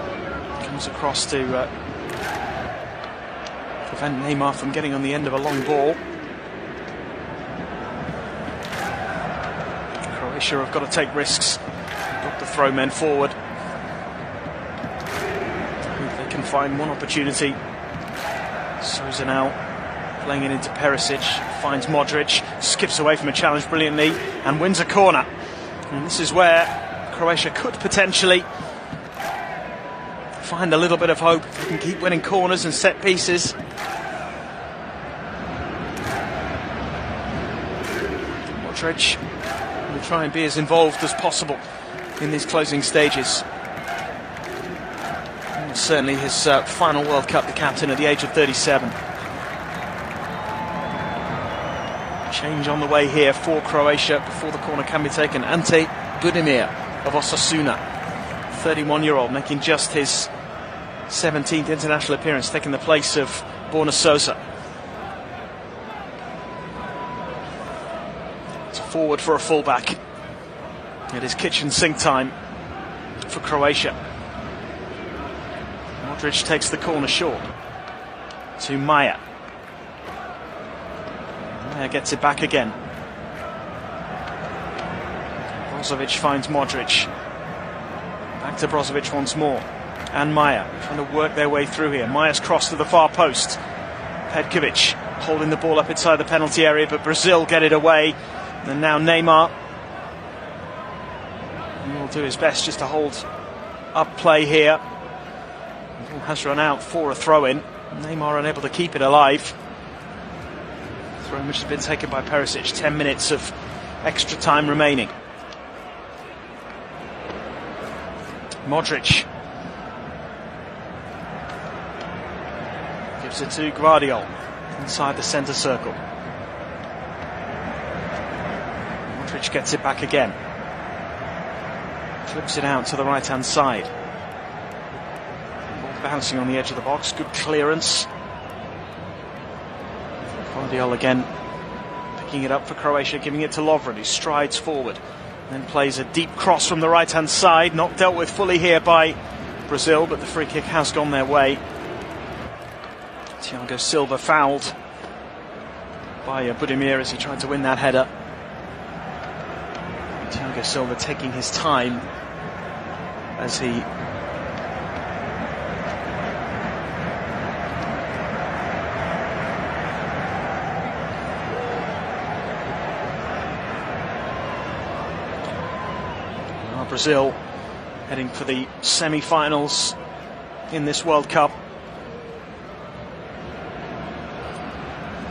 comes across to prevent Neymar from getting on the end of a long ball. Croatia have got to take risks, got to throw men forward. They can find one opportunity. Sousa now playing it into Perisic, finds Modric, skips away from a challenge brilliantly and wins a corner. And this is where Croatia could potentially find a little bit of hope if they can keep winning corners and set pieces. Modric will try and be as involved as possible in these closing stages. And certainly his final World Cup, the captain at the age of 37. Change on the way here for Croatia before the corner can be taken. Ante Budimir of Osasuna, 31-year-old, making just his 17th international appearance, taking the place of Borna Sousa. It's a forward for a fullback. It is kitchen sink time for Croatia. Modric takes the corner short to Maya. Maya gets it back again. Brozovic finds Modric. Back to Brozovic once more. and Maya trying to work their way through here. Maya's cross to the far post. Petkovic holding the ball up inside the penalty area, but Brazil get it away. And now Neymar will do his best just to hold up play here. The ball has run out for a throw-in. Neymar unable to keep it alive. Throw-in which has been taken by Perisic. 10 minutes of extra time remaining. Modric gives it to Gvardiol inside the centre circle. Modric gets it back again. Flips it out to the right hand side. Ball bouncing on the edge of the box. Good clearance. Gvardiol again picking it up for Croatia, giving it to Lovren, who strides forward. Then plays a deep cross from the right hand side. Not dealt with fully here by Brazil, but the free kick has gone their way. Thiago Silva fouled by Budimir as he tried to win that header. Thiago Silva taking his time as he Brazil heading for the semi-finals in this World Cup.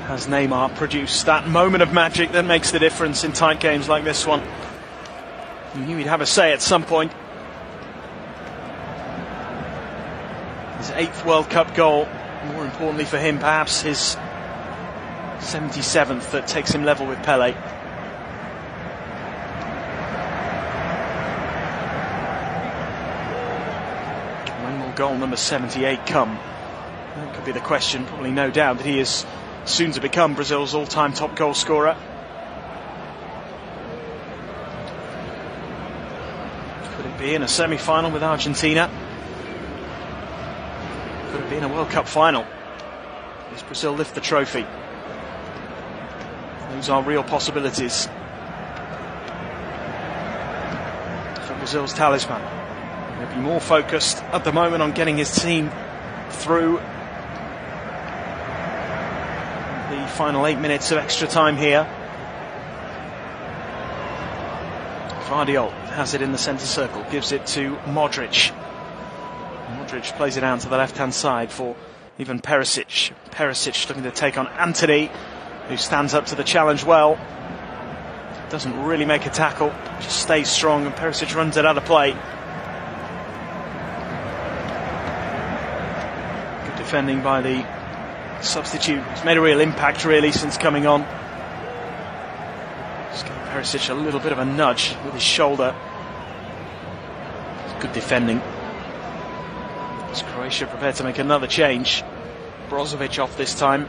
Has Neymar produced that moment of magic that makes the difference in tight games like this one? He knew he'd have a say at some point. His 8th World Cup goal, more importantly for him perhaps his 77th that takes him level with Pelé. When will goal number 78 come? That could be the question. Probably no doubt that he is soon to become Brazil's all-time top goal scorer. Could it be in a semi-final with Argentina? Could it be in a World Cup final? Does Brazil lift the trophy? Those are real possibilities for Brazil's talisman. He'll be more focused at the moment on getting his team through the final 8 minutes of extra time here. Gvardiol has it in the centre circle, gives it to Modric. Modric plays it out to the left-hand side for even Perisic. Perisic looking to take on Antony, who stands up to the challenge well. Doesn't really make a tackle, just stays strong, and Perisic runs it out of play. Good defending by the substitute. He's made a real impact really since coming on. Just giving Perisic a little bit of a nudge with his shoulder. Good defending. Is Croatia prepared to make another change? Brozovic off this time.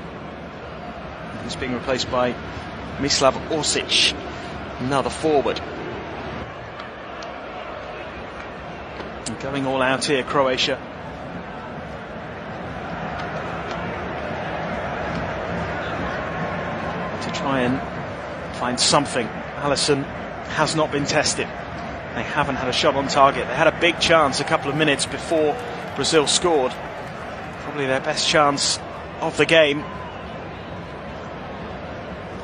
He's being replaced by Mislav Orsic, another forward. And going all out here, Croatia. To try and find something. Alisson has not been tested. They haven't had a shot on target. They had a big chance a couple of minutes before Brazil scored. Probably their best chance of the game.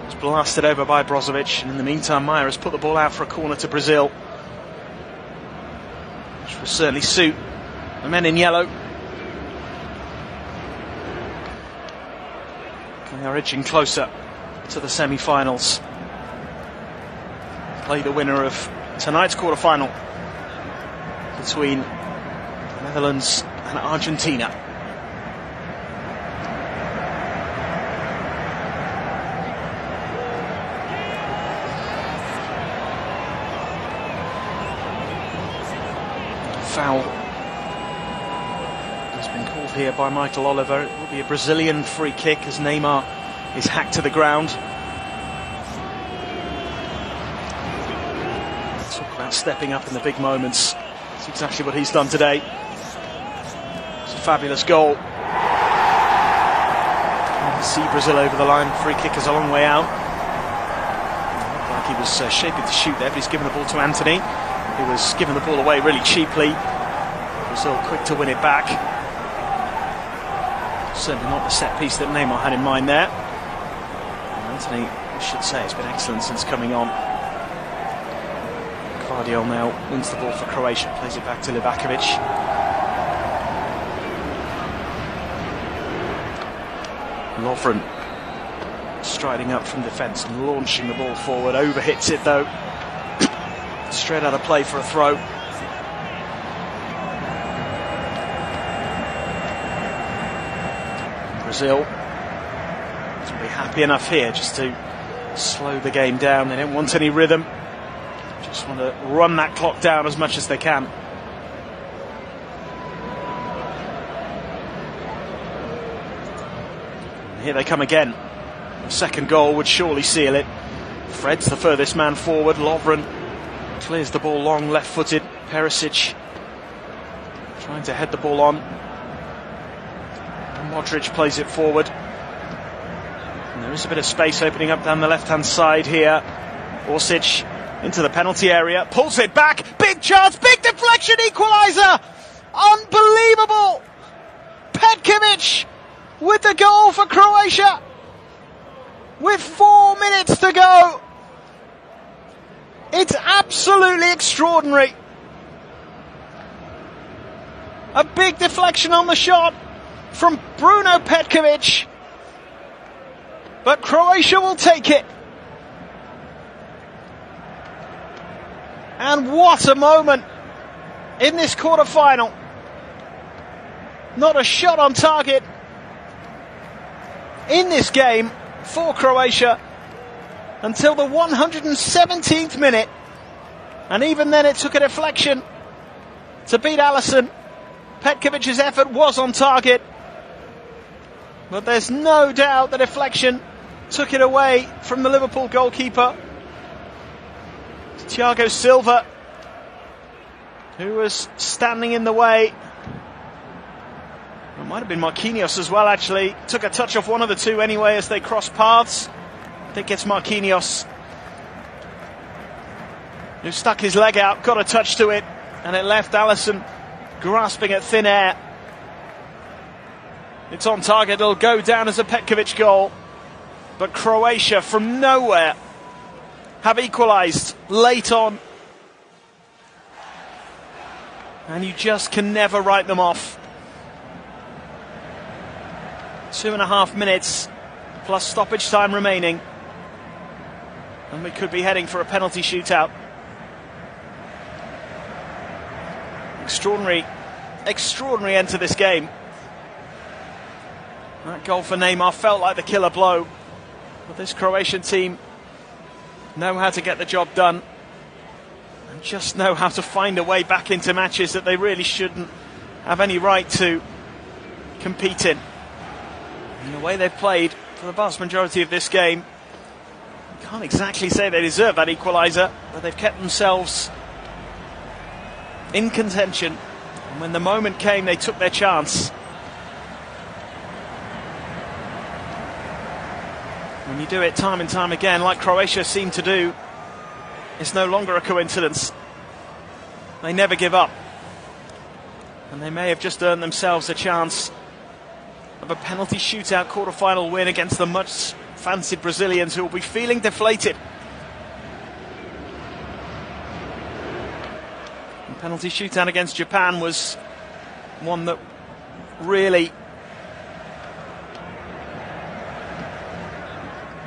It was blasted over by Brozovic, and in the meantime Maya has put the ball out for a corner to Brazil, which will certainly suit the men in yellow. They are edging closer to the semi-finals. Play the winner of tonight's quarter-final between the Netherlands and Argentina. Foul has been called here by Michael Oliver. It will be a Brazilian free kick as Neymar is hacked to the ground. Talk about stepping up in the big moments. That's exactly what he's done today. It's a fabulous goal. See Brazil over the line. Free kick is a long way out. It looked like he was shaping to shoot there, but he's given the ball to Antony, who was giving the ball away really cheaply. Brazil quick to win it back. Certainly not the set piece that Neymar had in mind there. Anthony, I should say, has been excellent since coming on. Gvardiol now wins the ball for Croatia, plays it back to Livakovic. Lovren striding up from defence and launching the ball forward, overhits it though. Straight out of play for a throw. Brazil will be happy enough here just to slow the game down. They don't want any rhythm, just want to run that clock down as much as they can. And here they come again. The second goal would surely seal it. Fred's the furthest man forward. Lovren clears the ball long, left-footed. Perisic trying to head the ball on. Modric plays it forward. And there is a bit of space opening up down the left-hand side here. Orsic into the penalty area, pulls it back. Big chance, big deflection, equaliser! Unbelievable! Petkovic with the goal for Croatia. With 4 minutes to go. It's absolutely extraordinary. A big deflection on the shot from Bruno Petkovic, but Croatia will take it. And what a moment in this quarter-final. Not a shot on target in this game for Croatia until the 117th minute, and even then it took a deflection to beat Alisson. Petkovic's effort was on target, but there's no doubt the deflection took it away from the Liverpool goalkeeper, Thiago Silva, who was standing in the way. It might have been Marquinhos as well, actually. Took a touch off one of the two anyway as they crossed paths. I think it's Marquinhos who stuck his leg out, got a touch to it, and it left Alisson grasping at thin air. It's on target, it'll go down as a Petkovic goal, but Croatia from nowhere have equalised late on, and you just can never write them off. 2.5 minutes plus stoppage time remaining, and we could be heading for a penalty shootout. Extraordinary end to this game. That goal for Neymar felt like the killer blow, but this Croatian team know how to get the job done and just know how to find a way back into matches that they really shouldn't have any right to compete in. And the way they've played for the vast majority of this game, you can't exactly say they deserve that equaliser, but they've kept themselves in contention, and when the moment came they took their chance. When you do it time and time again, like Croatia seem to do, it's no longer a coincidence. They never give up, and they may have just earned themselves a chance of a penalty shootout quarter-final win against the much fancied Brazilians, who will be feeling deflated. The penalty shootout against Japan was one that really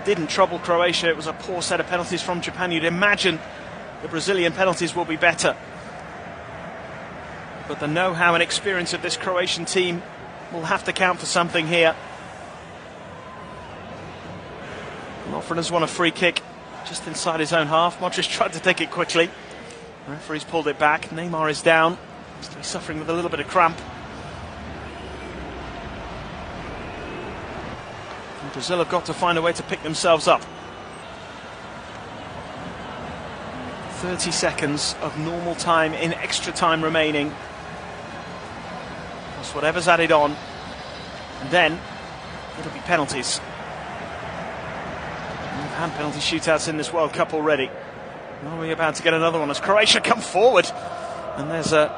didn't trouble Croatia. It was a poor set of penalties from Japan. You'd imagine the Brazilian penalties will be better, but the know-how and experience of this Croatian team will have to count for something here. Lovren has won a free kick just inside his own half. Modric tried to take it quickly. The referee's pulled it back. Neymar is down. Still suffering with a little bit of cramp. And Brazil have got to find a way to pick themselves up. 30 seconds of normal time in extra time remaining. Plus whatever's added on. And then it'll be penalties. We've had penalty shootouts in this World Cup already. Are we about to get another one as Croatia come forward? And there's a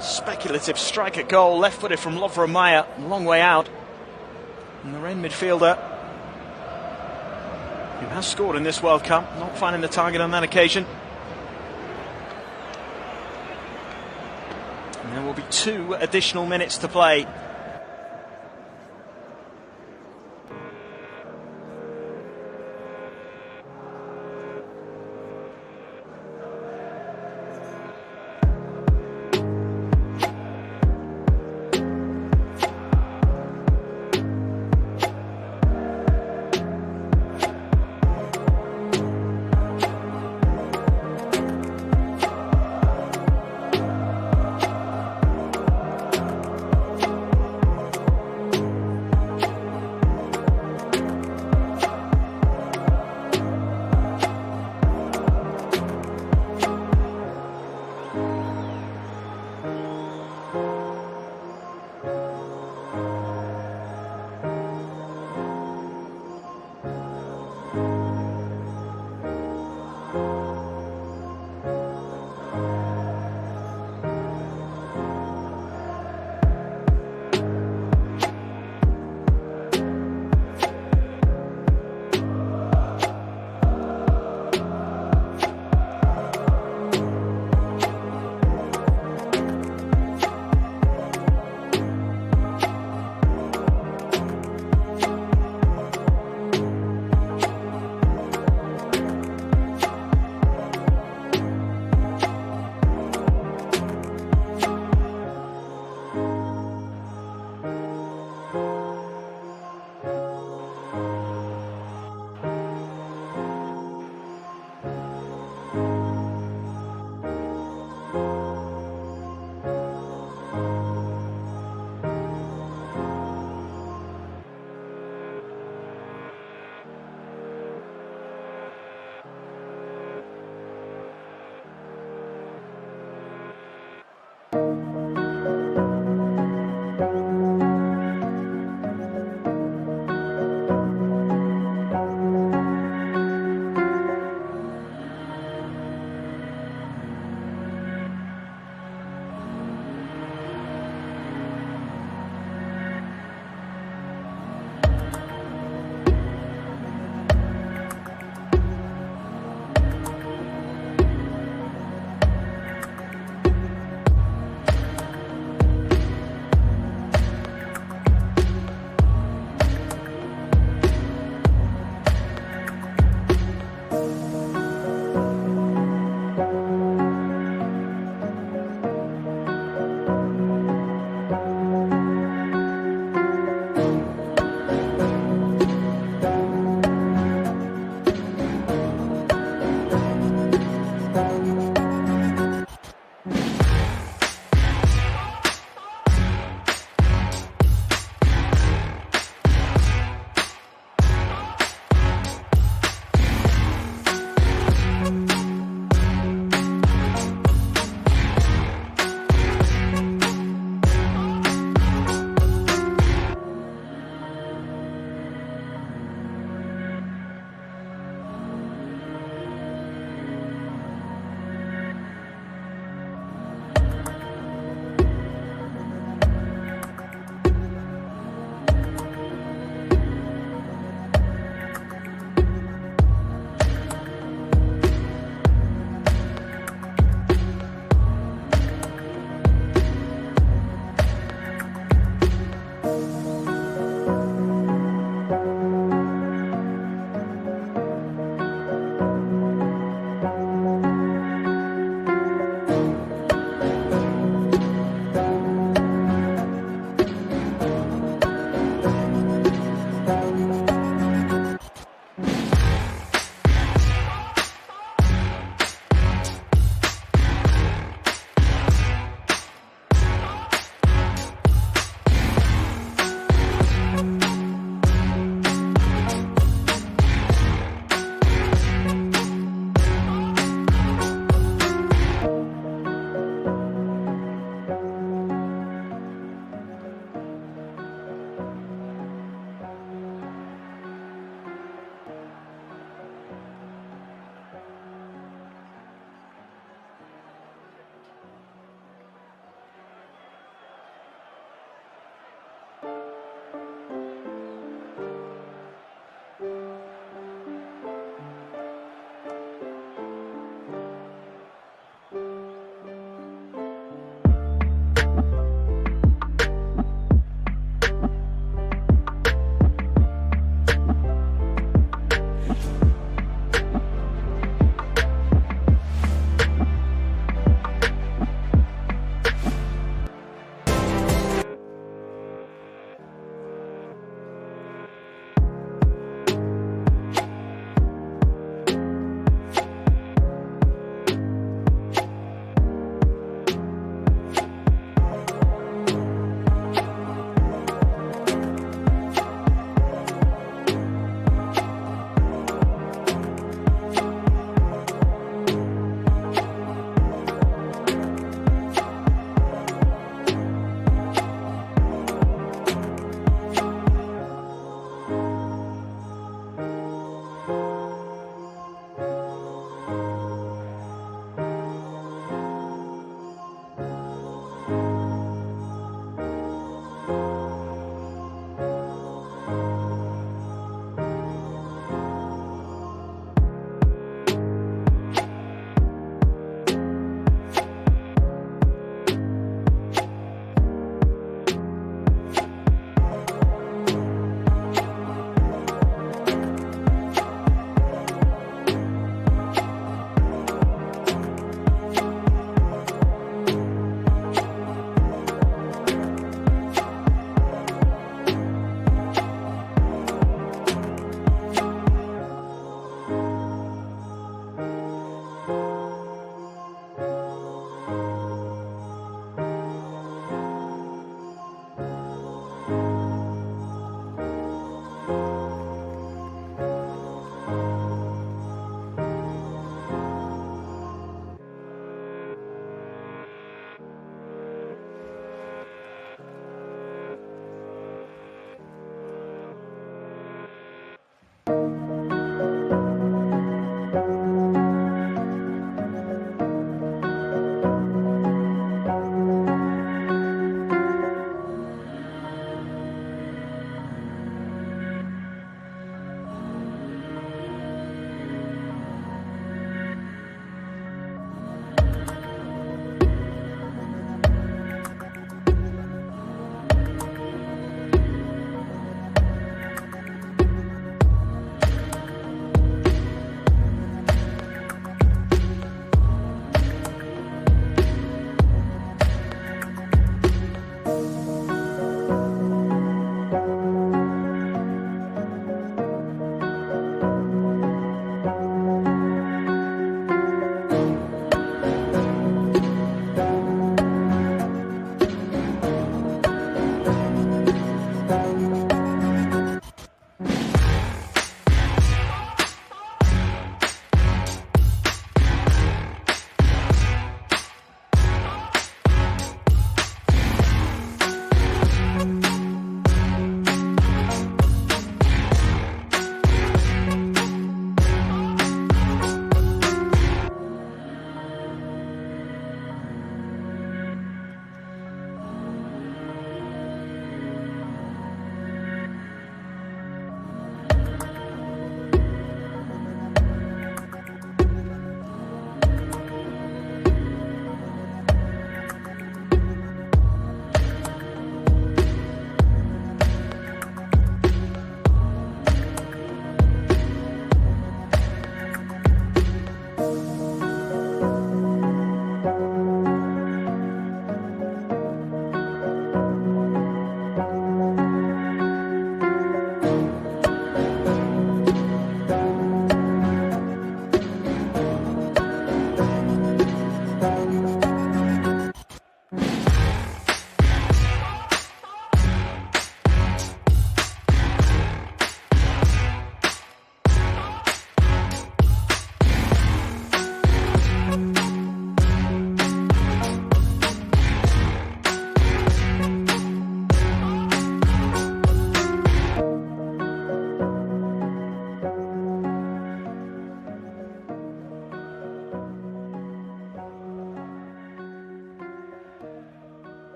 Speculative strike at goal, left-footed from Lovren Mayer, long way out. And the Rennes midfielder, who has scored in this World Cup, not finding the target on that occasion. And there will be 2 additional minutes to play.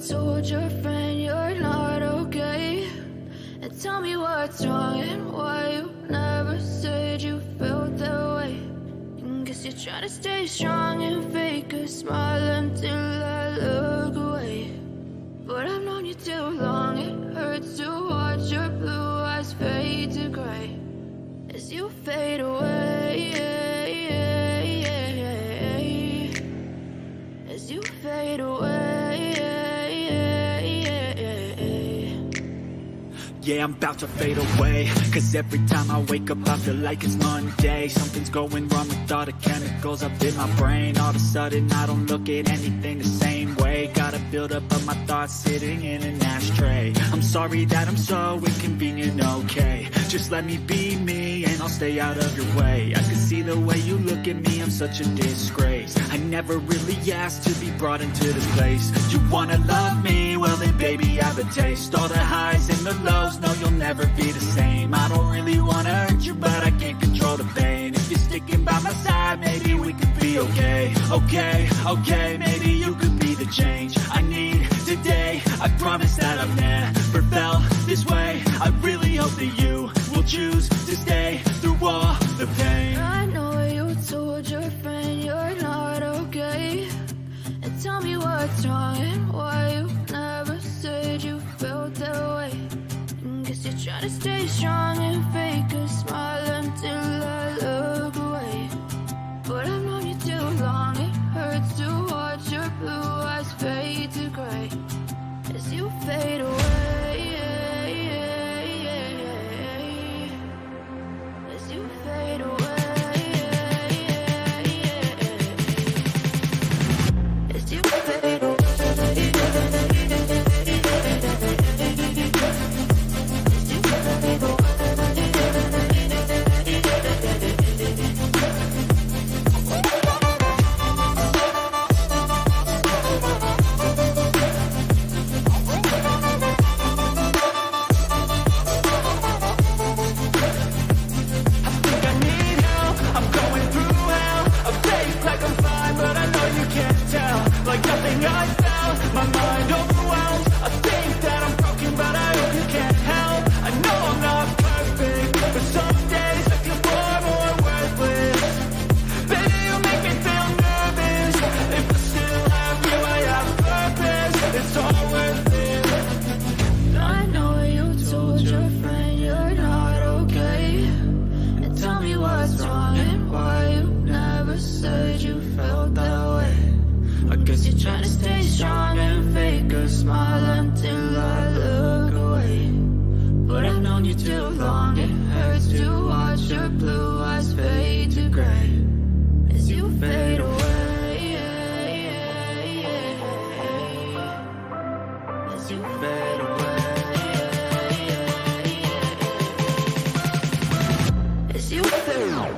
told your friend you're not okay, and tell me what's wrong and why you never said you felt that way. And guess you're trying to stay strong and fake a smile until I look away. But I've known you too long, it hurts to watch your blue eyes fade to gray as you fade away, as you fade away. Yeah, I'm about to fade away, cause every time I wake up I feel like it's Monday. Something's going wrong with all the chemicals up in my brain. All of a sudden I don't look at anything the same way. Gotta build up of my thoughts sitting in an ashtray. I'm sorry that I'm so inconvenient, okay. Just let me be me and I'll stay out of your way. I can see the way you look at me, I'm such a disgrace. I never really asked to be brought into this place. You wanna love me? Well then baby I have a taste. All the highs and the lows, no you'll never be the same. I don't really wanna hurt you but I can't control the pain. If you're sticking by my side maybe we could be okay. Okay, maybe you could be the change I need today. I promise that I've never felt this way. I really hope that you will choose to stay through all the pain. I know you told your friend you're not okay, and tell me what's wrong and why you never said you felt that way. And guess you're trying to stay strong and fake a smile until I look away. But I've known you too long, it hurts to watch your blue eyes fade to gray as you fade away. As you fade away. As you fade away. Like nothing I felt, my mind overwhelmed. I think that I'm broken, but I hope you can't help. I know I'm not perfect, but some days I feel far more worthless. Baby, you make me feel nervous. If I still have you, I have purpose. It's all worth it. I know you told your friend you're not okay, and tell me what's wrong and why you never said you felt that way. I guess you're trying to stay strong and fake a smile until I look away. But I've known you too long, it hurts to watch your blue eyes fade to gray as you fade away. As you fade away. As you fade away.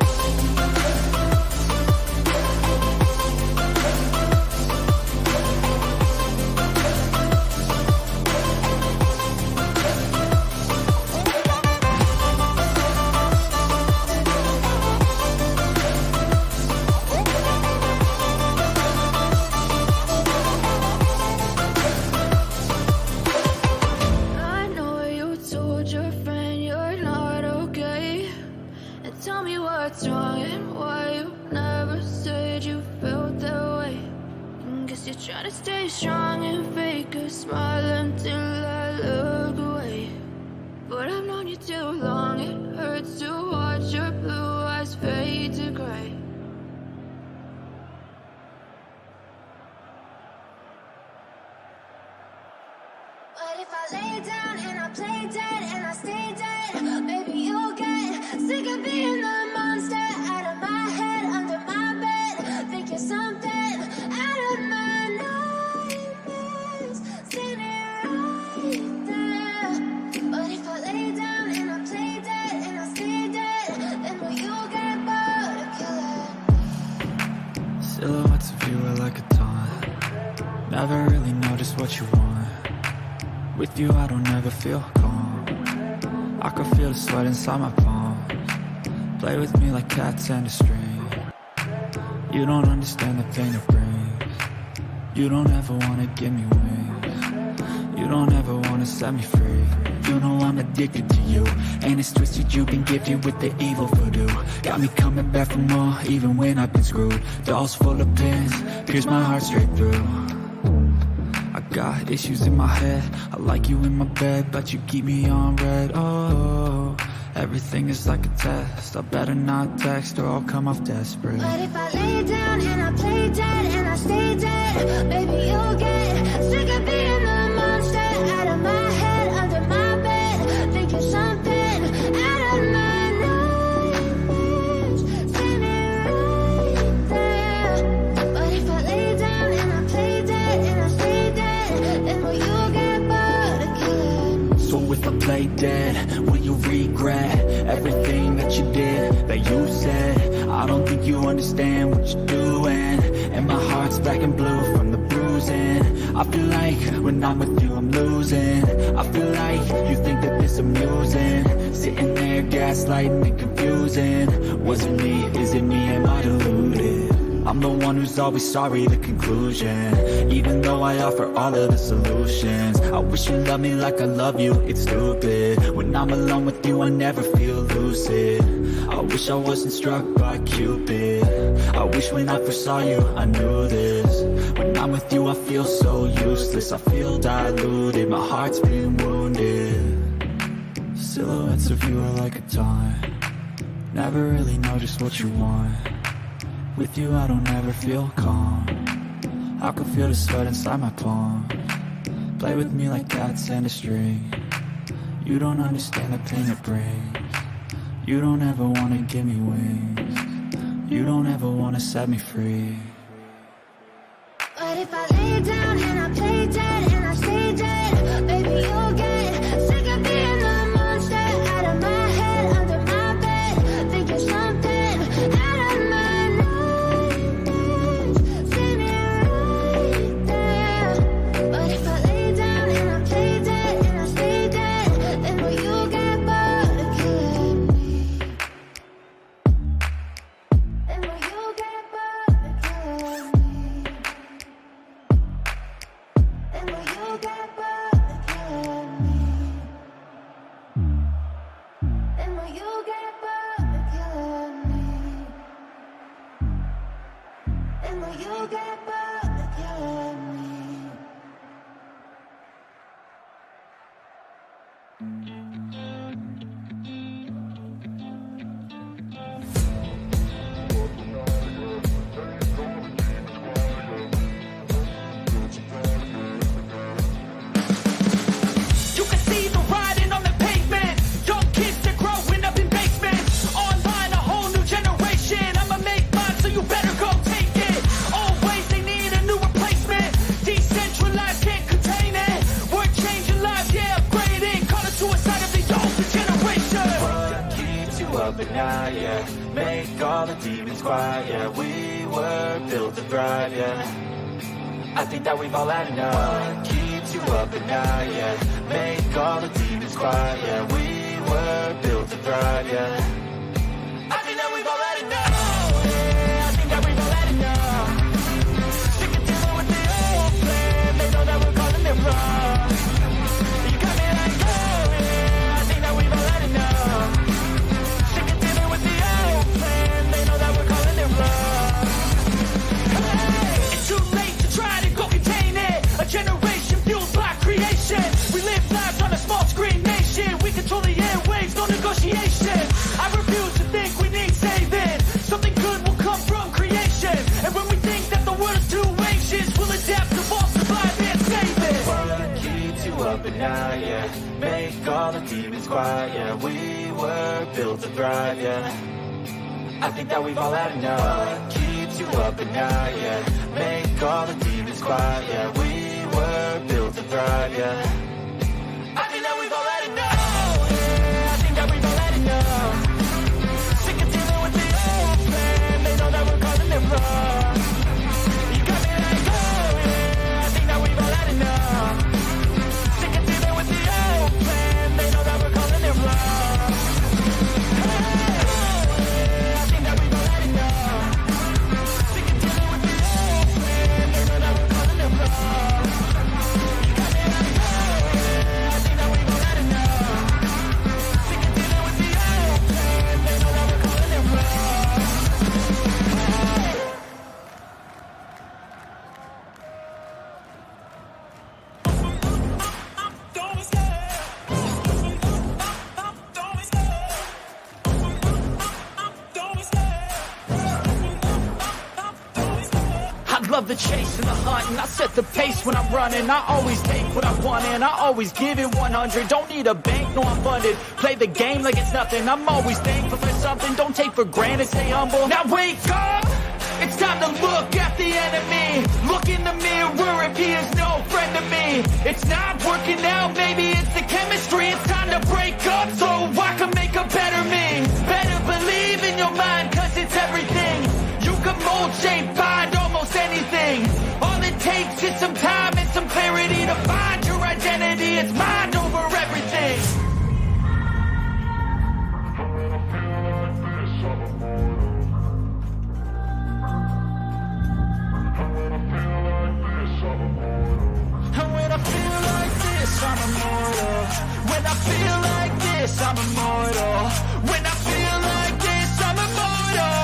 What's wrong and why you never said you felt that way. And guess you're trying to stay strong and fake a smile until I look away. But I've known you too long, it hurts to watch your blue eyes fade to gray. But if I lay down and I play dead and I stay dead, maybe you'll get sick of being the monster out of my head, under my bed, thinking something Never really know just what you want. With you I don't ever feel calm. I can feel the sweat inside my palms. Play with me like cats and a string. You don't understand the pain it brings. You don't ever wanna give me wings. You don't ever wanna set me free. You know I'm addicted to you, and it's twisted you've been gifted with the evil voodoo. Got me coming back for more, even when I've been screwed. Dolls full of pins, pierce my heart straight through. I got issues in my head, I like you in my bed, but you keep me on red. Oh, everything is like a test. I better not text or I'll come off desperate. But if I lay down and I play dead and I stay dead, baby, you'll get sick of being the monster out of my head, under my bed, thinking something out of my nightmares, standing right there. But if I lay down and I play dead and I stay dead, then will you get bored again? So if I play dead, will you regret everything that you did, that you said? I don't think you understand what you're doing, and my heart's black and blue from the bruising. I feel like when I'm with you I'm losing. I feel like you think that this amusing, sitting there gaslighting and confusing. Was it me? Is it me? Am I deluded? I'm the one who's always sorry, the conclusion, even though I offer all of the solutions. I wish you loved me like I love you, it's stupid. When I'm alone with you I never feel lucid. I wish I wasn't struck by Cupid. I wish when I first saw you I knew this. When I'm with you I feel so useless, I feel diluted, my heart's been wounded. Silhouettes of you are like a taunt. Never really know just what you want. With you I don't ever feel calm. I can feel the sweat inside my palms. Play with me like cats and a string. You don't understand the pain it brings. You don't ever wanna give me wings. You don't ever wanna set me free. But if I lay down and I play dead and I stay dead, baby, you'll get sick of being the monster out of my head, under my bed, thinking something out of my nightmares, standing right there. But if I lay down and I play dead and I stay dead, then will you get bored of killing me? Then will you get bored of killing me? Then will you get bored of killing me? Then will you get bored of killing me? Then will you get bored of killing me? You can see the writing on the pavement. Young kids, they're growing up in basements. Online, a whole new generation. I'ma make mine, so you better go take it. Always they need a new replacement. Decentralized, can't contain it. We're changing lives, yeah, upgrading. Call it suicide of the older generation. What keeps you up at night, yeah? Make all the demons quiet, yeah. We were built to thrive, yeah. I think that we've all had enough. What keeps you up at night, yeah? Make all the demons quiet, yeah. We were built to thrive, yeah. I think that we've all had enough. Yeah, I think that we've all had enough. Sick of dealing with the old plan. They know that we're calling it wrong. You got me like, oh yeah, I think that we've all had enough. Sick of dealing with the old plan. They know that we're calling it wrong. Hey, it's too late to try to go contain it. A generation fueled by creation. We live lives on a small screen nation. We control the airwaves, no negotiation. I refuse to think we need saving. Something good will come from creation. And when we think that the world is too anxious, we'll adapt, evolve, survive, and save it. What keeps you up at night, yeah? Make all the demons quiet, yeah. We were built to thrive, yeah. I think that we've all had enough. What keeps you up at night, yeah? Make all the demons quiet, yeah. We were built to thrive, yeah. I think that we've all had enough. Yeah, I think that we've all had enough. Sick of dealing with the old plan. They know that we're calling it wrong. You got me like, oh yeah, I think that the chase and the hunt, and I set the pace when I'm running. I always take what I want and I always give it 100. Don't need a bank, no I'm funded. Play the game like it's nothing. I'm always thankful for something. Don't take for granted, stay humble. Now wake up! It's time to look at the enemy. Look in the mirror if he is no friend to me. It's not working out, maybe it's the chemistry. It's time to break up so I can make a better me. Better believe in your mind, cause it's everything. You can mold, shape, find almost anything. All it takes is some time and some clarity to find your identity. It's mind over everything. I'm immortal. When I feel like this, I'm immortal. When I feel like this, I'm immortal.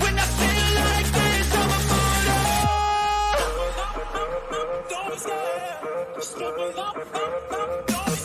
When I feel like this, I'm immortal. Don't stop. Step it up. Don't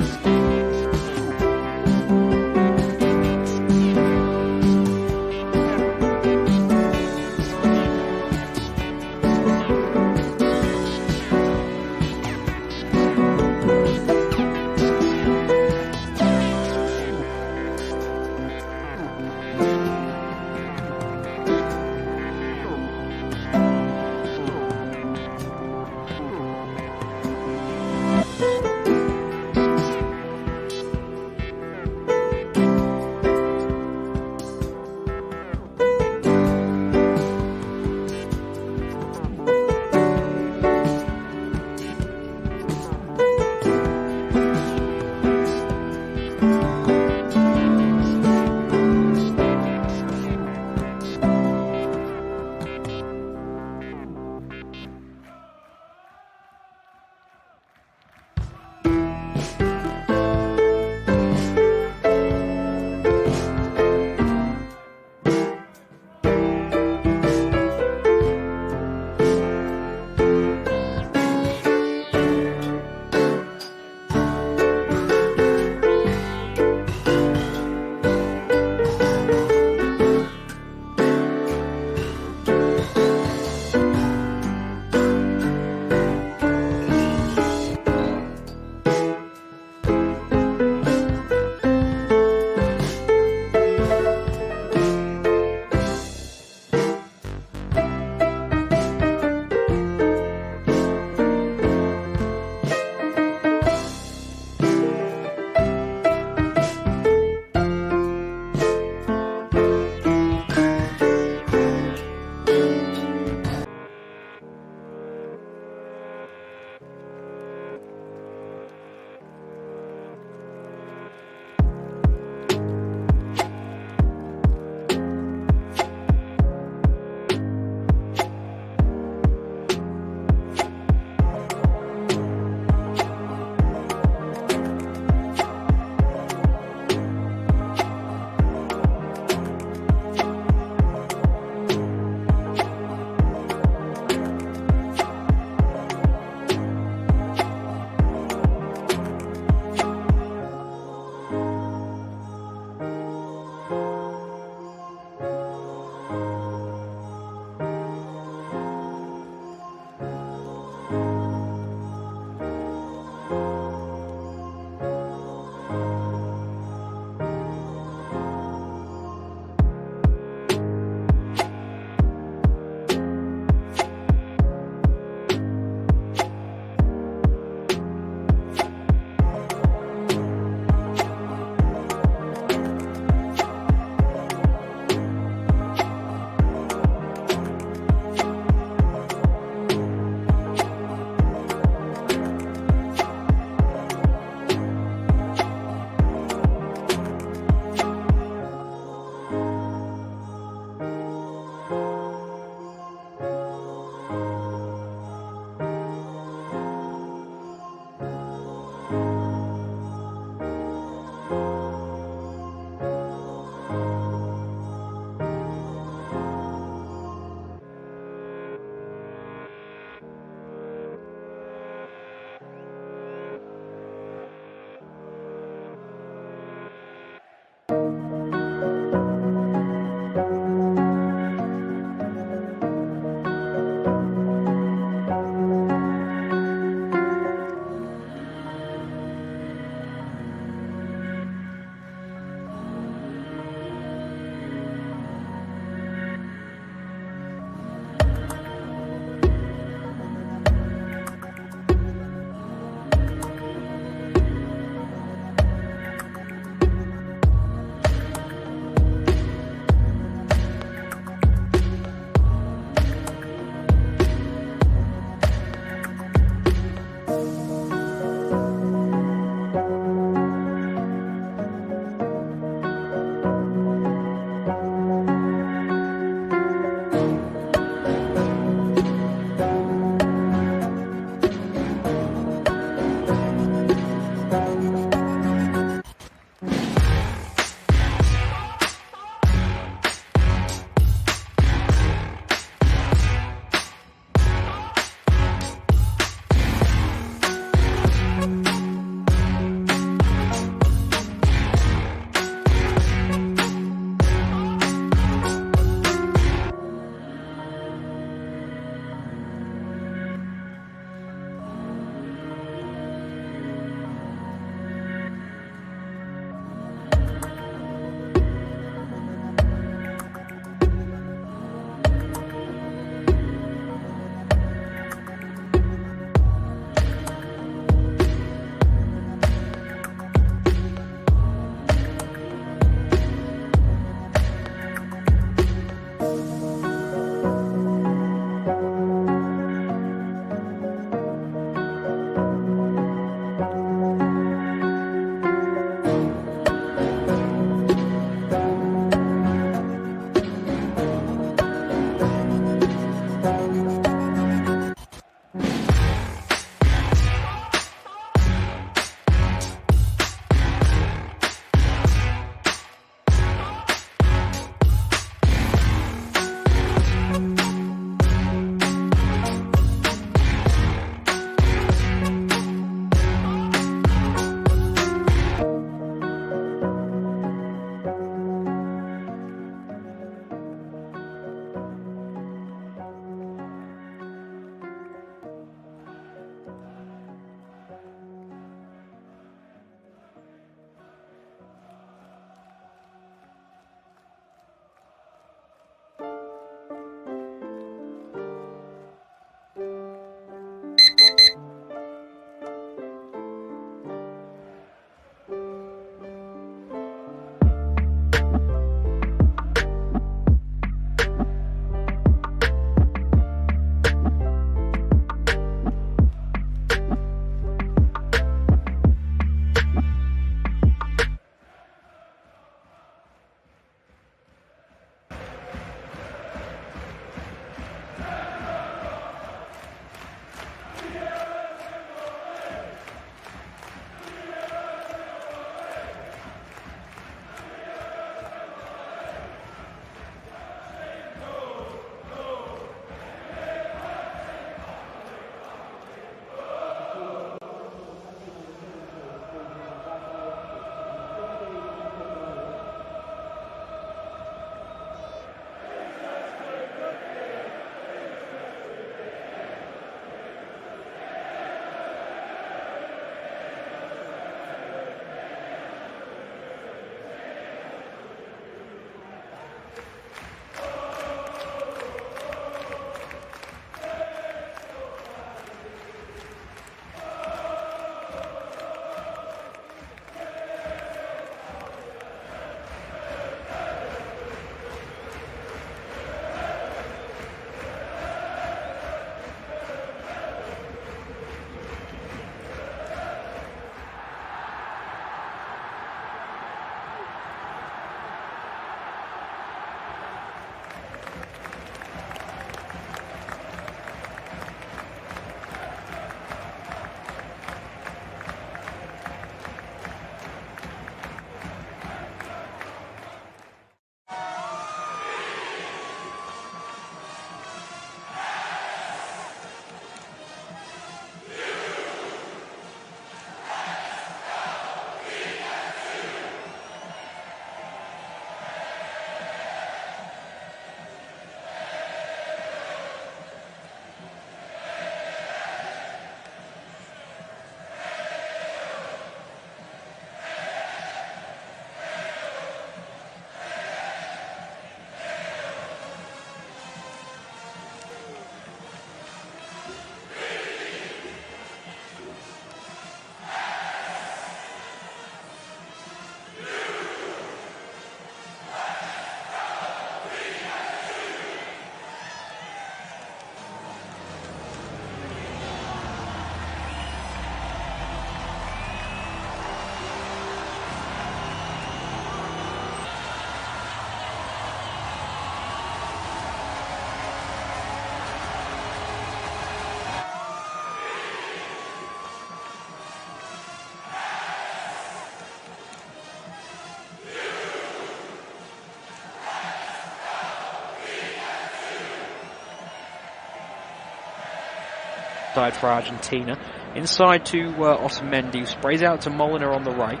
side for Argentina. Inside to Otamendi, who sprays out to Molina on the right.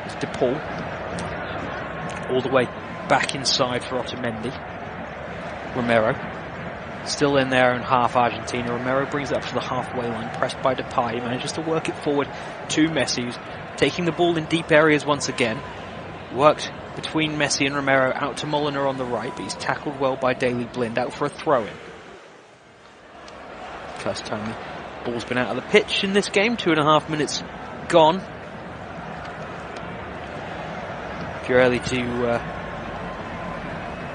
It's De Paul. All the way back inside for Otamendi. Romero. Still in their own half, Argentina. Romero brings it up to the halfway line, pressed by Depay. He manages to work it forward to Messi, who's taking the ball in deep areas once again. Worked between Messi and Romero out to Molina on the right, but he's tackled well by Daley Blind, out for a throw-in. First time the ball's been out of the pitch in this game, 2.5 minutes gone. If you're early to...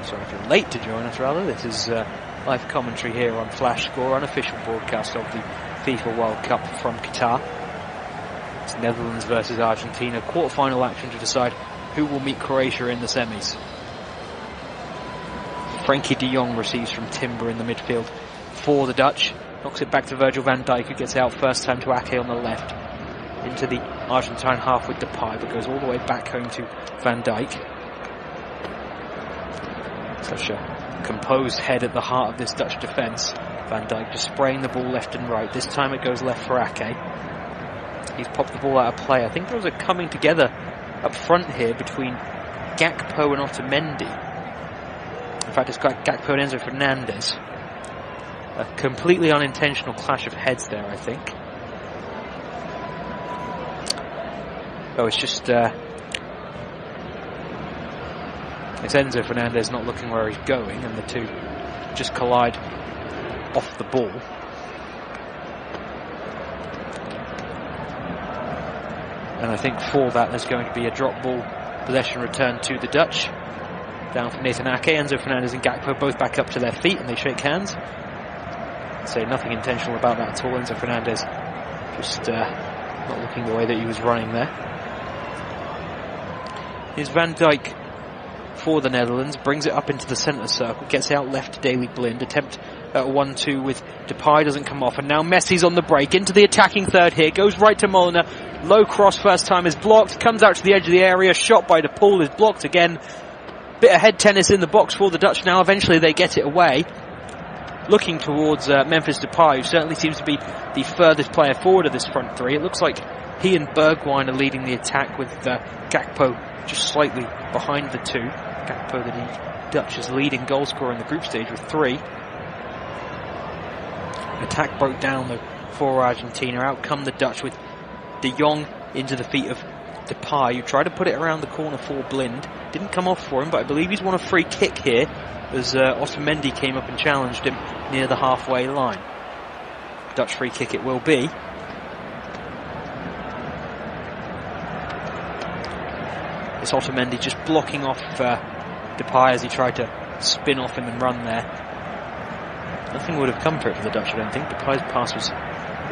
if you're late to join us, rather, this is live commentary here on Flash Score, unofficial broadcast of the FIFA World Cup from Qatar. It's Netherlands versus Argentina, quarter-final action to decide who will meet Croatia in the semis. Frankie de Jong receives from Timber in the midfield for the Dutch. Knocks it back to Virgil van Dijk, who gets out first time to Ake on the left. Into the Argentine half with Depay, but goes all the way back home to Van Dijk. Such a composed head at the heart of this Dutch defence. Van Dijk just spraying the ball left and right. This time it goes left for Ake. He's popped the ball out of play. I think there was a coming together up front here between Gakpo and Otamendi. In fact, it's got Gakpo and Enzo Fernandez. A completely unintentional clash of heads there, I think. Oh, it's just... it's Enzo Fernandez not looking where he's going, and the two just collide off the ball. And I think for that there's going to be a drop ball possession return to the Dutch. Down for Nathan Ake. Enzo Fernandez and Gakpo both back up to their feet and they shake hands. Say nothing intentional about that at all. Enzo Fernandez just not looking the way that he was running there. Here's Van Dijk for the Netherlands. Brings it up into the centre circle. Gets out left to Daley Blind. Attempt at 1-2 with Depay, doesn't come off. And now Messi's on the break. Into the attacking third here. Goes right to Molina. Low cross first time is blocked. Comes out to the edge of the area. Shot by De Paul is blocked again. Bit of head tennis in the box for the Dutch now. Eventually they get it away. Looking towards Memphis Depay, who certainly seems to be the furthest player forward of this front three. It looks like he and Bergwijn are leading the attack, with Gakpo just slightly behind the two. Gakpo, the Dutch's leading goal scorer in the group stage with 3. Attack broke down though for Argentina. Out come the Dutch with De Jong into the feet of Depay, who tried to put it around the corner for Blind. Didn't come off for him, but I believe he's won a free kick here, as Otamendi came up and challenged him near the halfway line. Dutch free kick it will be. It's Otamendi just blocking off Depay as he tried to spin off him and run there. Nothing would have come for it for the Dutch, I don't think. Depay's pass was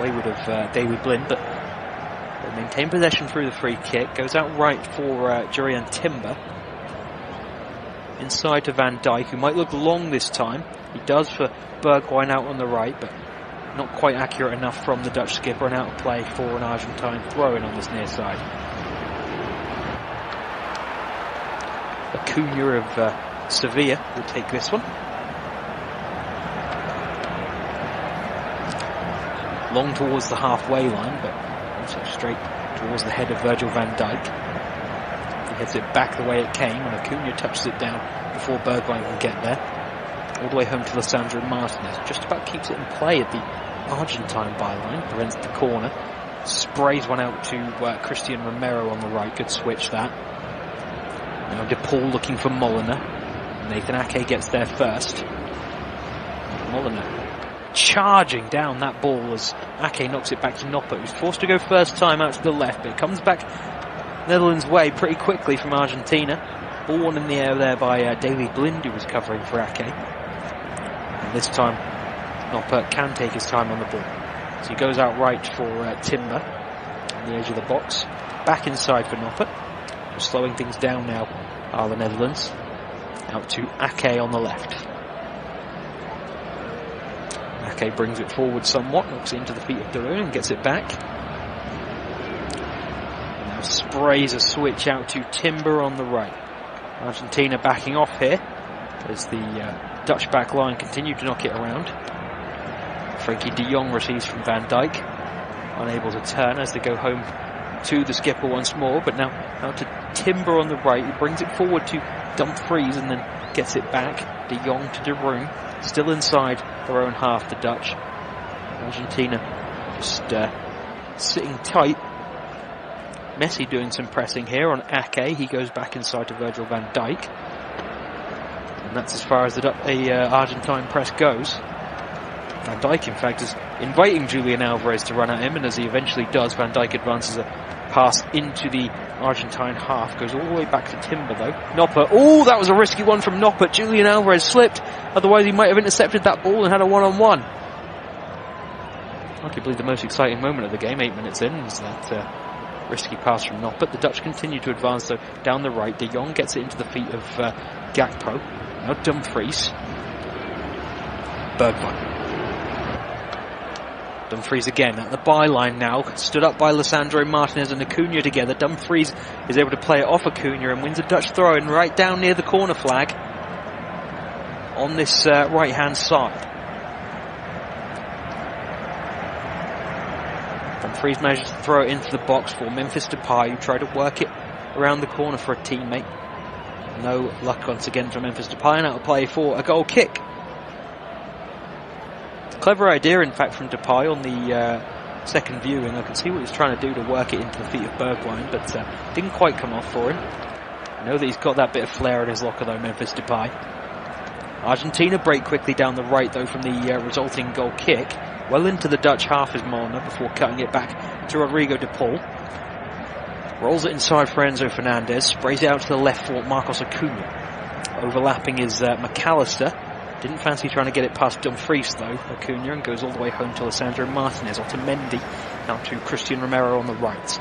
wayward of Daley Blind, but they maintain possession through the free kick. Goes out right for Jurriën Timber. Inside to Van Dijk, who might look long this time. He does for Bergwijn out on the right, but not quite accurate enough from the Dutch skipper, and out of play for an Argentine throw-in on this near side. Acuna of Sevilla will take this one. Long towards the halfway line, but also straight towards the head of Virgil van Dijk. He heads it back the way it came, and Acuna touches it down before Bergwijn can get there. All the way home to Lisandro Martinez. Just about keeps it in play at the Argentine byline. Prevents the corner. Sprays one out to Christian Romero on the right. Good switch that. Now De Paul looking for Molina. Nathan Ake gets there first. Molina charging down that ball as Ake knocks it back to Noppert, who's forced to go first time out to the left, but it comes back Netherlands' way pretty quickly from Argentina. Ball one in the air there by Daley Blind, who was covering for Ake. And this time Noppert can take his time on the ball. So he goes out right for Timber on the edge of the box. Back inside for Noppert. Just slowing things down now are the Netherlands. Out to Ake on the left. Ake brings it forward somewhat, knocks it into the feet of De Roon and gets it back. And now sprays a switch out to Timber on the right. Argentina backing off here as the Dutch back line continue to knock it around. Frankie de Jong receives from Van Dijk, unable to turn as they go home to the skipper once more, but now out to Timber on the right. He brings it forward to Dumfries and then gets it back. De Jong to De Roon, still inside their own half, the Dutch. Argentina just sitting tight. Messi doing some pressing here on Ake. He goes back inside to Virgil van Dijk. And that's as far as the Argentine press goes. Van Dijk, in fact, is inviting Julian Alvarez to run at him, and as he eventually does, Van Dijk advances a pass into the Argentine half. Goes all the way back to Timber, though. Noppert. Oh, that was a risky one from Noppert. Julian Alvarez slipped. Otherwise, he might have intercepted that ball and had a one-on-one. Arguably the most exciting moment of the game, 8 minutes in, is that risky pass from Noppert. The Dutch continue to advance, though, down the right. De Jong gets it into the feet of Gakpo. Now Dumfries. Bergwijn. Dumfries again at the byline now, stood up by Lisandro Martinez and Acuna together. Dumfries is able to play it off Acuna and wins a Dutch throw-in right down near the corner flag on this right-hand side. Dumfries manages to throw it into the box for Memphis Depay, who tried to work it around the corner for a teammate. No luck once again for Memphis Depay, and out of play for a goal kick. Clever idea, in fact, from Depay on the second viewing. I can see what he's trying to do to work it into the feet of Bergwijn, but didn't quite come off for him. I know that he's got that bit of flair in his locker, though, Memphis Depay. Argentina break quickly down the right, though, from the resulting goal kick. Well into the Dutch half is Molnar before cutting it back to Rodrigo de Paul. Rolls it inside for Enzo Fernandez. Sprays it out to the left for Marcos Acuna. Overlapping is McAllister. Didn't fancy trying to get it past Dumfries, though, Acuna, and goes all the way home to Lisandro Martinez, or to Mendy, down to Christian Romero on the right.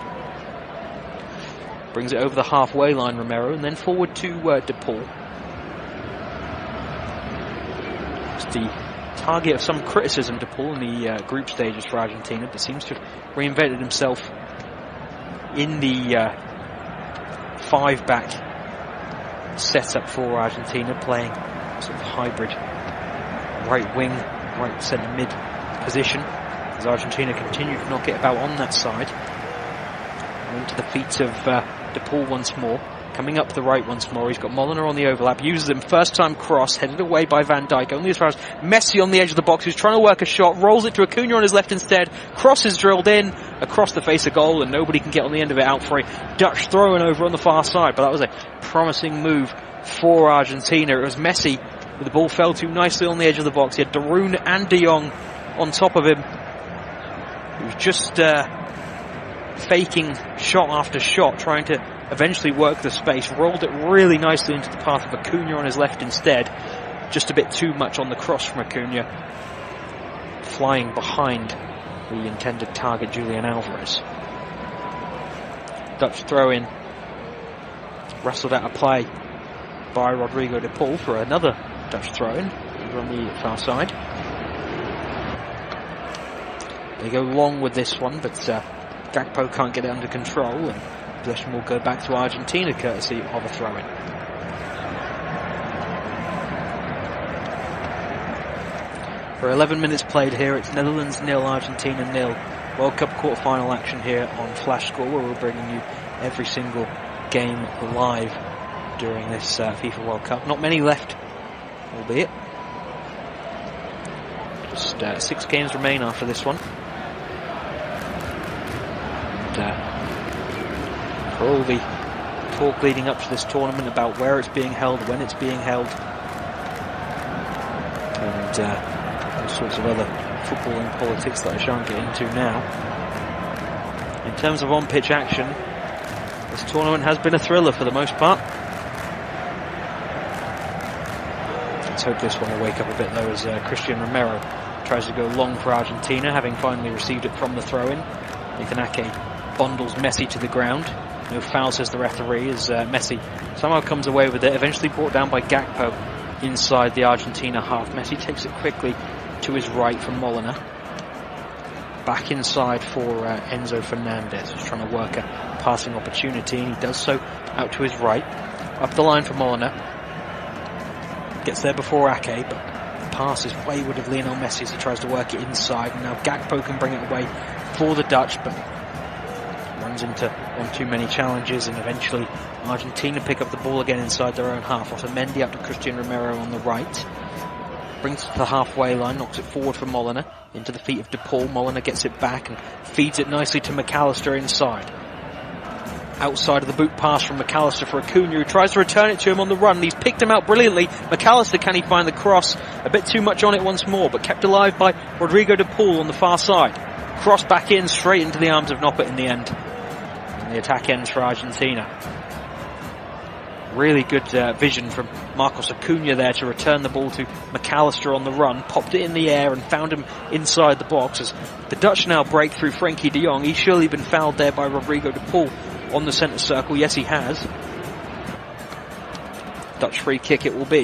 Brings it over the halfway line, Romero, and then forward to De Paul. It's the target of some criticism, De Paul, in the group stages for Argentina, but seems to have reinvented himself in the 5-back setup for Argentina, playing sort of hybrid right wing, right centre mid position, as Argentina continue to knock it about on that side. And into the feet of De Paul once more, coming up the right once more. He's got Molnar on the overlap, uses him, first time cross, headed away by Van Dijk, only as far as Messi on the edge of the box, who's trying to work a shot, rolls it to Acuna on his left instead, cross is drilled in across the face of goal, and nobody can get on the end of it, out for a Dutch throw-in over on the far side. But that was a promising move for Argentina. It was Messi, but the ball fell too nicely on the edge of the box. He had De Roon and De Jong on top of him. He was just faking shot after shot, trying to eventually work the space. Rolled it really nicely into the path of Acuna on his left instead. Just a bit too much on the cross from Acuna, flying behind the intended target, Julian Alvarez. Dutch throw-in, wrestled out of play by Rodrigo de Paul for another Dutch throw-in over on the far side. They go long with this one, but Gakpo can't get it under control, and possession will go back to Argentina courtesy of a throw-in. For 11 minutes played here, it's Netherlands 0, Argentina 0. World Cup quarter-final action here on Flash Score, where we're bringing you every single game live during this FIFA World Cup. Not many left, albeit. Just 6 games remain after this one. And for all the talk leading up to this tournament about where it's being held, when it's being held, and all sorts of other footballing politics that I shan't get into now. In terms of on-pitch action, this tournament has been a thriller for the most part. Let's hope this one will wake up a bit, though, as Christian Romero tries to go long for Argentina, having finally received it from the throw-in. Nathan Ake bundles Messi to the ground. No foul, says the referee, as Messi somehow comes away with it, eventually brought down by Gakpo inside the Argentina half. Messi takes it quickly to his right from Molnar. Back inside for Enzo Fernandez, who's trying to work a passing opportunity, and he does so out to his right. Up the line for Molnar. Gets there before Ake, but pass is wayward of Lionel Messi as he tries to work it inside, and now Gakpo can bring it away for the Dutch, but runs into one too many challenges, and eventually Argentina pick up the ball again inside their own half. Otamendi up to Christian Romero on the right. Brings it to the halfway line, knocks it forward for Molina, into the feet of DePaul. Molina gets it back and feeds it nicely to McAllister inside. Outside of the boot pass from McAllister for Acuna, who tries to return it to him on the run. He's picked him out brilliantly. McAllister, can he find the cross? A bit too much on it once more, but kept alive by Rodrigo DePaul on the far side. Cross back in, straight into the arms of Noppert in the end. And the attack ends for Argentina. Really good vision from Marcos Acuna there to return the ball to McAllister on the run. Popped it in the air and found him inside the box as the Dutch now break through Frenkie de Jong. He's surely been fouled there by Rodrigo DePaul on the centre circle. Yes, he has. Dutch free kick it will be.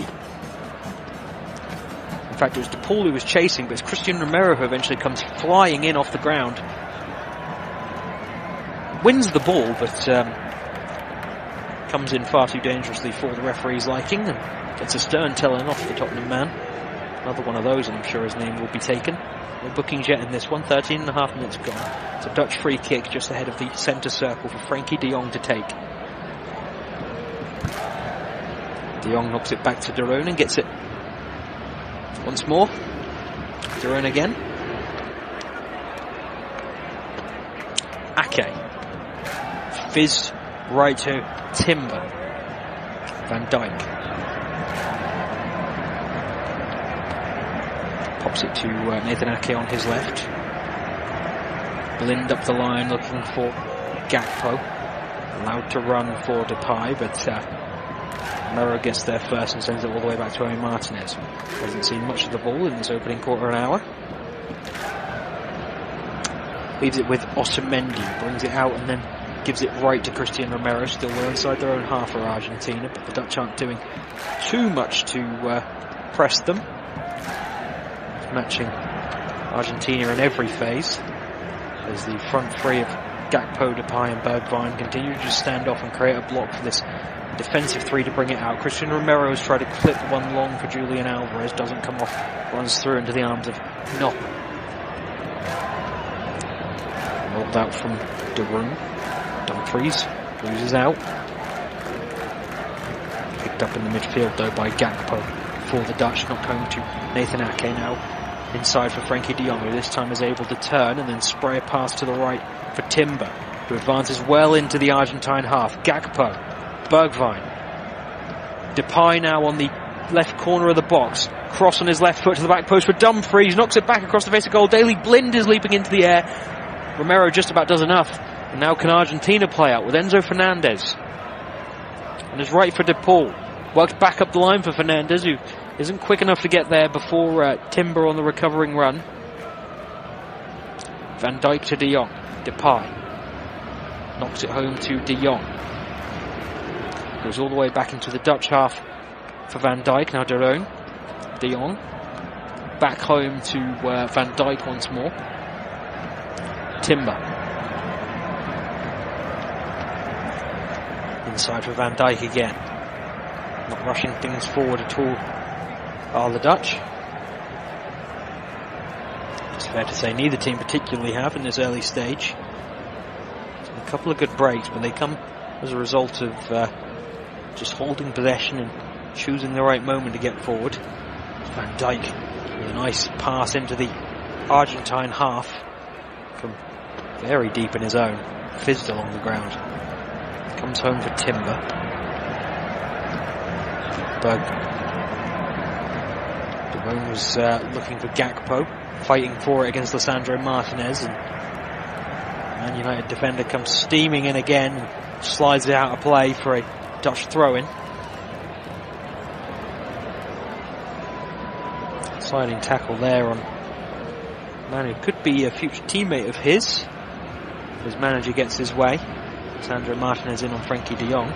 In fact, it was DePaul who was chasing, but it's Christian Romero who eventually comes flying in off the ground. Wins the ball, but comes in far too dangerously for the referee's liking and gets a stern telling off the Tottenham man. Another one of those, and I'm sure his name will be taken. No bookings yet in this one. 13.5 minutes gone. It's a Dutch free kick just ahead of the centre circle for Frenkie de Jong to take. De Jong knocks it back to De Roon and gets it once more. De Roon again. Ake. Fizz right to Timber. Van Dijk. Pops it to Nathan Ake on his left. Blind up the line looking for Gakpo. Allowed to run for Depay, but Romero gets there first and sends it all the way back to Emi Martinez. Hasn't seen much of the ball in this opening quarter an hour. Leaves it with Otamendi, brings it out and then gives it right to Christian Romero. Still well inside their own half for Argentina, but the Dutch aren't doing too much to press them. Matching Argentina in every phase as the front three of Gakpo, Depay and Bergwijn continue to just stand off and create a block for this defensive three to bring it out. Christian Romero has tried to clip one long for Julian Alvarez, doesn't come off, runs through into the arms of Noppert. Rolled out from De Roon. Dumfries loses out. Picked up in the midfield though by Gakpo for the Dutch, knocked home to Nathan Ake now. Inside for Frenkie de Jong, who this time is able to turn and then spray a pass to the right for Timber, who advances well into the Argentine half. Gakpo, Bergwijn, Depay now on the left corner of the box. Cross on his left foot to the back post for Dumfries, knocks it back across the face of goal. Daley Blind is leaping into the air. Romero just about does enough. And now can Argentina play out with Enzo Fernandez. And is right for DePaul. Works back up the line for Fernandez, who isn't quick enough to get there before Timber on the recovering run. Van Dijk to De Jong. Depay knocks it home to De Jong. Goes all the way back into the Dutch half for Van Dijk. Now De Roon. De Jong. Back home to Van Dijk once more. Timber. Inside for Van Dijk again. Not rushing things forward at all are the Dutch. It's fair to say neither team particularly have in this early stage. A couple of good breaks, but they come as a result of just holding possession and choosing the right moment to get forward. Van Dijk with a nice pass into the Argentine half from very deep in his own. Fizzed along the ground. Comes home for Timber. De Roon was looking for Gakpo, fighting for it against Lisandro Martinez, and Man United defender comes steaming in again and slides it out of play for a Dutch throw-in. Sliding tackle there on a man who could be a future teammate of his. His manager gets his way. Lisandro Martinez in on Frenkie de Jong.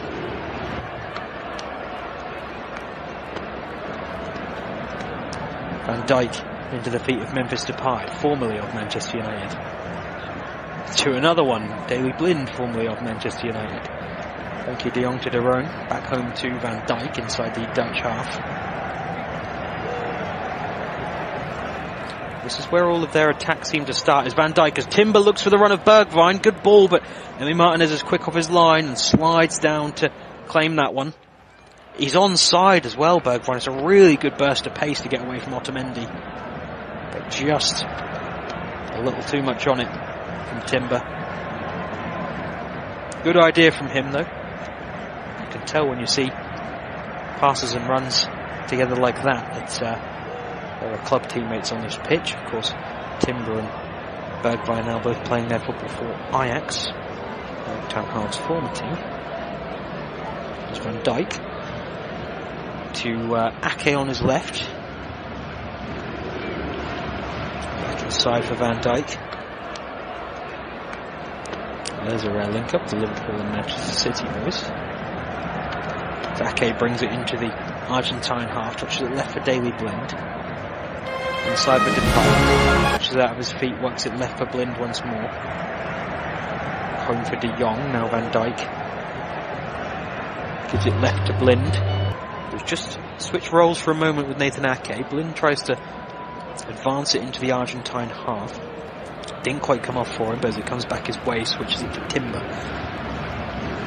Van Dijk into the feet of Memphis Depay, formerly of Manchester United. To another one, Daley Blind, formerly of Manchester United. Frenkie de Jong to De Roon, back home to Van Dijk inside the Dutch half. This is where all of their attacks seem to start, as Van Dijk, as Timber looks for the run of Bergwijn. Good ball, but Emi Martinez is quick off his line and slides down to claim that one. He's onside as well, Bergwijn. It's a really good burst of pace to get away from Otamendi, but just a little too much on it from Timber. Good idea from him, though. You can tell when you see passes and runs together like that there are club teammates on this pitch. Of course, Timber and Bergwijn now both playing their football for Ajax, Ten Hag's former team. There's Van Dijk to Ake on his left. Back inside for Van Dijk. There's a rare link up, the Liverpool and Manchester City boys. Ake brings it into the Argentine half, touches it left for Daley Blind. Inside for Depay, touches it out of his feet, works it left for Blind once more. Home for De Jong, now Van Dijk. Gives it left to Blind. There's just switch roles for a moment with Nathan Ake. Blind tries to advance it into the Argentine half. Didn't quite come off for him, but as it comes back his way, switches it to Timber.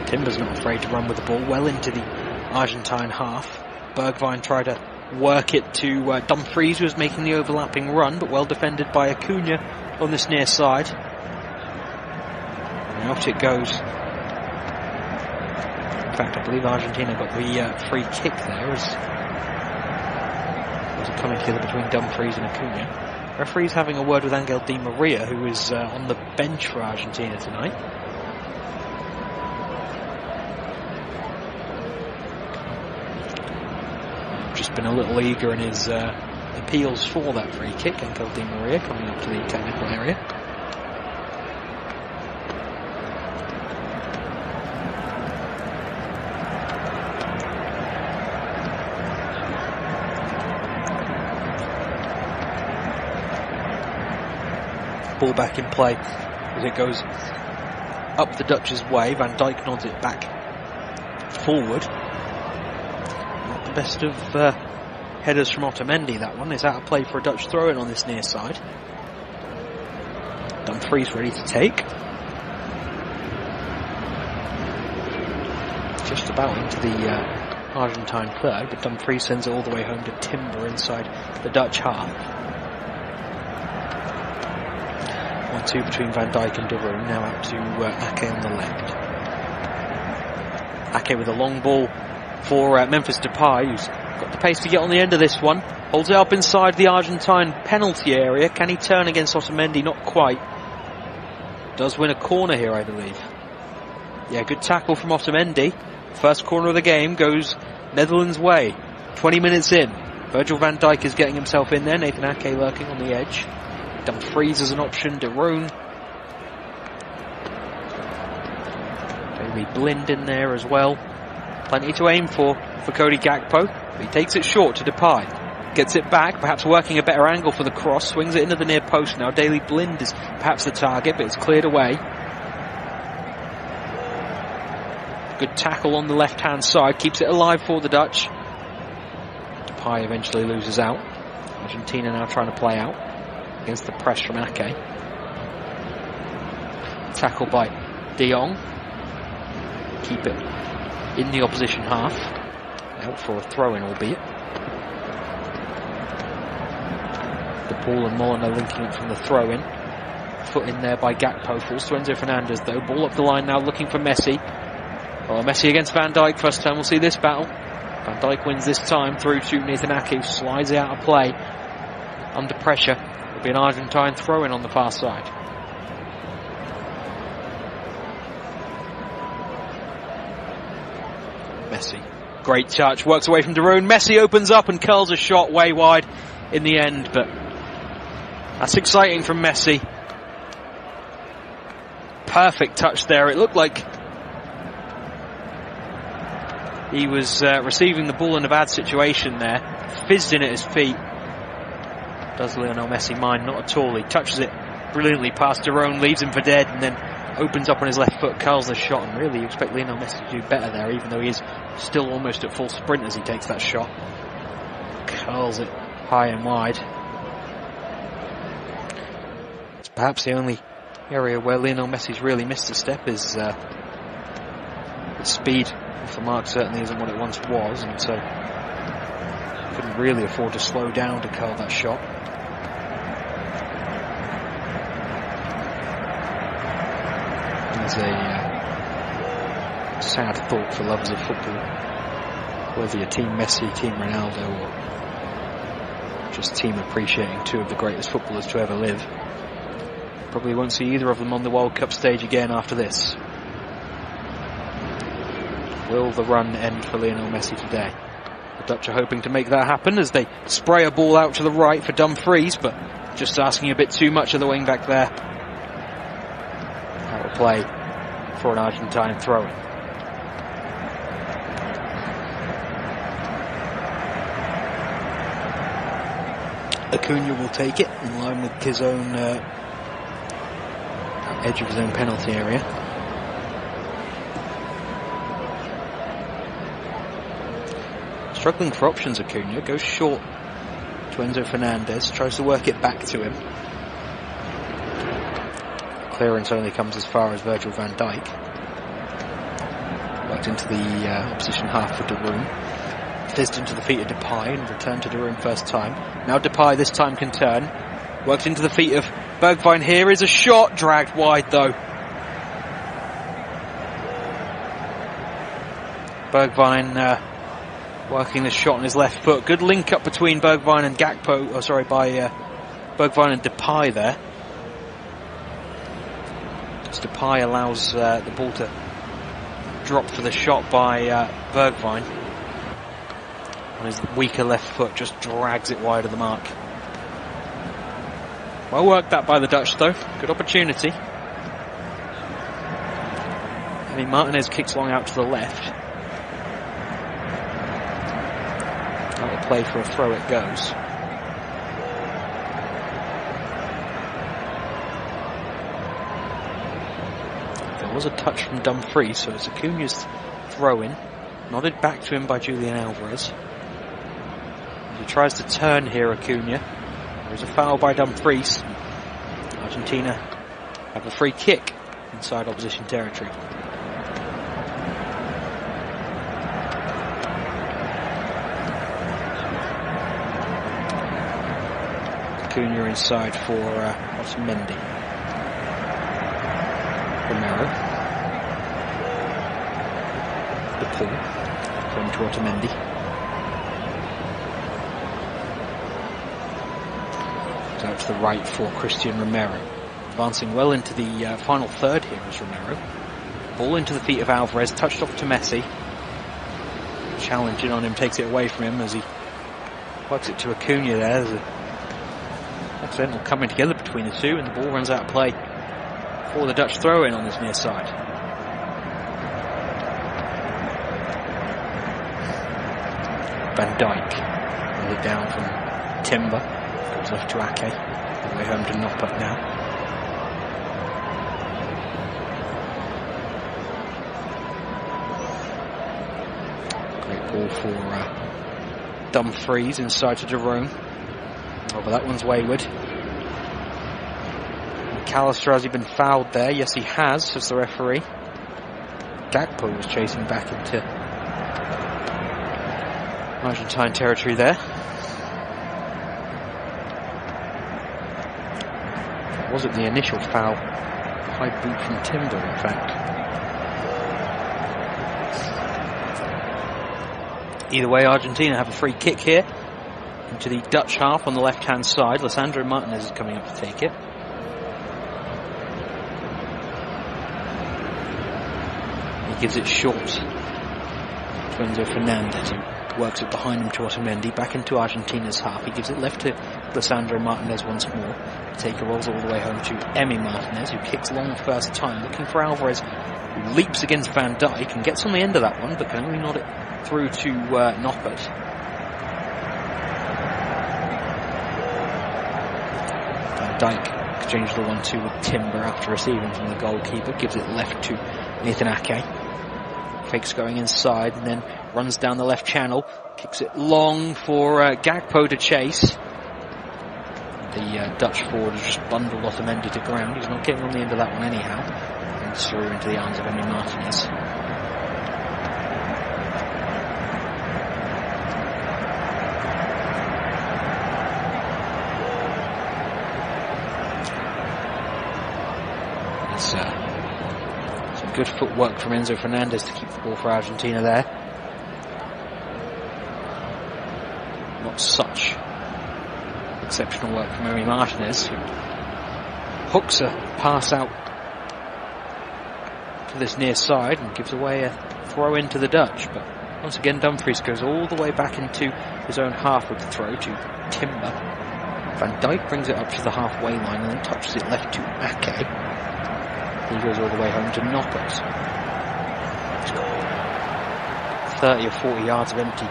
Timber's not afraid to run with the ball well into the Argentine half. Bergwijn tried to work it to Dumfries, who was making the overlapping run, but well defended by Acuna on this near side. And out it goes. In fact, I believe Argentina got the free kick there. As was a coming together between Dumfries and Acuna. Referee's having a word with Angel Di Maria, who is on the bench for Argentina tonight. Just been a little eager in his appeals for that free kick. Angel Di Maria coming up to the technical area. Ball back in play as it goes up the Dutch's way. Van Dijk nods it back forward. Not the best of headers from Otamendi, that one. Is out of play for a Dutch throw-in on this near side. Dumfries ready to take. Just about into the Argentine third, but Dumfries sends it all the way home to Timber inside the Dutch half. 1-2 between Van Dijk and De Roon, now out to Ake on the left. Ake with a long ball for Memphis Depay, who's got the pace to get on the end of this one. Holds it up inside the Argentine penalty area. Can he turn against Otamendi? Not quite. Does win a corner here, I believe. Yeah, good tackle from Otamendi. First corner of the game goes Netherlands' way. 20 minutes in. Virgil van Dijk is getting himself in there. Nathan Ake lurking on the edge. Dumfries as an option. De Roon. Maybe Blind in there as well. Plenty to aim for Cody Gakpo. He takes it short to Depay. Gets it back, perhaps working a better angle for the cross. Swings it into the near post now. Daley Blind is perhaps the target, but it's cleared away. Good tackle on the left-hand side. Keeps it alive for the Dutch. Depay eventually loses out. Argentina now trying to play out against the press from Ake. Tackle by De Jong. Keep it in the opposition half. Out for a throw-in, albeit. De Paul and Molina linking up from the throw-in. Foot in there by Gakpo. Falls to Enzo Fernandez though. Ball up the line now looking for Messi. Oh, Messi against Van Dijk. First time we'll see this battle. Van Dijk wins this time through to Nathan Ake, who slides it out of play. Under pressure. It'll be an Argentine throw-in on the far side. Messi. Great touch. Works away from De Roon. Messi opens up and curls a shot way wide in the end, but that's exciting from Messi. Perfect touch there. It looked like he was receiving the ball in a bad situation there. Fizzed in at his feet. Does Lionel Messi mind? Not at all. He touches it brilliantly past De Roon, leaves him for dead, and then opens up on his left foot, curls the shot, and really you expect Lionel Messi to do better there, even though he is still almost at full sprint as he takes that shot. Curls it high and wide. Perhaps the only area where Lionel Messi's really missed a step is his speed off the mark certainly isn't what it once was, and so couldn't really afford to slow down to curl that shot. There's a sad thought for lovers of football, whether you're Team Messi, Team Ronaldo, or just team appreciating two of the greatest footballers to ever live. Probably won't see either of them on the World Cup stage again after this. Will the run end for Lionel Messi today? The Dutch are hoping to make that happen as they spray a ball out to the right for Dumfries, but just asking a bit too much of the wing back there. That will play for an Argentine throw-in. Acuna will take it in line with his own edge of his own penalty area. Struggling for options, Acuna goes short to Enzo Fernandez, tries to work it back to him. Clearance only comes as far as Virgil van Dijk. Worked into the opposition half for De Roon. Fizzed into the feet of Depay and returned to De Roon first time. Now Depay this time can turn. Worked into the feet of Bergwijn. Here is a shot, dragged wide though. Bergwijn working the shot on his left foot. Good link up between Bergwijn and Gakpo. Oh, sorry, by Bergwijn and Depay there. As Depay allows the ball to drop for the shot by Bergwijn. On his weaker left foot, just drags it wide of the mark. Well worked that by the Dutch though. Good opportunity. I mean, Martinez kicks long out to the left. That will play for a throw it goes. There was a touch from Dumfries, so it's Acuna's throw-in. Nodded back to him by Julian Alvarez. He tries to turn here, Acuna. There's a foul by Dumfries. Argentina have a free kick inside opposition territory. Acuna inside for Otamendi. Romero. The pull. Going to Otamendi. Out to the right for Christian Romero. Advancing well into the final third here is Romero. Ball into the feet of Alvarez, touched off to Messi. Challenging on him, takes it away from him as he works it to Acuna there. There's an accidental coming together between the two and the ball runs out of play for the Dutch throw-in on this near side. Van Dijk pulled it down from Timber. Goes left to Ake. All the way home to Noppert now. Great ball for Dumfries inside to De Roon. Oh, but that one's wayward. McAllister, has he been fouled there? Yes, he has, says the referee. Gakpo was chasing back into Argentine territory there. Was it the initial foul? High boot from Timber, in fact. Either way, Argentina have a free kick here into the Dutch half on the left-hand side. Lisandro Martinez is coming up to take it. He gives it short to Enzo Fernandez, who works it behind him to Otamendi, back into Argentina's half. He gives it left to Lisandro Martinez once more. Taker rolls all the way home to Emi Martinez, who kicks long first time, looking for Alvarez, who leaps against Van Dijk and gets on the end of that one, but can only nod it through to Noppert. Van Dijk exchanges the 1-2 with Timber after receiving from the goalkeeper, gives it left to Nathan Ake. Fakes going inside and then runs down the left channel, kicks it long for Gakpo to chase. the Dutch forward has just bundled Otamendi to ground. He's not getting on the end of that one anyhow. And it's through into the arms of Emi Martinez. Some good footwork from Enzo Fernandez to keep the ball for Argentina there. Not such exceptional work from Emi Martinez, who hooks a pass out to this near side and gives away a throw into the Dutch. But once again, Dumfries goes all the way back into his own half with the throw to Timber. Van Dijk brings it up to the halfway line and then touches it left to Ake. He goes all the way home to Noppert. He's got 30 or 40 yards of empty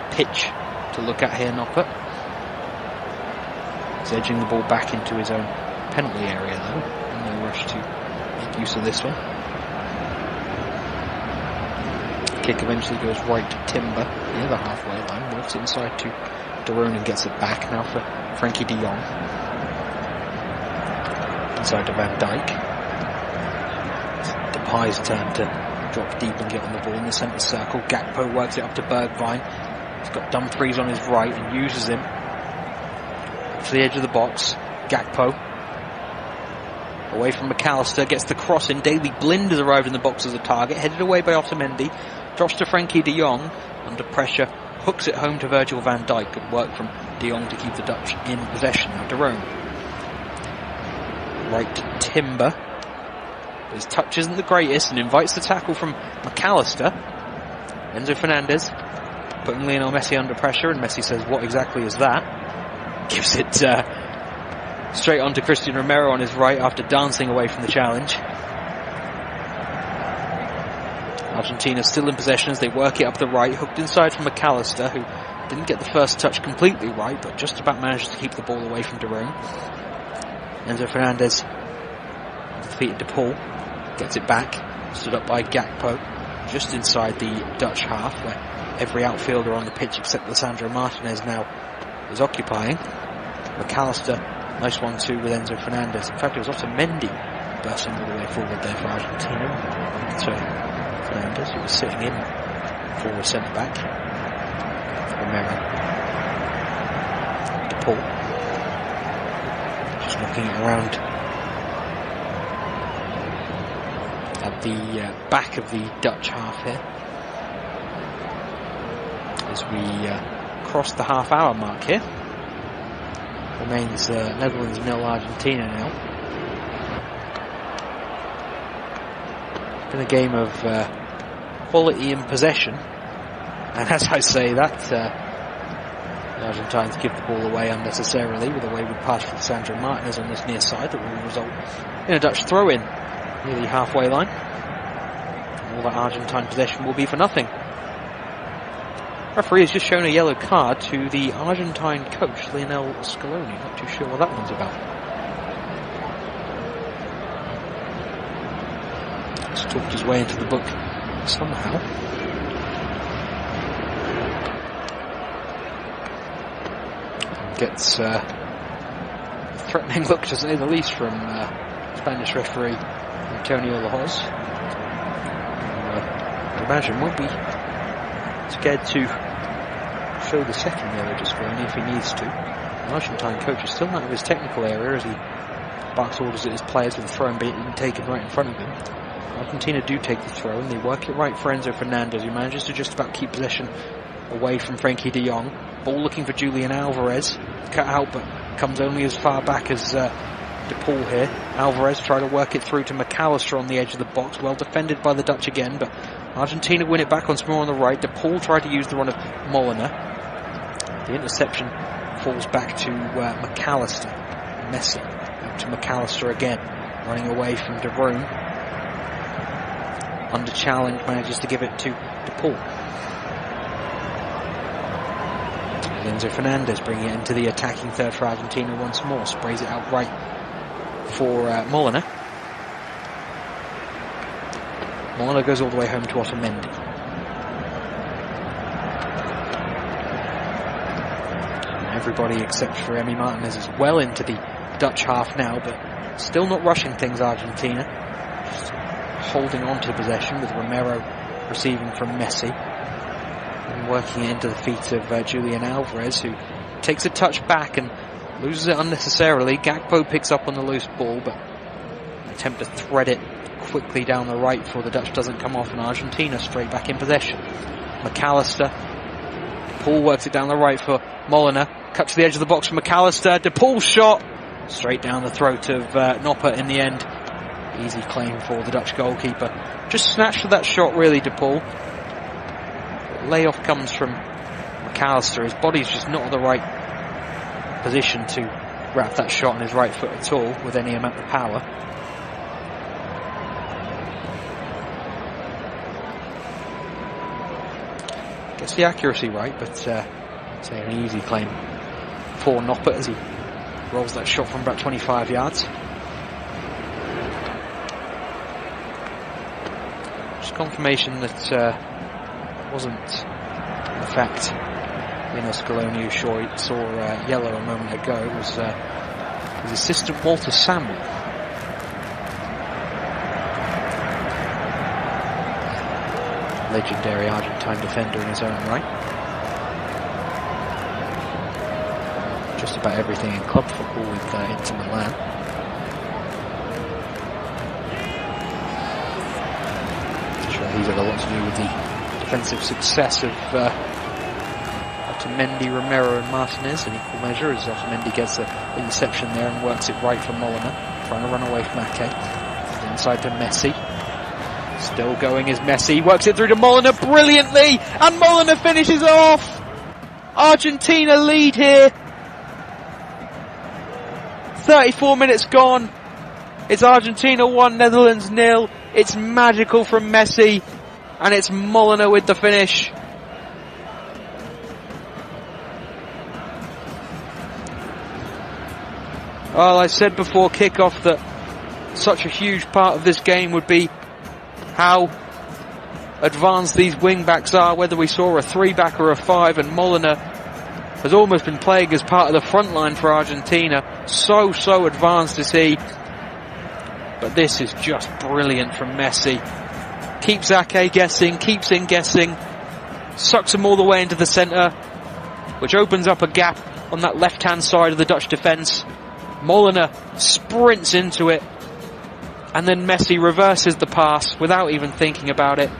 pitch to look at here, Noppert. He's edging the ball back into his own penalty area though. No rush to make use of this one. Kick eventually goes right to Timber, the other halfway line, moves it inside to De Roon and gets it back now for Frankie de Jong. Inside to Van Dijk. It's Depay's turn to drop deep and get on the ball in the centre circle. Gakpo works it up to Bergwijn. He's got Dumfries on his right and uses him to the edge of the box. Gakpo away from McAllister, gets the cross in. Daley Blind has arrived in the box as a target, headed away by Otamendi, drops to Frankie de Jong under pressure, hooks it home to Virgil van Dijk. Good work from de Jong to keep the Dutch in possession. Now De Roon right to Timber. His touch isn't the greatest and invites the tackle from McAllister. Enzo Fernandez putting Lionel Messi under pressure, and Messi says, what exactly is that? Gives it straight on to Christian Romero on his right after dancing away from the challenge. Argentina still in possession as they work it up the right, hooked inside from McAllister, who didn't get the first touch completely right, but just about managed to keep the ball away from De Roon. Enzo Fernandez defeated De Paul, gets it back, stood up by Gakpo, just inside the Dutch half, where every outfielder on the pitch except Lisandro Martinez now is occupying. McAllister, nice 1-2 with Enzo Fernandez. In fact, it was Otamendi bursting all the way forward there for Argentina. So Fernandez, who was sitting in for centre back. Romero. De Paul. Just looking around at the back of the Dutch half here. As we cross the half-hour mark here. Remains Netherlands 0, Argentina now. Been a game of quality in possession, and as I say that, the Argentines give the ball away unnecessarily with a wayward pass from Sandro Martinez on this near side that will result in a Dutch throw-in near the halfway line. All that Argentine possession will be for nothing. Referee has just shown a yellow card to the Argentine coach, Lionel Scaloni. Not too sure what that one's about. He's talked his way into the book somehow. Gets a threatening look, to say the least, from Spanish referee Antonio Lahoz. I imagine won't be scared to show the second yellow to Scaloni if he needs to. The Argentine coach is still out of his technical area as he barks orders at his players with the throw being taken right in front of him. Argentina do take the throw and they work it right for Enzo Fernandez, who manages to just about keep possession away from Frankie de Jong. Ball looking for Julian Alvarez, cut out but comes only as far back as De Paul here. Alvarez tried to work it through to McAllister on the edge of the box, well defended by the Dutch again, but Argentina win it back once more on the right. De Paul tried to use the run of Molina. The interception falls back to McAllister. Messi out to McAllister again, running away from De Roon. Under challenge, manages to give it to De Paul. Enzo Fernandez bringing it into the attacking third for Argentina once more. Sprays it out right for Molina. Molina goes all the way home to Otamendi. everybody except for Emi Martinez is well into the Dutch half now, but still not rushing things, Argentina. Just holding on to possession with Romero receiving from Messi and working it into the feet of Julian Alvarez, who takes a touch back and loses it unnecessarily. Gakpo picks up on the loose ball, but an attempt to thread it quickly down the right before the Dutch doesn't come off, and Argentina straight back in possession. McAllister. DePaul works it down the right for Molina. Cut to the edge of the box for McAllister. DePaul's shot straight down the throat of Noppert in the end. Easy claim for the Dutch goalkeeper. Just snatched at that shot, really, DePaul. Layoff comes from McAllister. His body's just not in the right position to wrap that shot on his right foot at all with any amount of power. Gets the accuracy right, but say an easy claim for Noppert as he rolls that shot from about 25 yards. Just confirmation that wasn't in fact Lino Scaloni who saw yellow a moment ago. It was his assistant Walter Samuel. Legendary Argentine defender in his own right. Just about everything in club football with Inter Milan. I'm sure he's had a lot to do with the defensive success of Otamendi, Romero and Martinez in equal measure, as Otamendi gets an interception there and works it right for Molina, trying to run away from Ake. Inside to Messi. Still going is Messi, works it through to Molina brilliantly, and Molina finishes off! Argentina lead here. 34 minutes gone. It's Argentina 1, Netherlands 0. It's magical from Messi, and it's Molina with the finish. Well, I said before kickoff that such a huge part of this game would be how advanced these wing-backs are, whether we saw a 3-back or a 5, and Molina has almost been playing as part of the front line for Argentina. So advanced is he. But this is just brilliant from Messi. Keeps Ake guessing, keeps him guessing, sucks him all the way into the centre, which opens up a gap on that left-hand side of the Dutch defence. Molina sprints into it, and then Messi reverses the pass without even thinking about it.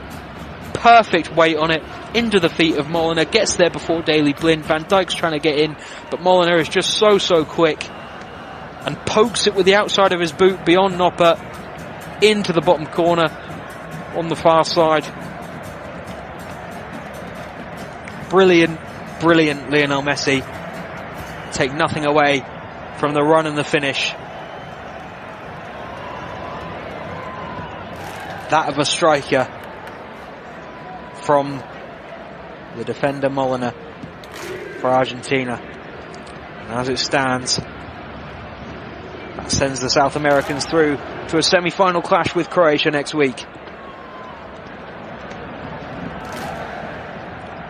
Perfect weight on it, into the feet of Molina, gets there before Daley Blind. Van Dijk's trying to get in, but Molina is just so quick, and pokes it with the outside of his boot beyond Noppert, into the bottom corner on the far side. Brilliant Lionel Messi. Take nothing away from the run and the finish. That of a striker from the defender Molina for Argentina. And as it stands, that sends the South Americans through to a semi-final clash with Croatia next week.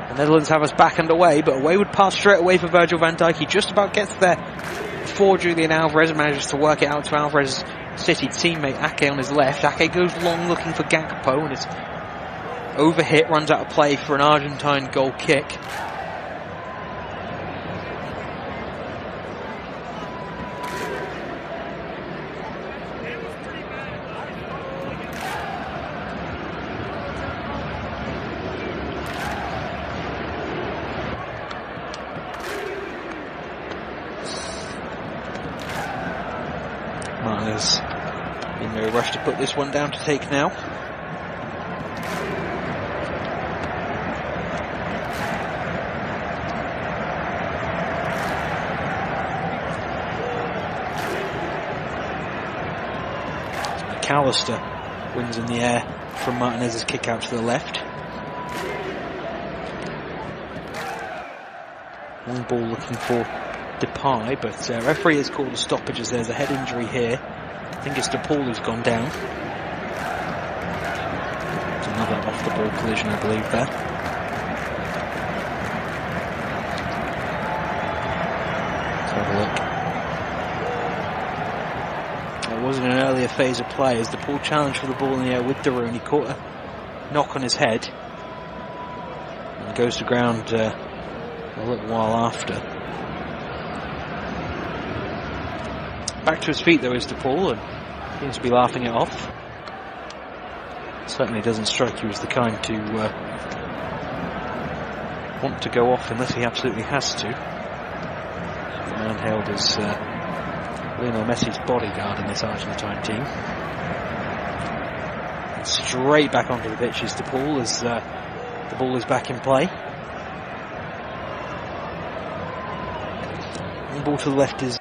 The Netherlands have us back underway, but a wayward pass straight away for Virgil van Dijk. He just about gets there before Julian Alvarez manages to work it out to Alvarez's City teammate Ake on his left. Ake goes long looking for Gakpo, and it's overhit, runs out of play for an Argentine goal kick. Martinez in no rush to put this one down to take now. McAllister wins in the air from Martinez's kick out to the left. Long ball looking for Depay, but referee has called a stoppage as there's a head injury here. I think it's DePaul who's gone down. It's another off the ball collision, I believe, there. have a look. It was in an earlier phase of play as DePaul challenged for the ball in the air with Darun. He caught a knock on his head and goes to ground a little while after. Back to his feet though is DePaul and seems to be laughing it off. Certainly doesn't strike you as the kind to want to go off unless he absolutely has to. The man hailed as Lionel Messi's bodyguard in this Argentine team. And straight back onto the pitch is DePaul as the ball is back in play. And the ball to the left is